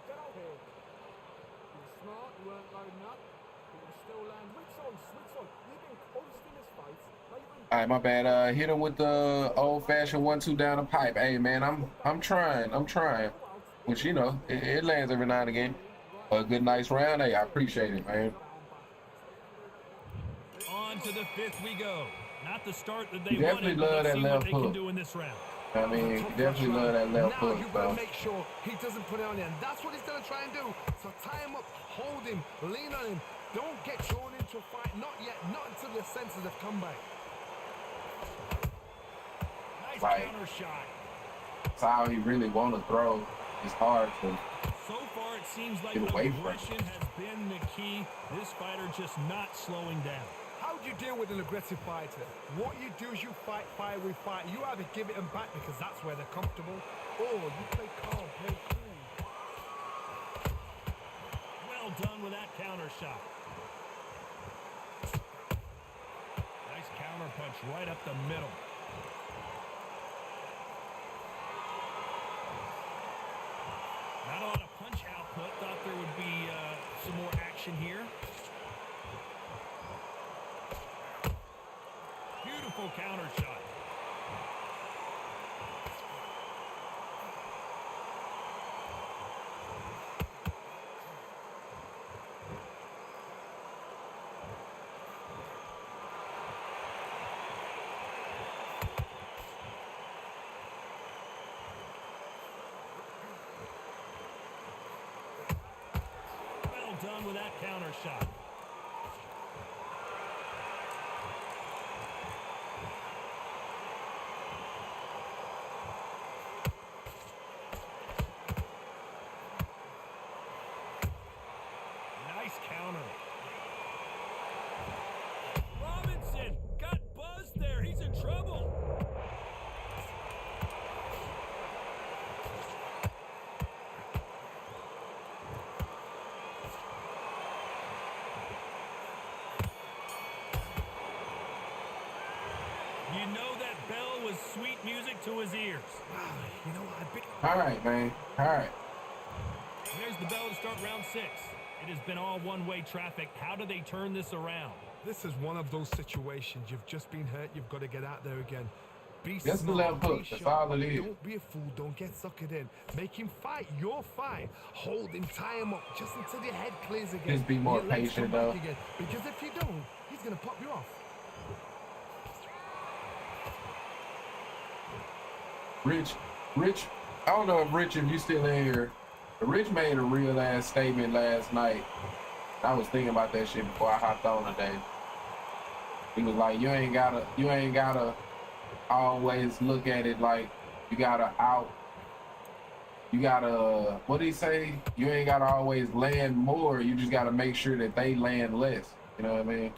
Get out here. You were smart, you weren't loading up, but you still land. Switch on. You've been coasting this fight. All right, my bad. Hit him with the old-fashioned 1-2 down the pipe. Hey, man, I'm trying. Which, you know, it lands every now and again. A good, nice round. Hey, I appreciate it, man. On to the fifth we go. Not the start that they Definitely wanted, love but let's that see left what they can hook. do in this round. I mean, definitely love that left hook. Now you've got to make sure he doesn't put it on you, and that's what he's going to try and do. So tie him up, hold him, lean on him. Don't get drawn into a fight. Not yet. Not until your senses have come back. Nice Like, counter shot. that's how he really want to throw. It's hard to So far, it seems like get away from aggression has been the key. This fighter just not slowing down. How do you deal with an aggressive fighter? What you do is you fight fire with fight. You either give it them back because that's where they're comfortable, or you play calm, play cool. Well done with that counter shot. Nice counter punch right up the middle. Not a lot of punch output. Thought there would be some more action here. Beautiful counter shot. Well done with that counter shot. Nice counter. Robinson got buzzed there. He's in trouble. You know that bell was sweet music to his ears. Wow, you know what? I'd be... All right, man. All right. There's the bell to start round 6. It has been all one-way traffic. How do they turn this around? This is one of those situations. You've just been hurt. You've got to get out there again. Be That's the smart, left hook. be That's sharp. all it is. Don't be a fool. Don't get suckered in. Make him fight your fight. Hold him, tie him up, just until your head clears again. Just be more Your legs patient, come back though. again. Because if you don't, he's going to pop you off. Rich, I don't know if you still in here. But Rich made a real ass statement last night. I was thinking about that shit before I hopped on today. He was like, you ain't gotta always look at it like you gotta, what did he say? You ain't gotta always land more, you just gotta make sure that they land less. You know what I mean?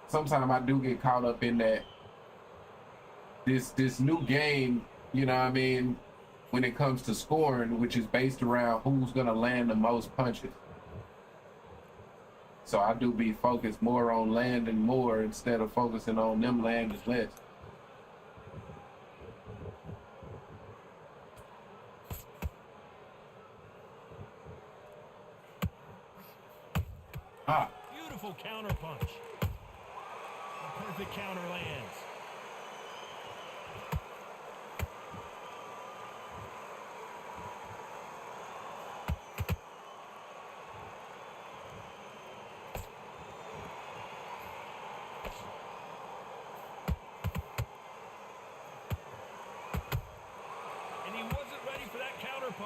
Sometimes I do get caught up in that, this new game, you know what I mean, when it comes to scoring, which is based around who's gonna land the most punches. So I do be focused more on landing more instead of focusing on them landing less. Ah. Beautiful counter punch. The perfect counter lands.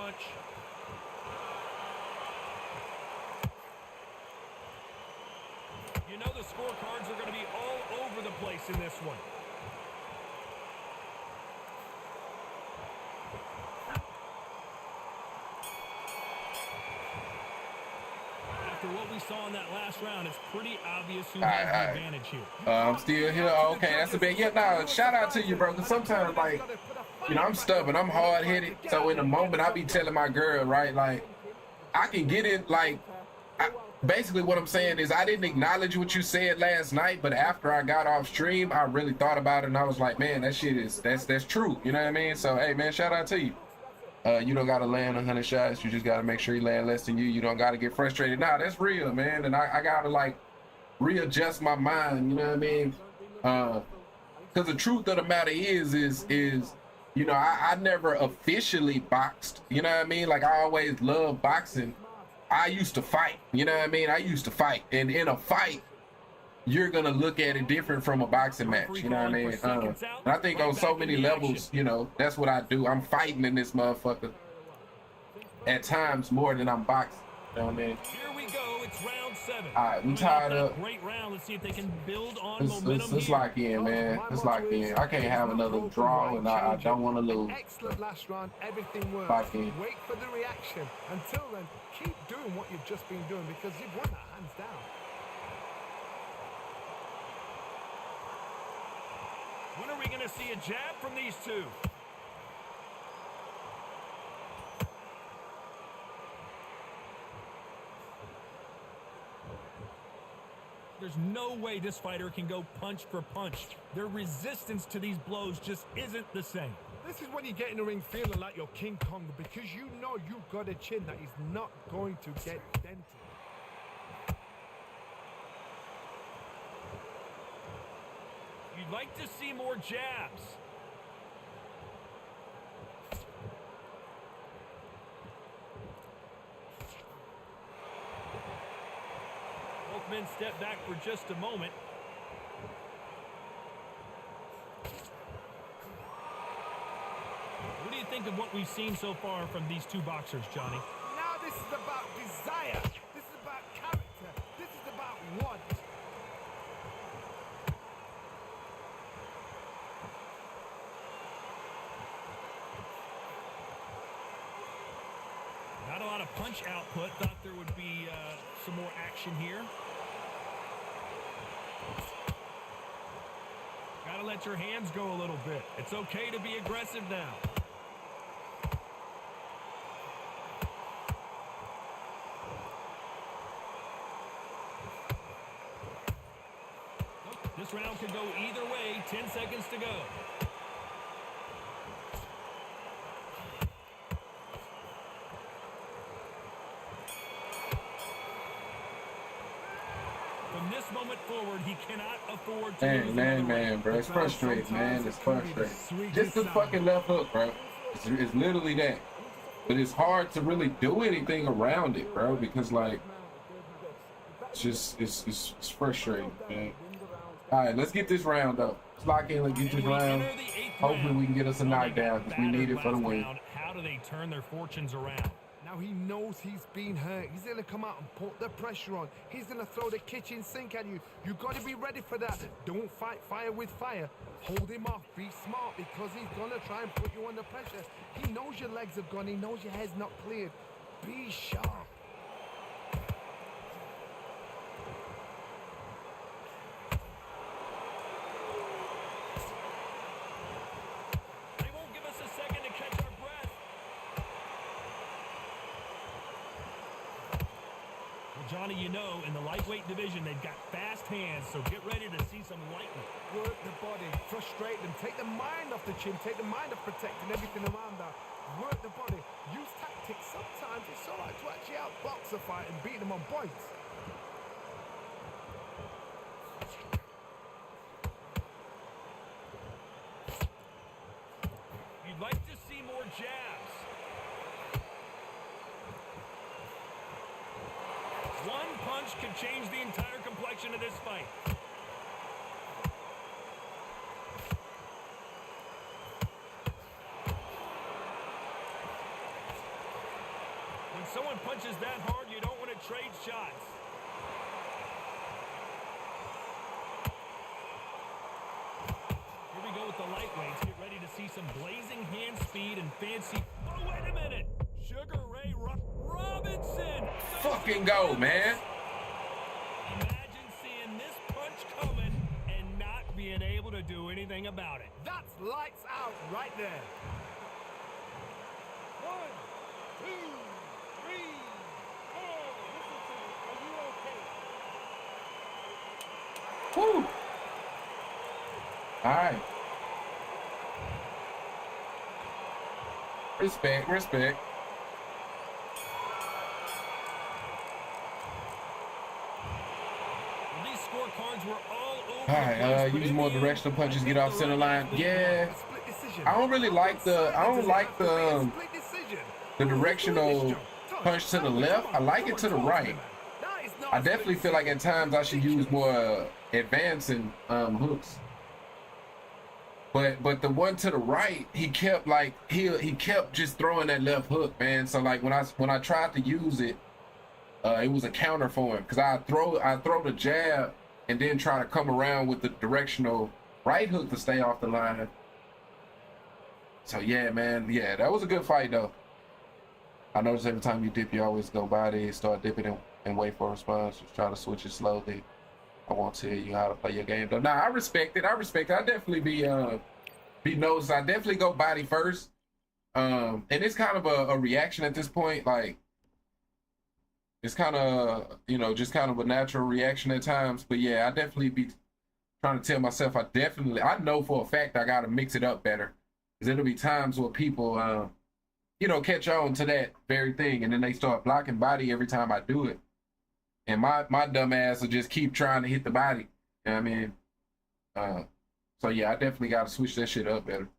punch. You know the scorecards are going to be all over the place in this one. After what we saw in that last round, it's pretty obvious who has the advantage here. I'm still here. Oh, okay, that's a bit. Yeah, nah, shout out to you, bro. Because sometimes, like, you know, I'm stubborn. I'm hard-headed. So in the moment, I be telling my girl, right, like, I can get it, like, basically what I'm saying is I didn't acknowledge what you said last night, but after I got off stream, I really thought about it, and I was like, man, that shit is, that's true. You know what I mean? So, hey, man, shout out to you. You don't got to land 100 shots. You just got to make sure you land less than you. You don't got to get frustrated. Nah, that's real, man. And I got to, like, readjust my mind. You know what I mean? Because the truth of the matter is, you know, I never officially boxed. You know what I mean? Like, I always loved boxing. I used to fight. You know what I mean? I used to fight. And in a fight, you're going to look at it different from a boxing match. You know what I mean? And I think on so many levels, you know, that's what I do. I'm fighting in this motherfucker at times more than I'm boxing. You know what I mean? Here we go. It's round 7. All right, we tied up. Great round. Let's see if they can build on momentum. Let's lock in, man. Let's lock in. I can't have another draw, and I don't want to lose. Excellent last round. Everything works. Lock in. Wait for the reaction. Until then, keep doing what you've just been doing because you've won that hands down. When are we going to see a jab from these two? There's no way this fighter can go punch for punch. Their resistance to these blows just isn't the same. This is when you get in the ring feeling like you're King Kong because you know you've got a chin that is not going to get dented. You'd like to see more jabs. Both men step back for just a moment. What do you think of what we've seen so far from these two boxers, Johnny? Now this is about desire. This is about character. This is about want. Not a lot of punch output. Thought there would be some more action here. Gotta let your hands go a little bit. It's okay to be aggressive now. This round could go either way. 10 seconds to go. From this moment forward, he cannot afford to lose. Man, bro. It's frustrating, man. It's frustrating. Just the fucking left hook, bro. It's literally that. But it's hard to really do anything around it, bro, because, like, it's just, it's frustrating, man. All right, let's get this round up. Let's lock in. Let's get this round. Hopefully we can get us a knockdown because we need it for the win. How do they turn their fortunes around? Now he knows he's been hurt. He's going to come out and put the pressure on. He's going to throw the kitchen sink at you. You got to be ready for that. Don't fight fire with fire. Hold him off. Be smart because he's going to try and put you under pressure. He knows your legs have gone. He knows your head's not cleared. Be sharp. Johnny, you know, in the lightweight division, they've got fast hands, so get ready to see some lightning. Work the body, frustrate them, take the mind off the chin, take the mind off protecting everything around that. Work the body, use tactics. Sometimes it's all right to actually outbox a fight and beat them on points. You'd like to see more jabs. One punch could change the entire complexion of this fight. punches that hard, you don't want to trade shots. Here we go with the lightweights. Get ready to see some blazing hand speed and fancy. Oh, wait a minute. Sugar Ray Robinson. Fucking go, man. Imagine seeing this punch coming and not being able to do anything about it. That's lights out right there. 1, 2, 3, 4. Listen to me. Are you okay? Woo. All right. Respect, respect. These scorecards were all over. All right, use more directional punches, get off center line. Yeah, I don't really like the directional punch to the left. I like it to the right. I definitely feel like at times I should use more advancing hooks. But the one to the right, he kept like he kept just throwing that left hook, man. So like when I tried to use it, it was a counter for him because I throw the jab and then try to come around with the directional right hook to stay off the line. So yeah, man, yeah, that was a good fight though. I notice every time you dip, you always go body, start dipping and wait for a response. Just try to switch it slowly. I won't tell you how to play your game though. Nah, I respect it. I definitely be noticed. I definitely go body first. And it's kind of a reaction at this point. Like it's kind of, just kind of a natural reaction at times. But yeah, I definitely be trying to tell myself I know for a fact I gotta mix it up better. Because there'll be times where people catch on to that very thing and then they start blocking body every time I do it. And my dumb ass will just keep trying to hit the body. You know what I mean? So yeah, I definitely got to switch that shit up better.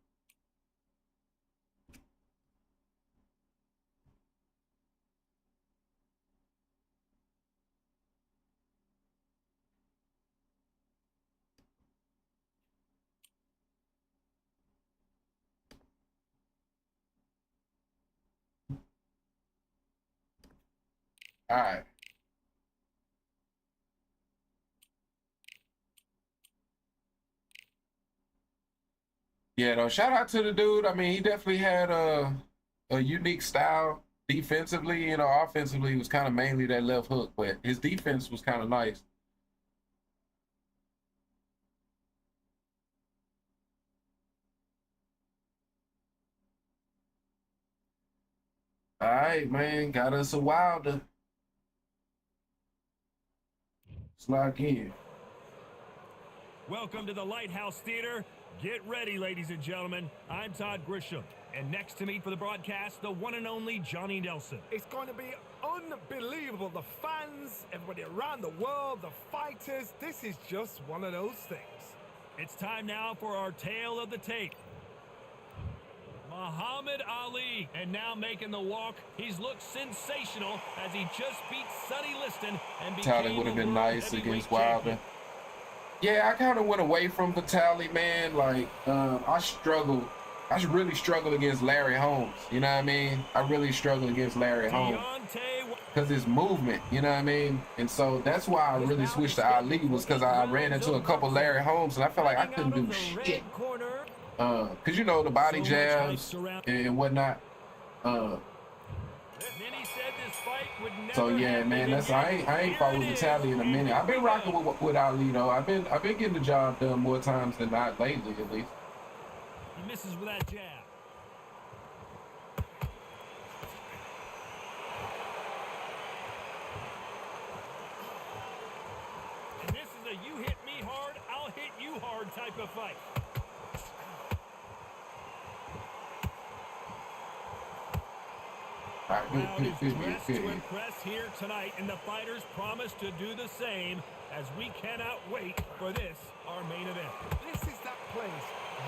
All right. Yeah, though, shout out to the dude. I mean, he definitely had a unique style defensively. Offensively, it was kind of mainly that left hook, but his defense was kind of nice. All right, man, got us a Wilder. Let's lock in. Welcome to the Lighthouse Theater. Get ready, ladies and gentlemen. I'm Todd Grisham. And next to me for the broadcast, the one and only Johnny Nelson. It's going to be unbelievable. The fans, everybody around the world, the fighters. This is just one of those things. It's time now for our tale of the tape. Muhammad Ali, and now making the walk. He's looked sensational as he just beat Sonny Liston and became Tally would have been nice against Wilder. Yeah, I kind of went away from the tally, man. Like, I really struggled against Larry Holmes. You know what I mean? I really struggled against Larry Holmes because his movement, you know what I mean? And so that's why I really switched to Ali, was because I ran into a couple Larry Holmes and I felt like I couldn't do shit. Because, the body jabs and whatnot. So yeah, man, I ain't fought with the tally in a minute. I've been rocking with Ali though. I've been getting the job done more times than not lately, at least. He misses with that jab. And this is a you hit me hard, I'll hit you hard type of fight. Crowd is dressed to impress here tonight, and the fighters promise to do the same as we cannot wait for this, our main event. This is that place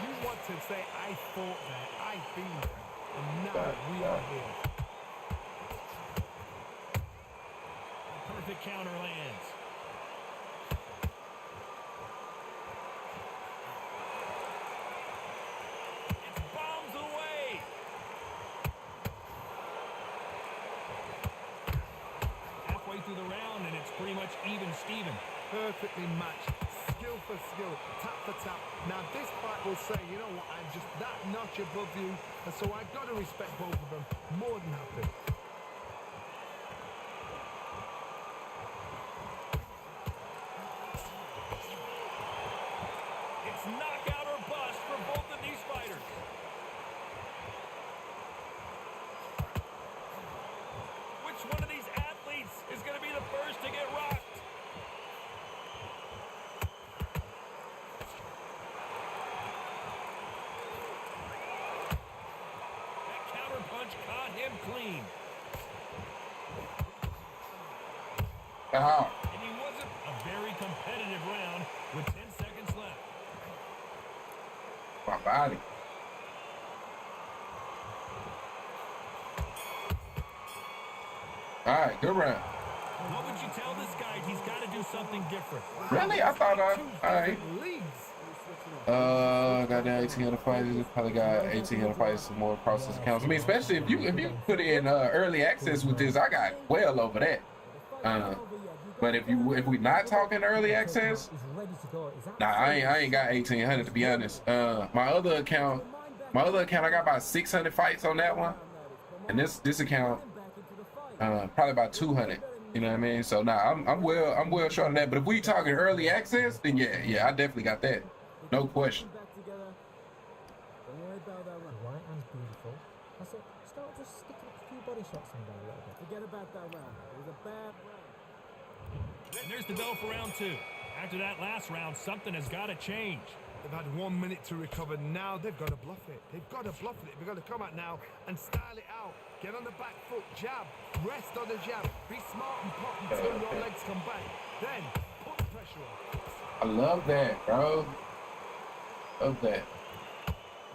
you want to say, I fought there, I've been there, and now we are here. Perfect counter lands. It's bombs away. tap. Now this fight will say, you know what, I'm just that notch above you, and so I've got to respect both of them. More than happy. It's knockout or bust for both of these fighters. Which one of these athletes is going to be the first to get rocked? That counter punch caught him clean. And he wasn't a very competitive round with 10 seconds left. My body. All right, good round. What would you tell this guy? He's got to do something different. Really? I thought all right. Got the 1800 fighters. Probably got 1800 fighters some more across his accounts. I mean, especially if you put in early access with this, I got well over that. But if we not talking early access, nah, I ain't got 1800 to be honest. My other account, I got about 600 fights on that one, and this account, probably about 200. You know what I mean? So nah, I'm well short on that. But if we talking early access, then yeah, I definitely got that, no question. Right hand's beautiful. That's it. Start just sticking a few body shots in there a little bit. Forget about that round. It was a bad round. And there's the bell for round two. After that last round, something has got to change. They've had 1 minute to recover. Now they've got to bluff it. They've got to bluff it. They've got to come out now and style it out. Get on the back foot, jab, rest on the jab. Be smart and pop until your legs come back. Then put the pressure on. I love that, bro. Love that.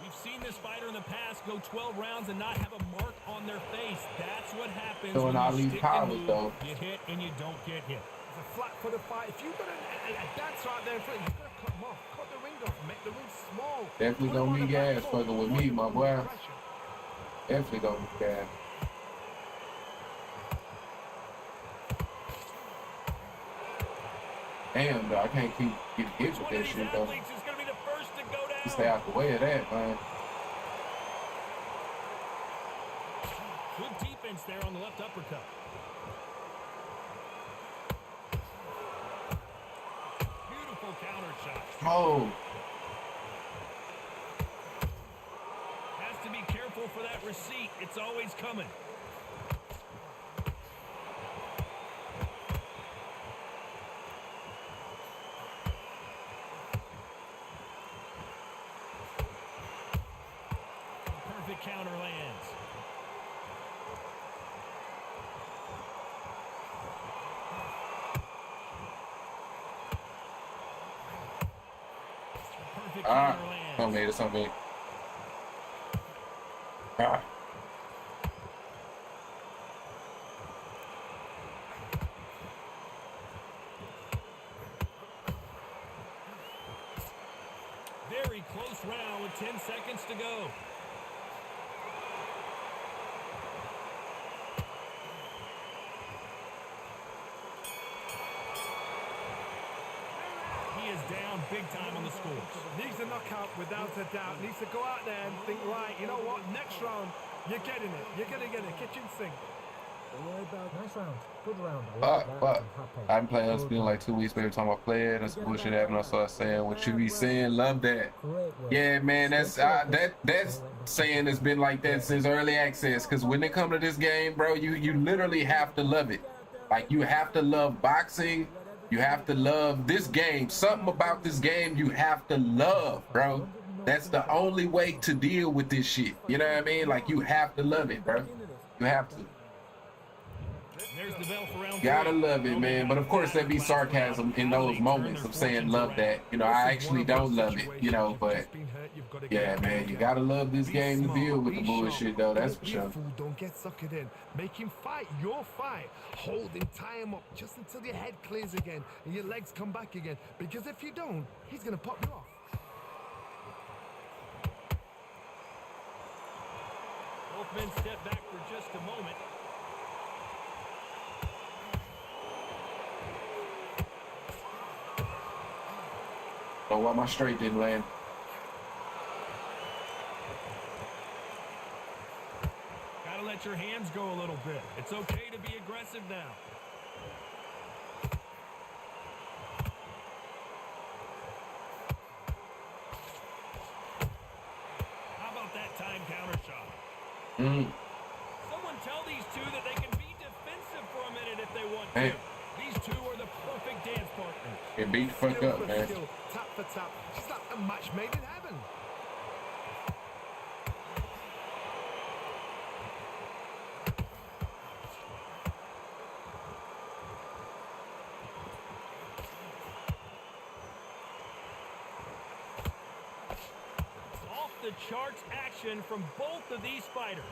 We've seen this fighter in the past go 12 rounds and not have a mark on their face. That's what happens Showing all when you these stick and powers, move. though. You hit and you don't get hit. It's a flat for the fight. If you've got a dancer out there in front, you've got to cut them off. Cut the ring off. Make the ring small. Definitely gonna be gas fucking with me, my boy. Definitely gonna be gas. Damn, though, I can't keep getting hit with that shit, though. Is going to be the first to go down. Stay out the way of that, man. Good defense there on the left uppercut. Beautiful counter shot. Oh. Has to be careful for that receipt. It's always coming. Perfect counter lands. Perfect counter lands. On me, it's on me. Ah. Very close round with 10 seconds to go. He is down big time on the scores. Needs a knockout without a doubt. Needs to go out there and think, right, you know what, next round, you're getting it. You're going to get a kitchen sink. Nice round. Good round. I like that. But I'm happy. I haven't played us been like 2 weeks, every time I play it, that's bullshit happening. I started saying what you be saying, love that. Yeah, man, that's saying it's been like that since early access. Cause when they come to this game, bro, you literally have to love it. Like you have to love boxing. You have to love this game. Something about this game you have to love, bro. That's the only way to deal with this shit. You know what I mean? Like you have to love it, bro. You have to. There's the bell for round Gotta three. love it, man. But of course, there be sarcasm in those moments of saying love that. You know, I actually don't love it, you know, but yeah, man, you gotta love this game to deal with the bullshit, though. That's for sure. Don't get suckered in. Make him fight your fight. Hold him, tie him up just until your head clears again and your legs come back again. Because if you don't, he's gonna pop you off. Both men step back for just a moment. Oh, why my straight didn't land? Gotta let your hands go a little bit. It's okay to be aggressive now. How about that time counter shot? Someone tell these two that they can be defensive for a minute if they want to. These two are the perfect dance partners. It beat the fuck up, man. Tap for tap. She's like a match made in heaven. Off the charts action from both of these fighters.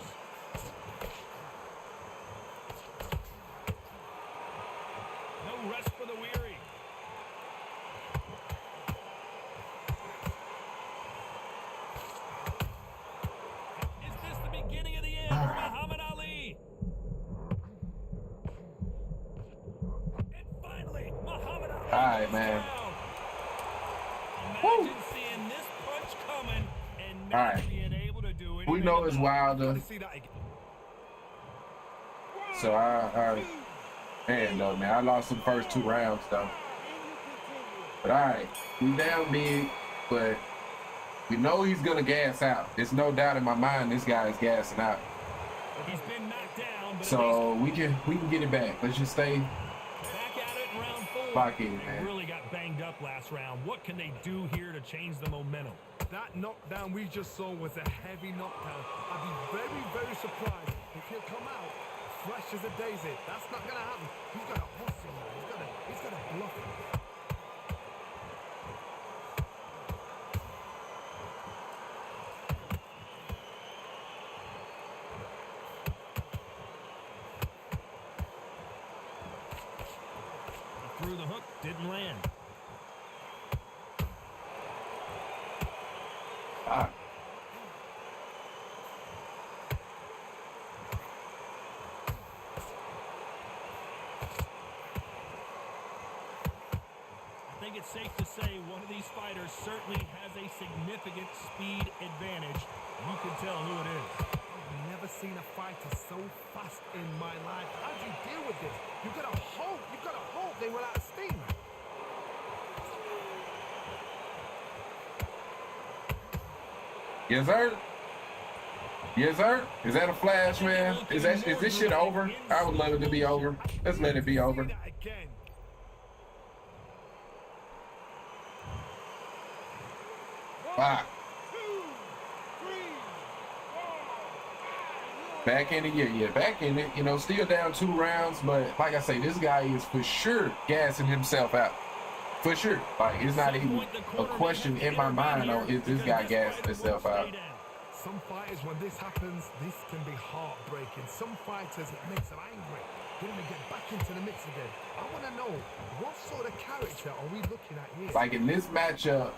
No rest for the weary. Is this the beginning of the end for Muhammad Ali? And finally, Muhammad Ali. All right, man. Imagine seeing this punch coming and not being able to do it. We know it's Wilder. So man, though, man, I lost the first 2 rounds, though. But all right, we down big, but we know he's gonna gas out. There's no doubt in my mind this guy is gassing out. He's been knocked down, but so we can get it back. Let's just stay back at it in round 4. lock in, man. They really got banged up last round. What can they do here to change the momentum? That knockdown we just saw was a heavy knockdown. I'd be very, very surprised if he'll come out fresh as a daisy. That's not gonna happen. He's got a hustle now. He's got a bluff. He threw the hook, didn't land. I think it's safe to say one of these fighters certainly has a significant speed advantage. You can tell who it is. I've never seen a fighter so fast in my life. How do you deal with this? You've got to hope they were out of steam. Yes, sir. Yes, sir. Is that a flash, man? Is this shit over? I would love it to be over. Let's let it be over. Wow. Back in it, yeah, back in it. You know, still down 2 rounds, but like I say, this guy is for sure gassing himself out. For sure. Like, it's not even a question in my mind on if this guy gassing himself out. Some fighters, when this happens, this can be heartbreaking. Some fighters, it makes them angry. They want to get back into the mix again. I want to know, what sort of character are we looking at here? Like in this matchup,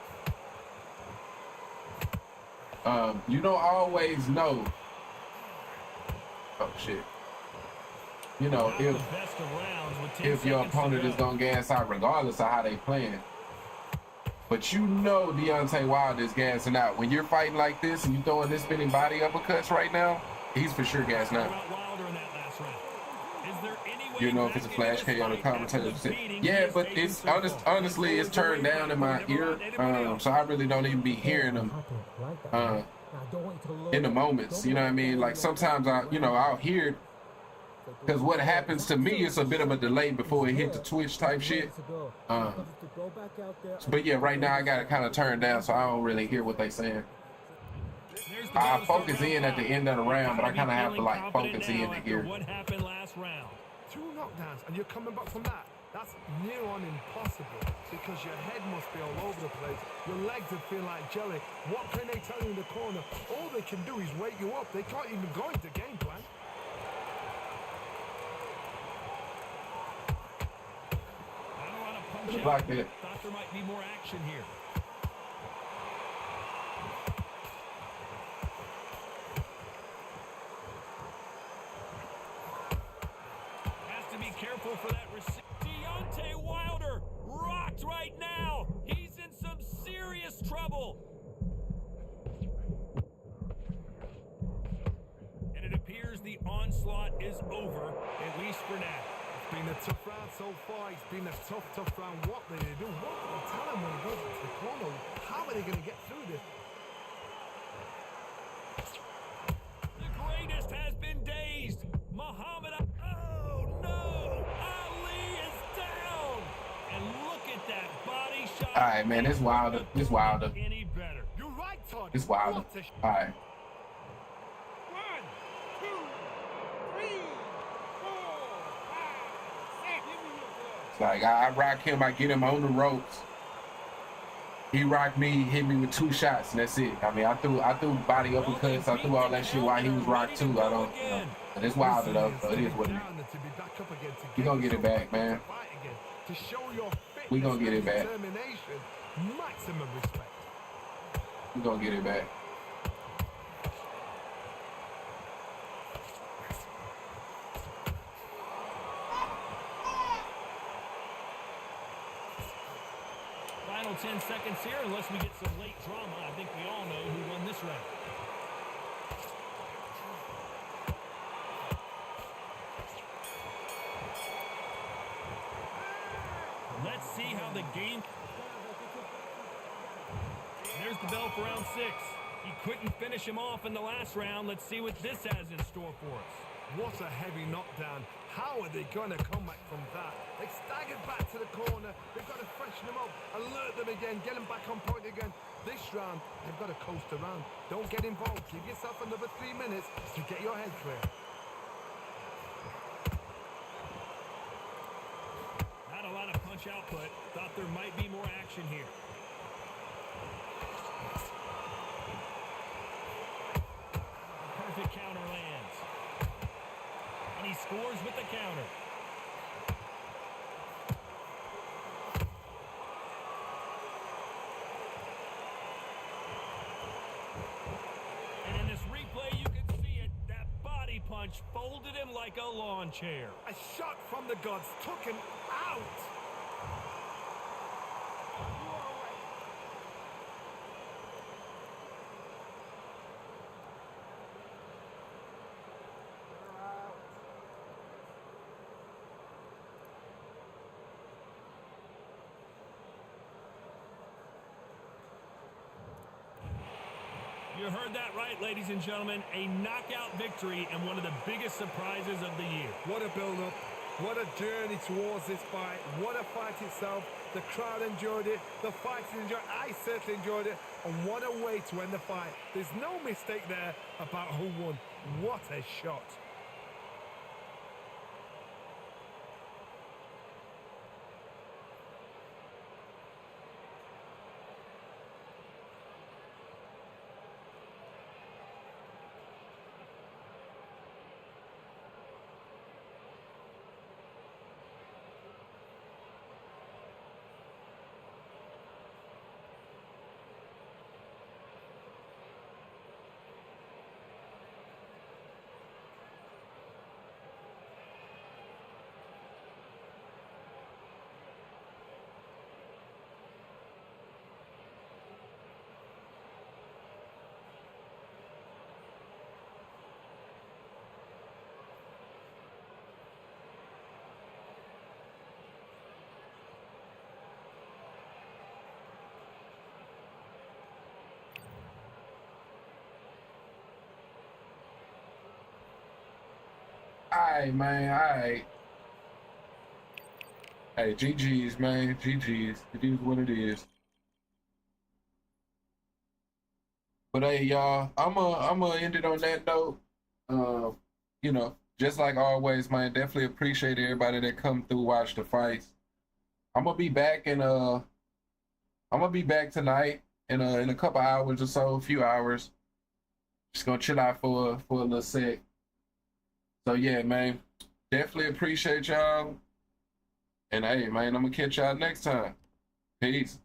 you don't always know. Oh shit. You know, if your opponent is gonna gas out regardless of how they playing. But you know Deontay Wilder is gassing out. When you're fighting like this and you throwing this many body uppercuts right now, he's for sure gassing out. You know, if it's a flash KO on the commentator. Yeah, but it's honestly it's turned down in my ear, so I really don't even be hearing them in the moments. You know what I mean? Like sometimes I'll hear it, because what happens to me is a bit of a delay before it hit the Twitch type shit. But yeah, right now I got it kind of turned down, so I don't really hear what they saying. I focus in at the end of the round, but I kind of have to like focus in to hear. What happened last round? 2 knockdowns, and you're coming back from that. That's near on impossible, because your head must be all over the place. Your legs would feel like jelly. What can they tell you in the corner? All they can do is wake you up. They can't even go into game plan. Like that. Thought there might be more action here. Has to be careful for that receiver. Deontay Wilder rocked right now. He's in some serious trouble. And it appears the onslaught is over, at least for now. It's been a tough round so far. It's been a tough round. What do they do? What do they tell him when he goes into the corner? How are they going to get through this? The greatest has been dazed. Muhammad, oh no! Ali is down! And look at that body shot. All right, man, it's Wilder. It's Wilder. Any better. You're right, Todd. It's Wilder. All right. 1, 2, 3, 4, 5, 6. Give me your blood. It's like I rock him, I get him on the ropes. He rocked me, hit me with 2 shots, and that's it. I mean, I threw body uppercuts, I threw all that shit while he was rocked too. I don't, you know. But it's Wilder though, so it is what it is. We gonna get it back, man. To show your We gonna get it back. Determination, maximum respect. We gonna get it back. Final 10 seconds here, unless we get some late drama. I think we all know who won this round. Let's see how the game... There's the bell for round 6. He couldn't finish him off in the last round. Let's see what this has in store for us. What a heavy knockdown. How are they going to come back from that? They staggered back to the corner. They've got to freshen them up, alert them again, get them back on point again. This round, they've got to coast around. Don't get involved. Give yourself another 3 minutes to get your head clear. Not a lot of punch output. Thought there might be more action here. Perfect counter lands. And he scores with the counter. And in this replay, you can see it. That body punch folded him like a lawn chair. A shot from the gods took him out. You heard that right, ladies and gentlemen. A knockout victory and one of the biggest surprises of the year. What a build-up. What a journey towards this fight. What a fight itself. The crowd enjoyed it. The fighters enjoyed it. I certainly enjoyed it. And what a way to end the fight. There's no mistake there about who won. What a shot. Alright, man, alright. Hey, GG's, man, GG's. It is what it is. But hey, y'all, I'ma end it on that note. You know, just like always, man, definitely appreciate everybody that come through, watch the fights. I'm gonna be back tonight in a couple hours or so, a few hours. Just gonna chill out for a little sec. So yeah, man, definitely appreciate y'all. And hey, man, I'm gonna catch y'all next time. Peace.